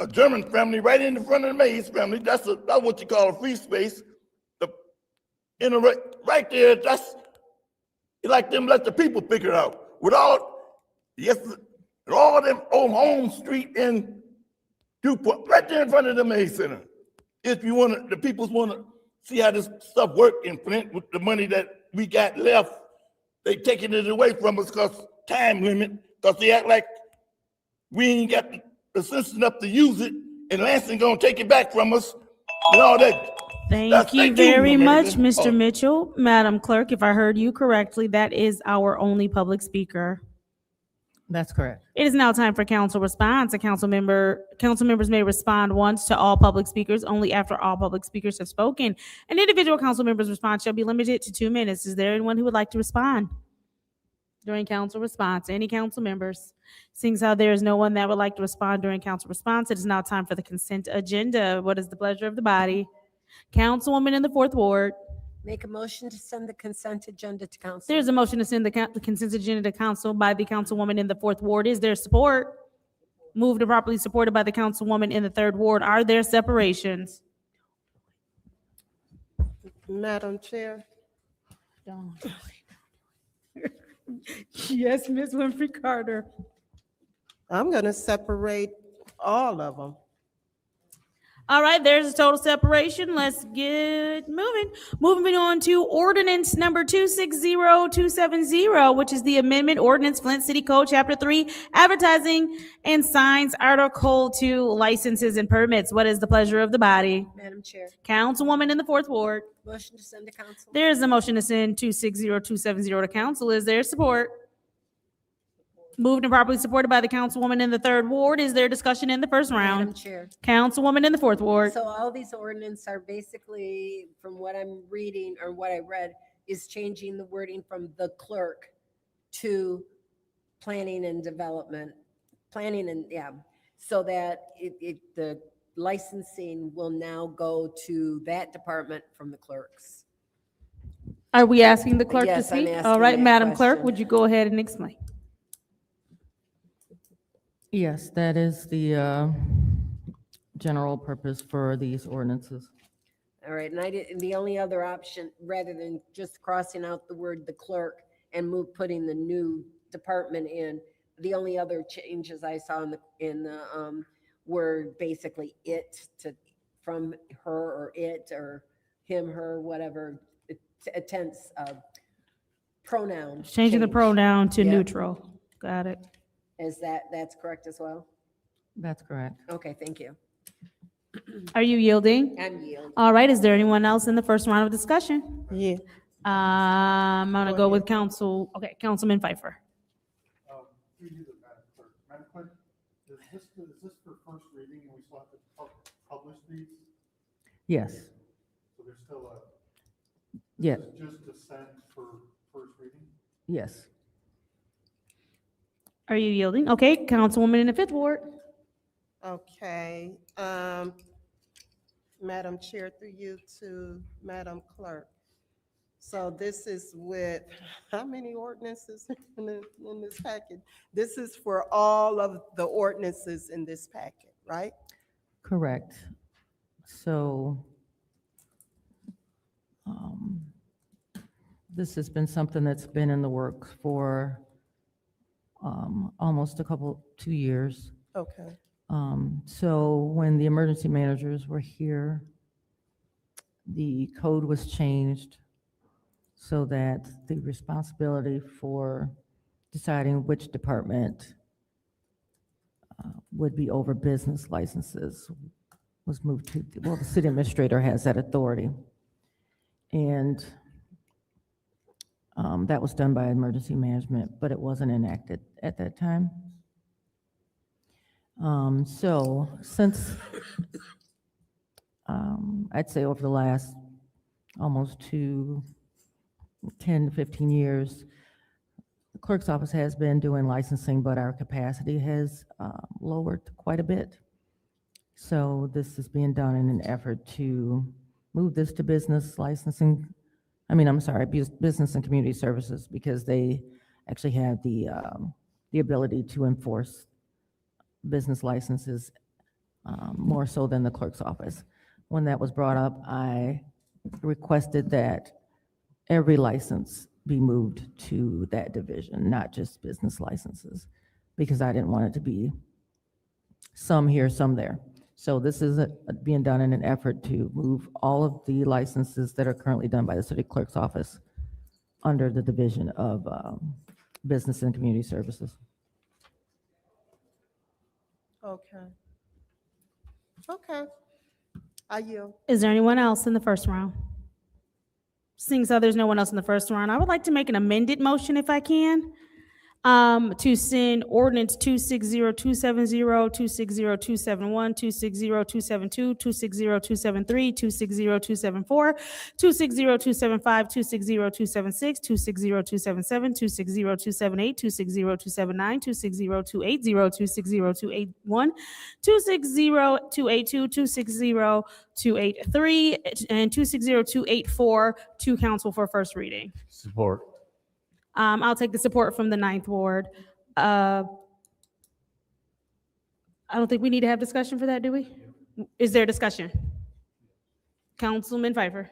German family right in the front of the Mays family. That's what you call a free space. Right there, that's like them let the people figure it out. With all them on Home Street in DuPont, right there in front of the Mays Center. If the people want to see how this stuff work in Flint with the money that we got left, they taking it away from us because time limit, because they act like we ain't got the sense enough to use it, and Lansing gonna take it back from us and all that. Thank you very much, Mr. Mitchell. Madam Clerk, if I heard you correctly, that is our only public speaker. That's correct. It is now time for council response. Council members may respond once to all public speakers, only after all public speakers have spoken. An individual council member's response shall be limited to 2 minutes. Is there anyone who would like to respond during council response? Any council members? Seeing as how there is no one that would like to respond during council response, it is now time for the consent agenda. What is the pleasure of the body? Councilwoman in the 4th Ward. Make a motion to send the consent agenda to council. There's a motion to send the consent agenda to council by the councilwoman in the 4th Ward. Is there support? Moved and properly supported by the councilwoman in the 3rd Ward. Are there separations? Madam Chair. Yes, Ms. Winfrey Carter. I'm going to separate all of them. All right, there's a total separation. Let's get moving. Moving on to ordinance number 260270, which is the amendment ordinance Flint City Code Chapter 3, advertising and signs, Article 2, licenses and permits. What is the pleasure of the body? Madam Chair. Councilwoman in the 4th Ward. Motion to send to council. There is a motion to send 260270 to council. Is there support? Moved and properly supported by the councilwoman in the 3rd Ward. Is there discussion in the first round? Madam Chair. Councilwoman in the 4th Ward. So all these ordinances are basically, from what I'm reading or what I read, is changing the wording from the clerk to planning and development, so that the licensing will now go to that department from the clerks. Are we asking the clerk to Yes, I'm speak? asking All right, that Madam Clerk, question. would you go ahead and explain? Yes, that is the general purpose for these ordinances. All right, and the only other option, rather than just crossing out the word the clerk and putting the new department in, the only other changes I saw in the were basically from her or it or him, her, whatever, a tense pronoun. Changing the change. pronoun to Yep. neutral. Got it. That's correct as well? That's correct. Okay, thank you. Are you yielding? I'm yield. All right, is there anyone else in the first round of discussion? Yeah. I'm gonna Go go with ahead. Councilman Pfeiffer. Through you, Madam Clerk. Madam Clerk, is this for first reading and we still have to publish these? Yes, So there's still yeah, just to send for first reading? yes. Are you yielding? Okay, Councilwoman in the fifth ward. Okay, Madam Chair, through you to Madam Clerk. So this is with, how many ordinances in this packet? This is for all of the ordinances in this packet, right? Correct. So this has been something that's been in the works for almost 2 years. Okay. So when the emergency managers were here, the code was changed so that the responsibility for deciding which department would be over business licenses was moved to, well, the city administrator has that authority. And that was done by emergency management, but it wasn't enacted at that time. So since, I'd say over the last almost 10 to 15 years, the clerk's office has been doing licensing, but our capacity has lowered quite a bit. So this is being done in an effort to move this to business licensing. Business and community services, because they actually have the ability to enforce business licenses more so than the clerk's office. When that was brought up, I requested that every license be moved to that division, not just business licenses, because I didn't want it to be some here, some there. So this is being done in an effort to move all of the licenses that are currently done by the city clerk's office under the division of business and community services. Okay. Okay. I yield. Is there anyone else in the first round? Seeing so there's no one else in the first round, I would like to make an amended motion if I can, to send ordinance 260270, 260271, 260272, 260273, 260274, 260275, 260276, 260277, 260278, 260279, 260280, 260281, 260282, 260283, and 260284 to council for first reading. Support. I'll take the support from the ninth ward. I don't think we need to have discussion for that, do we? Is there discussion? Councilman Pfeiffer.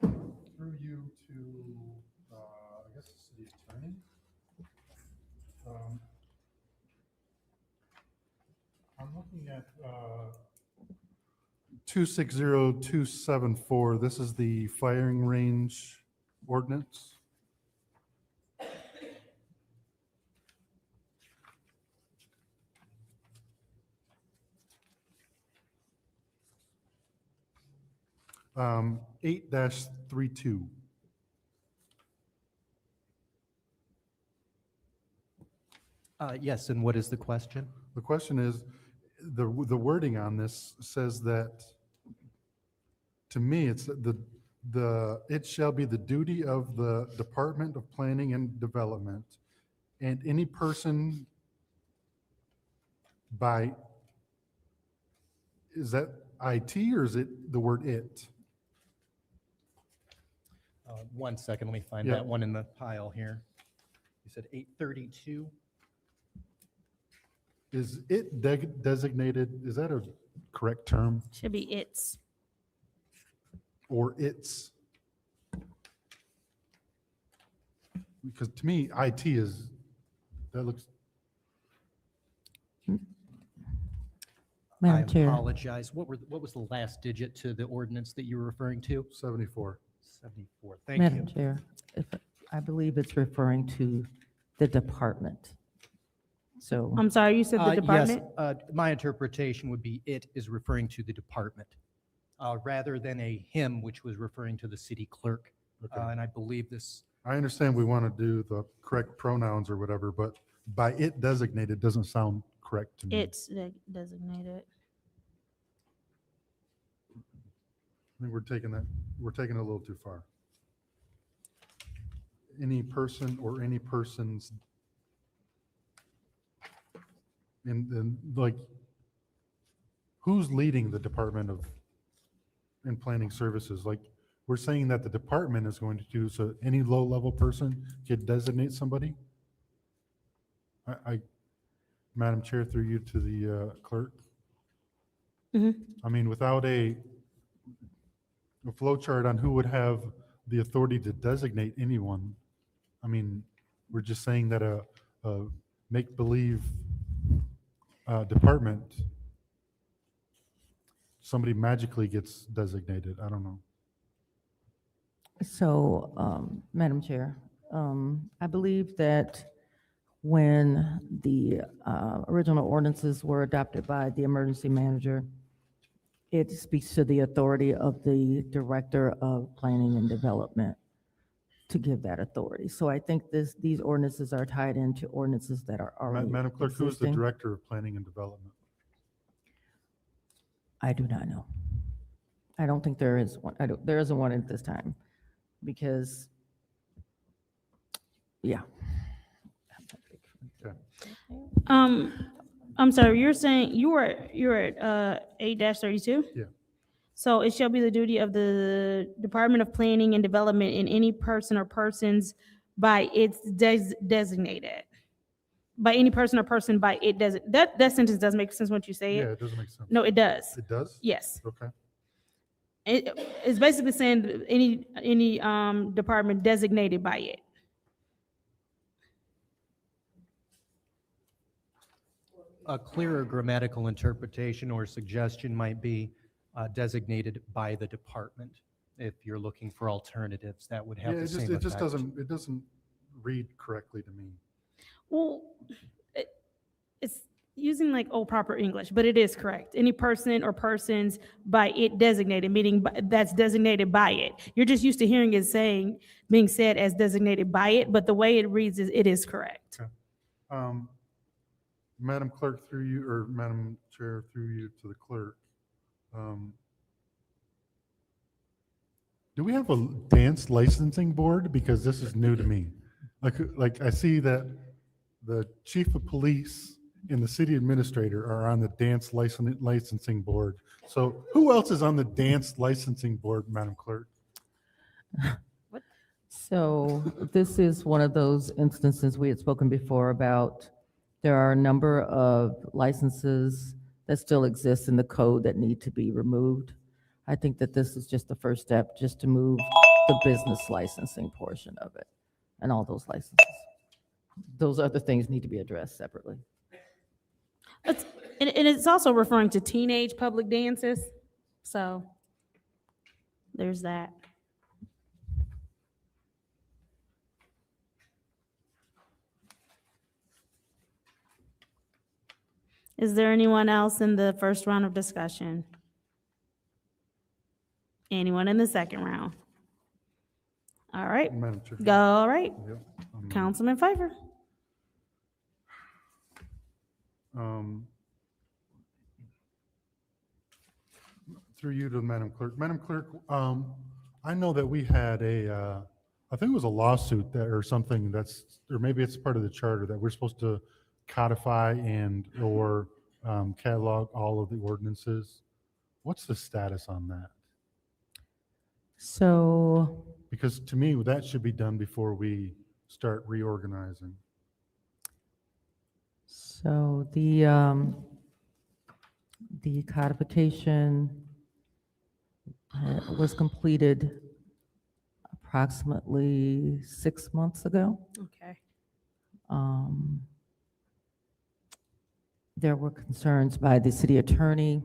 Through you to, I guess the city attorney. I'm looking at 260274. This is the firing range ordinance. Um, 8-32. Yes, and what is the question? The question is, the wording on this says that, to me, it's it shall be the duty of the Department of Planning and Development and any person by, is that IT or is it the word it? 1 second, let me find Yeah. that one in the pile here. You said 832? Is it designated, is that a correct term? Should be its. Or it's? Because to me, IT is, that looks, Madam I Chair. apologize. What was the last digit to the ordinance that you were referring to? 74. 74. Thank you. Madam Chair, I believe it's referring to the department. So. I'm sorry, you said the Yes, department? my interpretation would be it is referring to the department, rather than a him, which was referring to the city clerk. Okay. And I believe this, I understand we want to do the correct pronouns or whatever, but by it designated doesn't sound correct to me. It's designated. I think we're taking it a little too far. Any person or any persons in like, who's leading the Department of and Planning Services? Like, we're saying that the department is going to do, so any low-level person could designate somebody? Madam Chair, through you to the clerk. I mean, without a flow chart on who would have the authority to designate anyone, I mean, we're just saying that a make-believe department, somebody magically gets designated. I don't know. So, Madam Chair, I believe that when the original ordinances were adopted by the emergency manager, it speaks to the authority of the Director of Planning and Development to give that authority. So I think these ordinances are tied into ordinances that are already Madam Clerk, who is the existing. Director of Planning and Development? I do not know. I don't think there is one. There isn't one at this time because, yeah. Okay. I'm sorry, you're saying you're at 8-32? Yeah. So it shall be the duty of the Department of Planning and Development and any person or persons by its designated. By any person or person by it that sentence does make sense once you say it. Yeah, it doesn't make sense. No, it does. It does? Yes. Okay. It's basically saying that any department designated by it. a clearer grammatical interpretation or suggestion might be designated by the department. If you're looking for alternatives, that would have Yeah, the same it just effect. it doesn't read correctly to me. Well, it's using like old proper English, but it is correct. Any person or persons by it designated, meaning that's designated by it. You're just used to hearing it being said as designated by it, but the way it reads it is correct. Okay. Madam Clerk, through you, or Madam Chair, through you to the clerk. Do we have a dance licensing board? Because this is new to me. Like I see that the chief of police and the city administrator are on the dance licensing board. So who else is on the dance licensing board, Madam Clerk? So this is one of those instances we had spoken before about. There are a number of licenses that still exist in the code that need to be removed. I think that this is just the first step, just to move the business licensing portion of it and all those licenses. Those other things need to be addressed separately. And it's also referring to teenage public dances. So there's that. Is there anyone else in the first round of discussion? Anyone in the second round? All right. Madam Chair. Go, all right. Yep. Councilman Pfeiffer. Through you to Madam Clerk. Madam Clerk, I know that we had I think it was a lawsuit that, or something or maybe it's part of the charter that we're supposed to codify or catalog all of the ordinances. What's the status on that? So, Because to me, that should be done before we start reorganizing. so the codification was completed approximately 6 months ago. Okay. there were concerns by the city attorney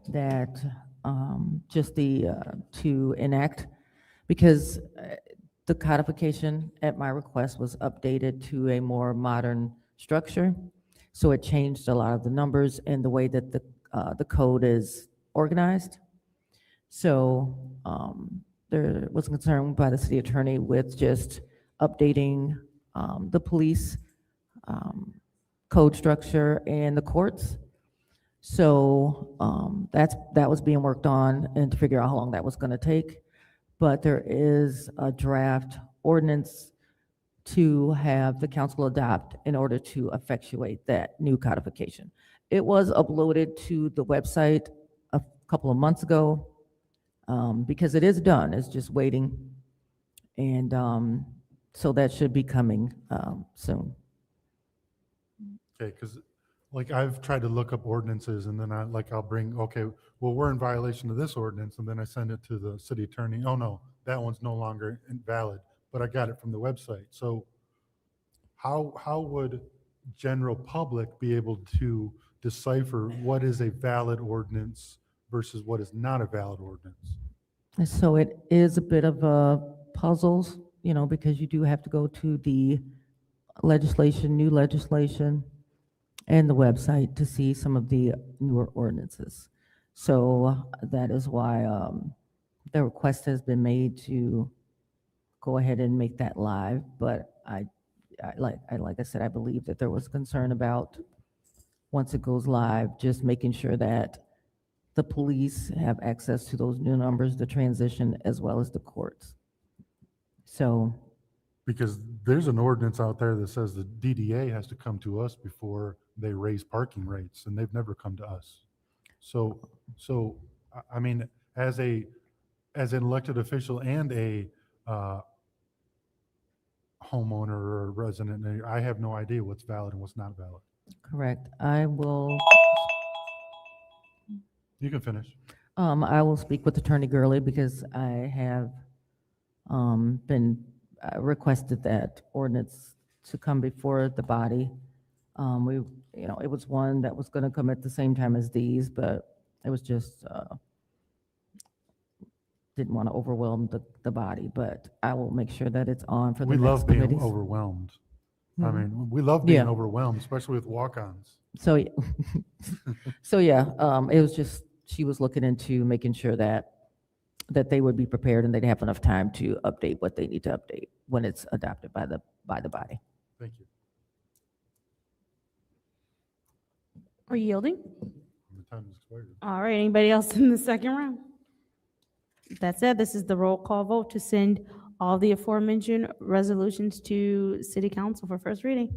that just to enact, because the codification at my request was updated to a more modern structure. So it changed a lot of the numbers and the way that the code is organized. So there was concern by the city attorney with just updating the police code structure and the courts. So that was being worked on and to figure out how long that was going to take. But there is a draft ordinance to have the council adopt in order to effectuate that new codification. It was uploaded to the website a couple of months ago because it is done. It's just waiting. And so that should be coming soon. Okay, because like I've tried to look up ordinances and then I'll bring, okay, well, we're in violation of this ordinance, and then I send it to the city attorney. Oh no, that one's no longer valid, but I got it from the website. So how would general public be able to decipher what is a valid ordinance versus what is not a valid ordinance? And so it is a bit of a puzzle, because you do have to go to the new legislation, and the website to see some of the newer ordinances. So that is why the request has been made to go ahead and make that live. But like I said, I believe that there was concern about once it goes live, just making sure that the police have access to those new numbers, the transition, as well as the courts. So. Because there's an ordinance out there that says the DDA has to come to us before they raise parking rates, and they've never come to us. So I mean, as an elected official and a homeowner or resident, I have no idea what's valid and what's not valid. Correct. I will. You can finish. I will speak with Attorney Gurley because I have been requested that ordinance to come before the body. It was one that was going to come at the same time as these, but it was just didn't want to overwhelm the body. But I will make sure that it's on for the We next love being committees. overwhelmed. I Mhm. mean, we love being Yeah. overwhelmed, especially with walk-ons. So, yeah, it was just, she was looking into making sure that they would be prepared and they'd have enough time to update what they need to update when it's adopted by the body. Thank you. Are you yielding? The time has expired. All right, anybody else in the second round? That said, this is the roll call vote to send all the aforementioned resolutions to City Council for first reading.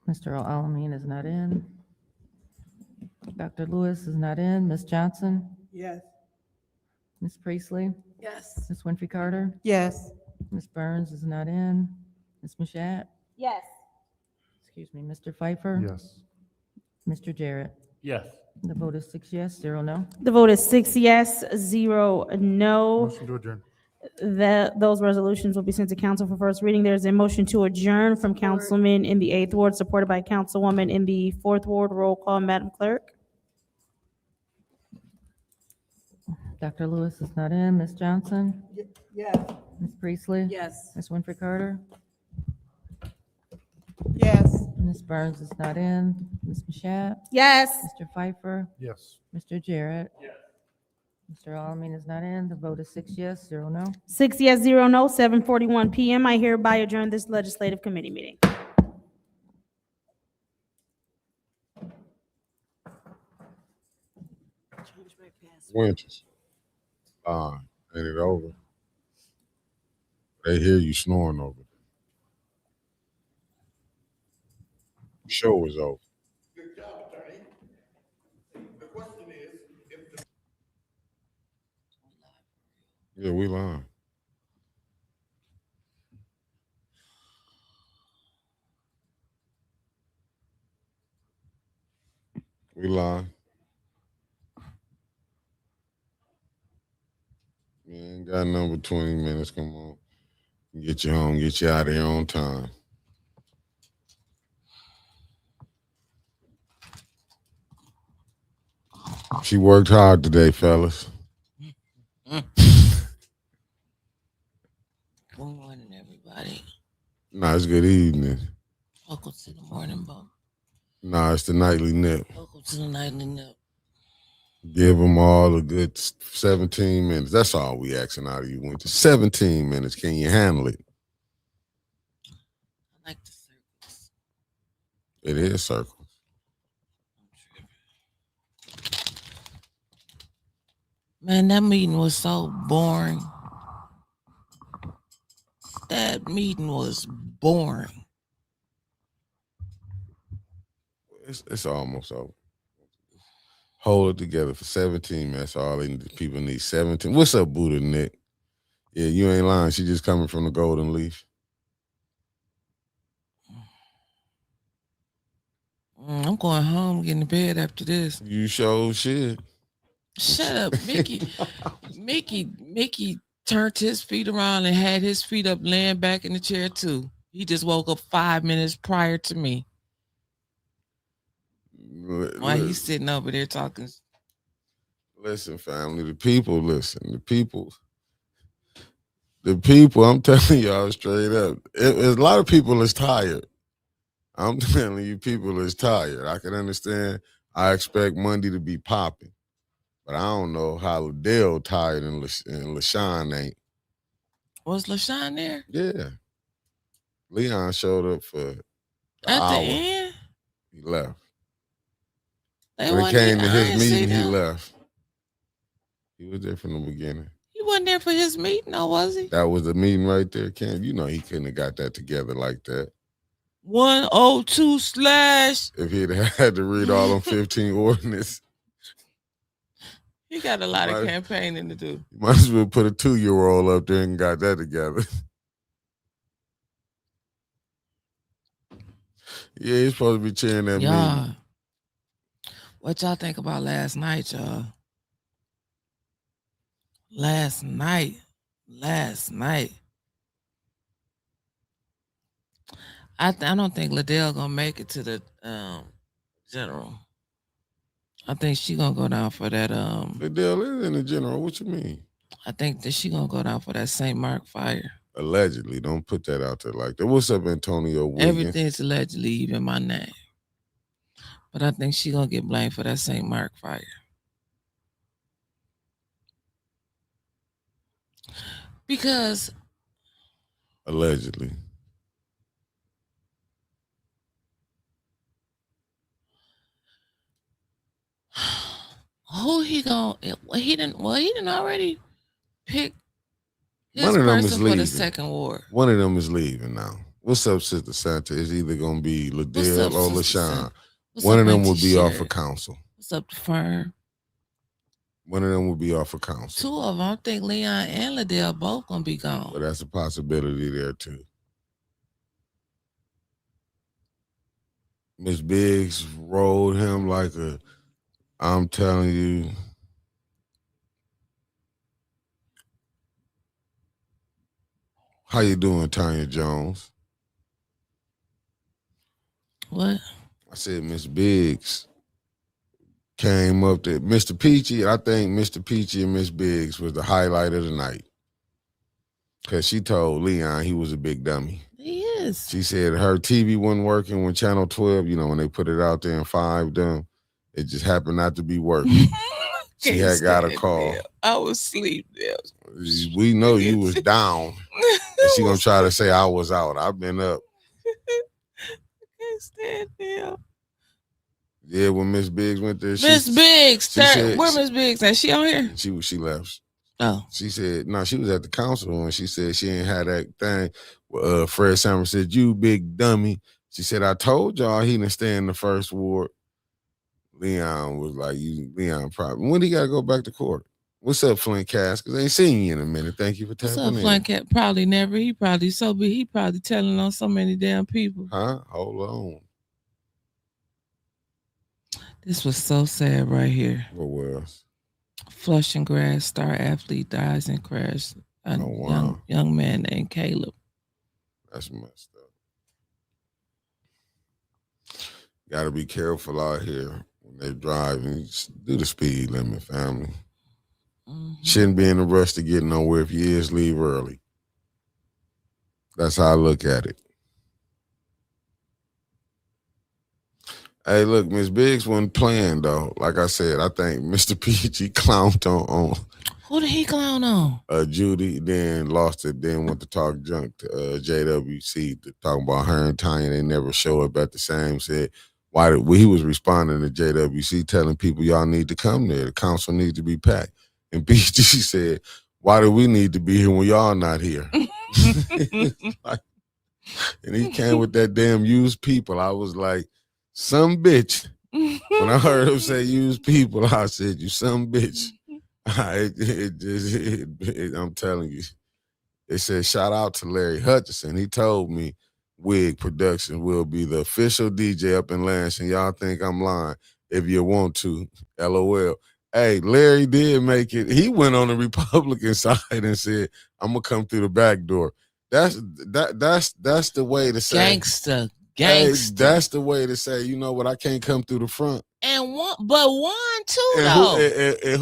Mr. Alamin is not in. Dr. Lewis is not in. Ms. Johnson? Yes. Ms. Priestley? Yes. Ms. Winfrey Carter? Yes. Ms. Burns is not in. Ms. Mashat? Yes. Excuse me, Mr. Pfeiffer? Yes. Mr. Jarrett? Yes. The vote is 6 yes, 0 no. The vote is 6 yes, 0 no. Motion to adjourn. Those resolutions will be sent to council for first reading. There's a motion to adjourn from Councilman in the 8th Ward, supported by Councilwoman in the 4th Ward. Roll call, Madam Clerk. Dr. Lewis is not in. Ms. Johnson? Yes. Ms. Priestley? Yes. Ms. Winfrey Carter? Yes. Ms. Burns is not in. Ms. Mashat? Yes. Mr. Pfeiffer? Yes. Mr. Jarrett? Yes. Mr. Alamin is not in. The vote is 6 yes, 0 no. 6 yes, 0 no, 7:41 PM. I hereby adjourn this legislative committee meeting. Winters. Ain't it over? They hear you snoring over there. Show is over. Good job, attorney. The question is, if the Yeah, we lying. We lying. You ain't got number 20 minutes. Come on. Get you home. Get you out of here on time. She worked hard today, fellas. Good morning, everybody. Nah, it's good evening. Welcome to the morning boat. Nah, it's the nightly nip. Welcome to the nightly nip. Give them all a good 17 minutes. That's all we asking out of you, Winter. 17 minutes. Can you handle it? I like the circles. It is circles. Man, that meeting was so boring. That meeting was boring. It's almost over. Hold it together for 17 minutes. All people need 17. What's up, Buddha Nick? Yeah, you ain't lying. She just coming from the Golden Leaf. I'm going home, getting to bed after this. You sure should. Shut up, Mickey. Mickey turned his feet around and had his feet up, laying back in the chair too. He just woke up 5 minutes prior to me. Why he's sitting over there talking? Listen, family, the people, listen. The people, I'm telling y'all straight up. A lot of people is tired. I'm telling you, people is tired. I can understand. I expect Monday to be popping. But I don't know how Liddell tired and LaShawn ain't. Was LaShawn there? Yeah. Leon showed up for an At hour. the end? He left. They When it came to I his didn't see meeting, he them. left. He was there from the beginning. He wasn't there for his meeting, though, was he? That was the meeting right there, Cam. You know he couldn't have got that together like that. 102/. If he'd had to read all them 15 ordinances. He got a lot of Might- campaigning to do. You might as well put a 2-year-old up there and got that together. Yeah, he's supposed to be chairing that Y'all, meeting. what y'all think about last night, y'all? Last night. I don't think Liddell gonna make it to the general. I think she gonna go down for that. Liddell is in the general. What you mean? I think that she gonna go down for that St. Mark fire. Allegedly. Don't put that out there like that. What's up, Antonio Wiggins? Everything's allegedly, even my name. But I think she gonna get blamed for that St. Mark fire. Because Allegedly. who he gonna? He didn't already pick his One of them is person for leaving. the second ward. One of them is leaving now. What's up, Sister Santa? It's either going to be Liddell or Sister LaShawn. Santa? What's One up, of them Auntie will be off Sherry? of council. What's up, the firm? One of them will be off of council. Two of them. I think Leon and Liddell both gonna be gone. But that's a possibility there too. Miss Biggs rolled him like a, I'm telling you. How you doing, Tanya Jones? What? I said Miss Biggs came up to Mr. Peachy. I think Mr. Peachy and Miss Biggs was the highlight of the night. Because she told Leon he was a big dummy. He is. She said her TV wasn't working when Channel 12, when they put it out there in 5 them, it just happened not to be working. She had got a call. I was asleep there. We know you was down. And she gonna try to say I was out. I've been up. Can't stand there. Yeah, when Miss Biggs went there, Miss Biggs, she said- where Miss Biggs at? She on here? She left. Oh. She said, no, she was at the council and she said she ain't had that thing. Fred Summer said, you big dummy. She said, I told y'all he didn't stay in the first ward. Leon was like, Leon probably. When he got to go back to court? What's up, Flint Cass? Because I ain't seen you in a minute. Thank you for What's tapping up, in. Flunk Cat? Probably never. He probably so big. He probably telling on so many damn people. Huh? Hold on. This was so sad right here. What was? Flushing Grass star athlete dies in crash. A wow. young man named Caleb. That's messed up. Got to be careful out here when They driving, do the speed limit, family. Shouldn't be in a rush to get nowhere. If you is, leave early. That's how I look at it. Hey, look, Miss Biggs wasn't playing though. Like I said, I think Mr. PG clowned on Who did he clown on? Judy, then lost it, then went to talk junk to JWC to talk about her and Tanya. They never show up at the same. Said he was responding to JWC telling people y'all need to come there. The council needs to be packed. And PG said, why do we need to be here when y'all not here? And he came with that damn used people. I was like, some bitch. When I heard him say used people, I said, you some bitch. I'm telling you. They said, shout out to Larry Hutchison. He told me Wig Production will be the official DJ up in Lansing. Y'all think I'm lying. If you want to, LOL. Hey, Larry did make it. He went on the Republican side and said, I'm going to come through the back door. That's the way to say. Gangster. Hey, that's the way to say, you know what, I can't come through the front. And one too, And though.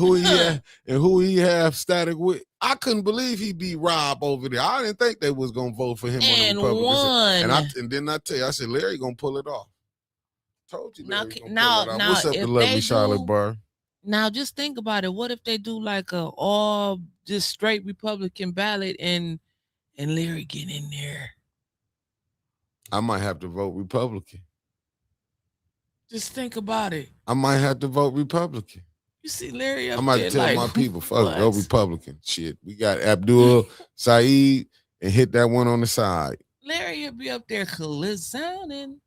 who he have static with. I couldn't believe he beat Rob over there. I didn't think they was gonna vote for him And on the Republican side. won. And then I tell you, I said, Larry gonna pull it off. Told you Larry gonna now, pull it off. What's up, if the lovely they Charlotte do- Bar? Now, just think about it. What if they do like a all just straight Republican ballot and Larry get in there? I might have to vote Republican. Just think about it. I might have to vote Republican. You see Larry up I might there tell like, my people, fuck, go what? Republican. Shit. We got Abdul, Saeed, and hit that one on the side. Larry would be up there sounding.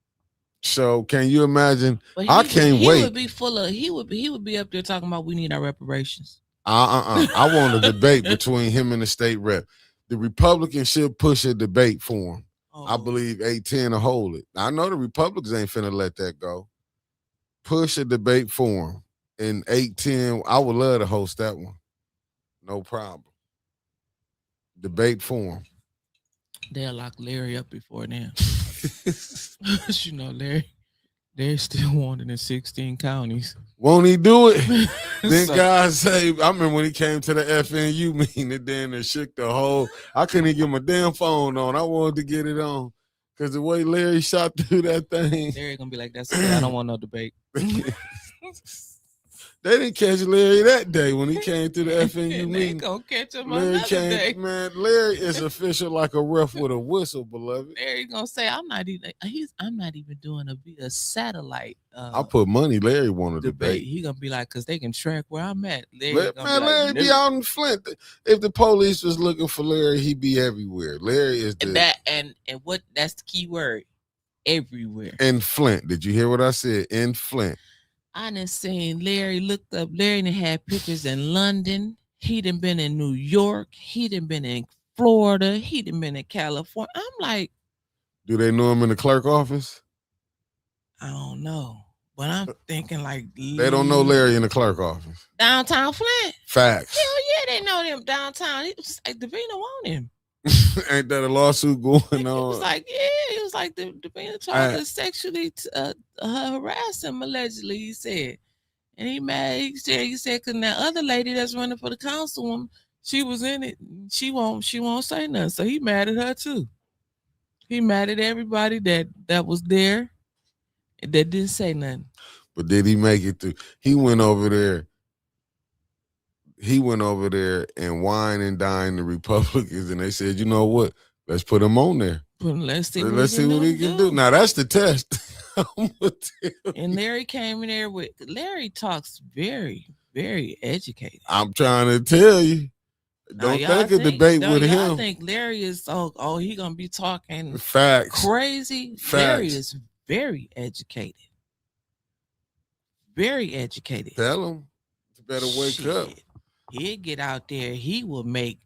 So can you imagine? But I can't he wait. would be full of he would be up there talking about we need our reparations. I want a debate between him and the state rep. The Republicans should push a debate for him. I believe 810 will hold it. I know the Republicans ain't finna let that go. Push a debate for him. In 810, I would love to host that one. No problem. Debate for him. They'll lock Larry up before then. You know, Larry still wanted in 16 counties. Won't he do it? Then So- guys say, I remember when he came to the FNU meeting and then it shook the whole, I couldn't even get my damn phone on. I wanted to get it on. Because the way Larry shot through that thing. Larry gonna be like, that's okay. I don't want no debate. They didn't catch Larry that day when he came to the FNU They meeting. gonna catch him Larry another day. man, Larry is official like a ref with a whistle, beloved. Larry gonna say, I'm not even doing a satellite I put money Larry wanted to debate. debate. He gonna be like, cause they can track where I'm at. Larry gonna Man, Larry be "No." out in Flint. If the police was looking for Larry, he'd be everywhere. Larry is the And what that's the key word. Everywhere. in Flint. Did you hear what I said? In Flint. I done seen Larry looked up. Larry done had pictures in London. He done been in New York. He done been in Florida. He done been in California. I'm like, Do they know him in the clerk office? I don't know. But I'm thinking like They don't know Larry in the clerk office. downtown Flint. Facts. Hell yeah, they know them downtown. It was like Davina want him. Ain't that a lawsuit going It on? was like, yeah, it was like Davina tried to sexually harass him allegedly, he said. And he mad, he said, cause that other lady that's running for the councilwoman, she was in it. She won't say nothing. So he mad at her too. He mad at everybody that was there that didn't say nothing. But did he make it through? He went over there and wine and dine the Republicans, and they said, you know what? Let's put him on there. Let's see what he can do. Now that's the test. And Larry came in there with Larry talks very, very educated. I'm trying to tell you. Don't Y'all think a debate don't with y'all him. think Larry is he gonna be talking Facts. crazy? Facts. Larry is very educated. Very educated. Tell him. You better wake up. He'll get out there. He will make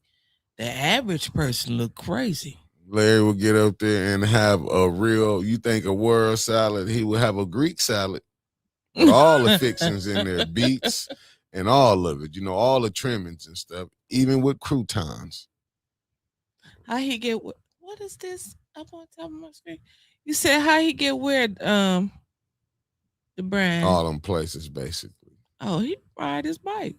the average person look crazy. Larry will get up there and have a real, you think a world salad, he will have a Greek salad with all the fixings in there, beets and all of it, all the trimmings and stuff, even with croutons. How he get what is this up on top of my screen? You said how he get where The brand. All them places, basically. Oh, he ride his bike.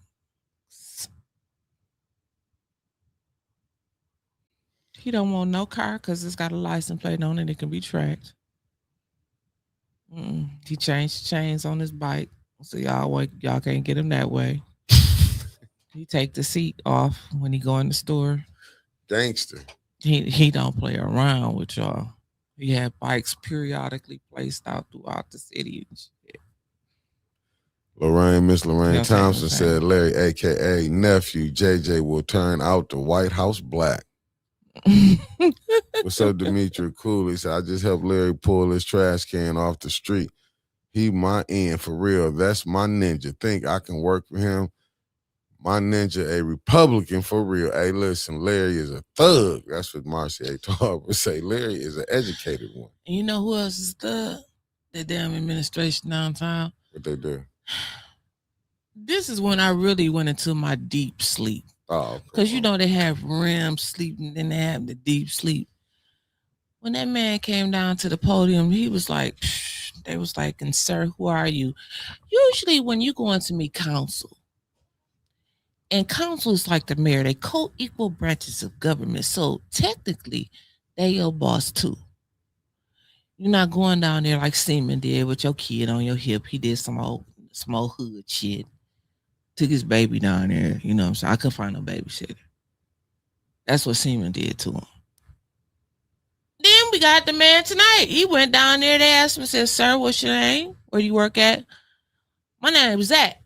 He don't want no car because it's got a license plate on it. It can be tracked. He changed chains on his bike, so y'all can't get him that way. He take the seat off when he go in the store. Gangster. He don't play around with y'all. He had bikes periodically placed out throughout the city and shit. Miss Lorraine Yeah, Thompson same. said Larry, aka nephew, JJ will turn out the White House black. What's up, Demetri Cooley? Said, I just helped Larry pull his trash can off the street. He my end for real. That's my ninja. Think I can work for him? My ninja, a Republican for real. Hey, listen, Larry is a thug. That's what Marcy A. Tarver would say. Larry is an educated one. And you know who else is thug? The damn administration downtown. What they do? This is when I really went into my deep sleep. Oh, because you know they have REM sleep and then they have the deep sleep. When that man came down to the podium, he was like, they was like, and sir, who are you? Usually when you go in to meet council, and council is like the mayor, they co-equal branches of government. So technically, they your boss too. You're not going down there like Seaman did with your kid on your hip. He did some old hood shit. Took his baby down there, you know what I'm saying? I couldn't find no babysitter. That's what Seaman did to him. Then we got the man tonight. He went down there, they asked him, said, sir, what's your name? Where do you work at? My name is Zach.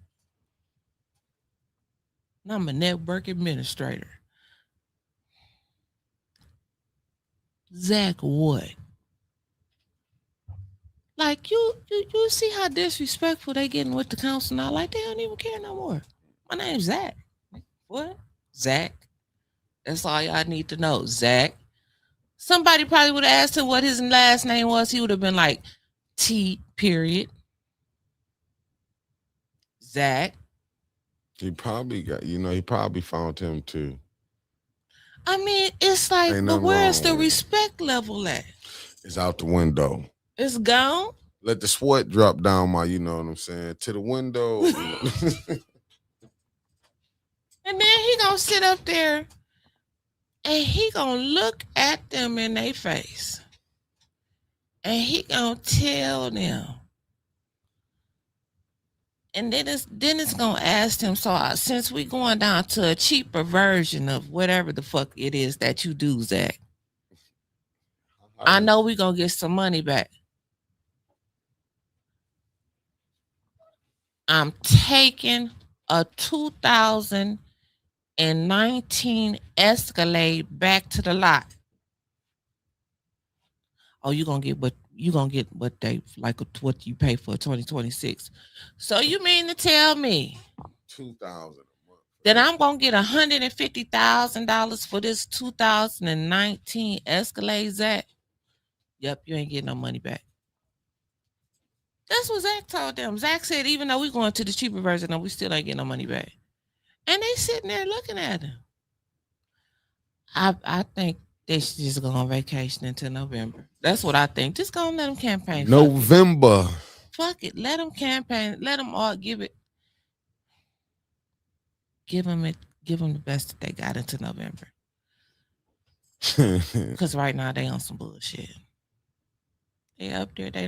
And I'm a network administrator. Zach what? Like you see how disrespectful they getting with the council now? Like they don't even care no more. My name's Zach. What? Zach. That's all y'all need to know. Zach. Somebody probably would have asked him what his last name was. He would have been like T. period. Zach. He probably got, he probably found him too. I mean, it's like, but where's the respect level at? It's out the window. It's gone. Let the sweat drop down my, you know what I'm saying, to the window. And then he gonna sit up there and he gonna look at them in their face. And he gonna tell them. And then it's gonna ask them, so since we going down to a cheaper version of whatever the fuck it is that you do, Zach, I know we gonna get some money back. I'm taking a 2019 Escalade back to the lot. Oh, you're gonna get what they like what you pay for 2026. So you mean to tell me $2,000 that I'm gonna get $150,000 for this 2019 Escalade, Zach? Yep, you ain't getting no money back. That's what Zach told them. Zach said, even though we're going to the cheaper version, we still ain't getting no money back. And they sitting there looking at him. I think they should just go on vacation until November. That's what I think. Just go and let them campaign. November. Fuck it. Let them campaign. Let them all give them the best that they got into November. Because right now they on some bullshit. They up there. They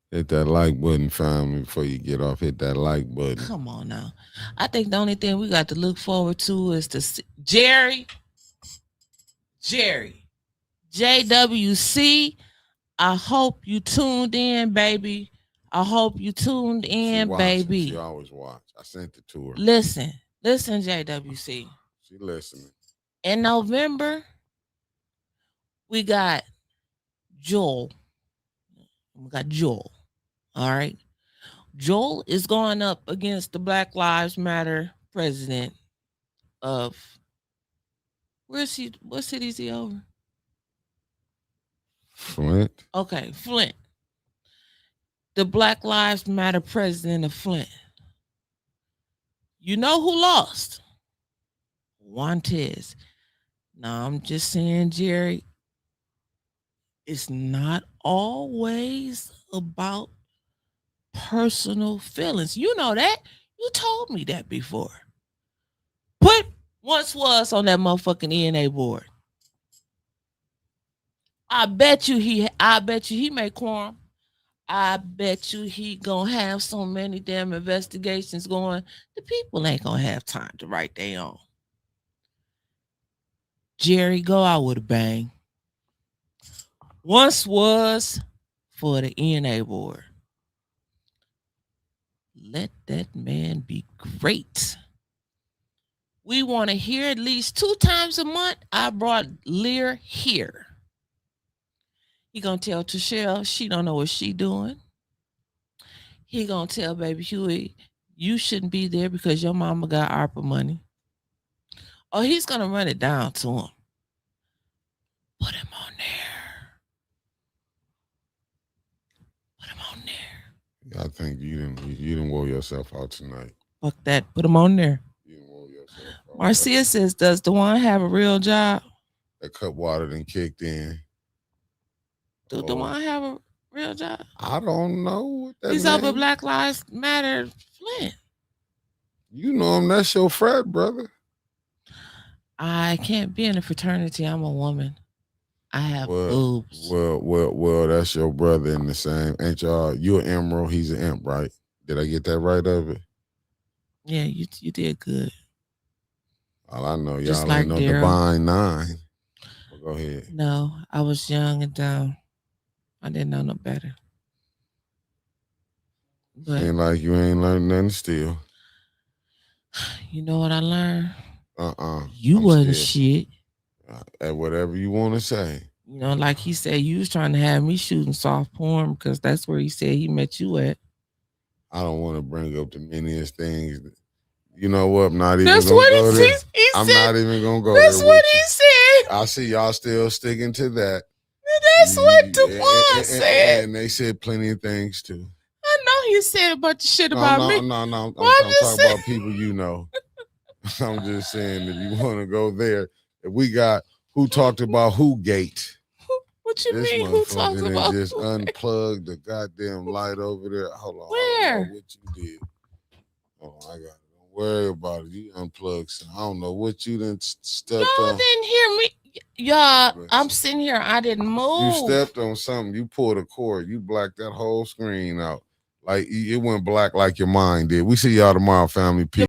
hit that like button, family, before you get off. Hit that like button. Come on now. I think the only thing we got to look forward to is to see Jerry, JWC. I hope you tuned in, baby. I hope you tuned in, baby. She always watch. I sent it to her. Listen, JWC. She listening. In November, we got Joel. All right. Joel is going up against the Black Lives Matter president of, what city is he over? Flint. Okay, Flint. The Black Lives Matter president of Flint. You know who lost? Juantez. Now I'm just saying, Jerry, it's not always about personal feelings. You know that. You told me that before. Put once was on that motherfucking ENA board. I bet you he made quorum. I bet you he gonna have so many damn investigations going. The people ain't gonna have time to write their own. Jerry, go out with a bang. Once was for the ENA board. Let that man be great. We want to hear at least 2 times a month. I brought Lear here. He gonna tell Trishelle she don't know what she doing. He gonna tell Baby Huey you shouldn't be there because your mama got ARPA money. Or he's gonna run it down to him. Put him on there. Put him on there. I think you didn't wore yourself out tonight. Fuck that. Put him on there. Marcia says, does DeJuan have a real job? That cup water done kicked in. Do DeJuan have a real job? I don't know what that He's up at Black Lives Matter Flint. You know him. That's your frat brother. I can't be in a fraternity. I'm a woman. I have boobs. Well, that's your brother in the same. Ain't y'all? You an emerald. He's an imp, right? Did I get that right of it? Yeah, you did good. All I know, Just y'all like ain't no Daryl. divine 9. Well, go ahead. No, I was young and dumb. I didn't know no better. But Ain't like you ain't learned nothing still. you know what I learned? You wasn't shit. At whatever you want to say. You know, like he said, you was trying to have me shooting soft porn because that's where he said he met you at. I don't want to bring up the manyest things. You know what? I'm not even That's gonna what go he there. said. He I'm said- not even gonna go That's there. what with he you. said. I see y'all still sticking to that. That's what DeJuan said. And they said plenty of things too. I know he said a bunch of shit about me. No. I'm I'm talking just saying. about people you know. I'm just saying if you want to go there, if we got who talked about who gate. What you This mean? Who talks motherfucker done about just who? unplugged the goddamn light over there. Hold on. I don't Where? know what you did. Oh, I got it. Don't worry about it. You unplugged some. I don't know what you done stepped Y'all on. didn't hear me. Y'all, I'm sitting here. I didn't You move. stepped on something. You pulled a cord. You blacked that whole screen out. Like it went black like your mind did. We see y'all tomorrow, family. Peace.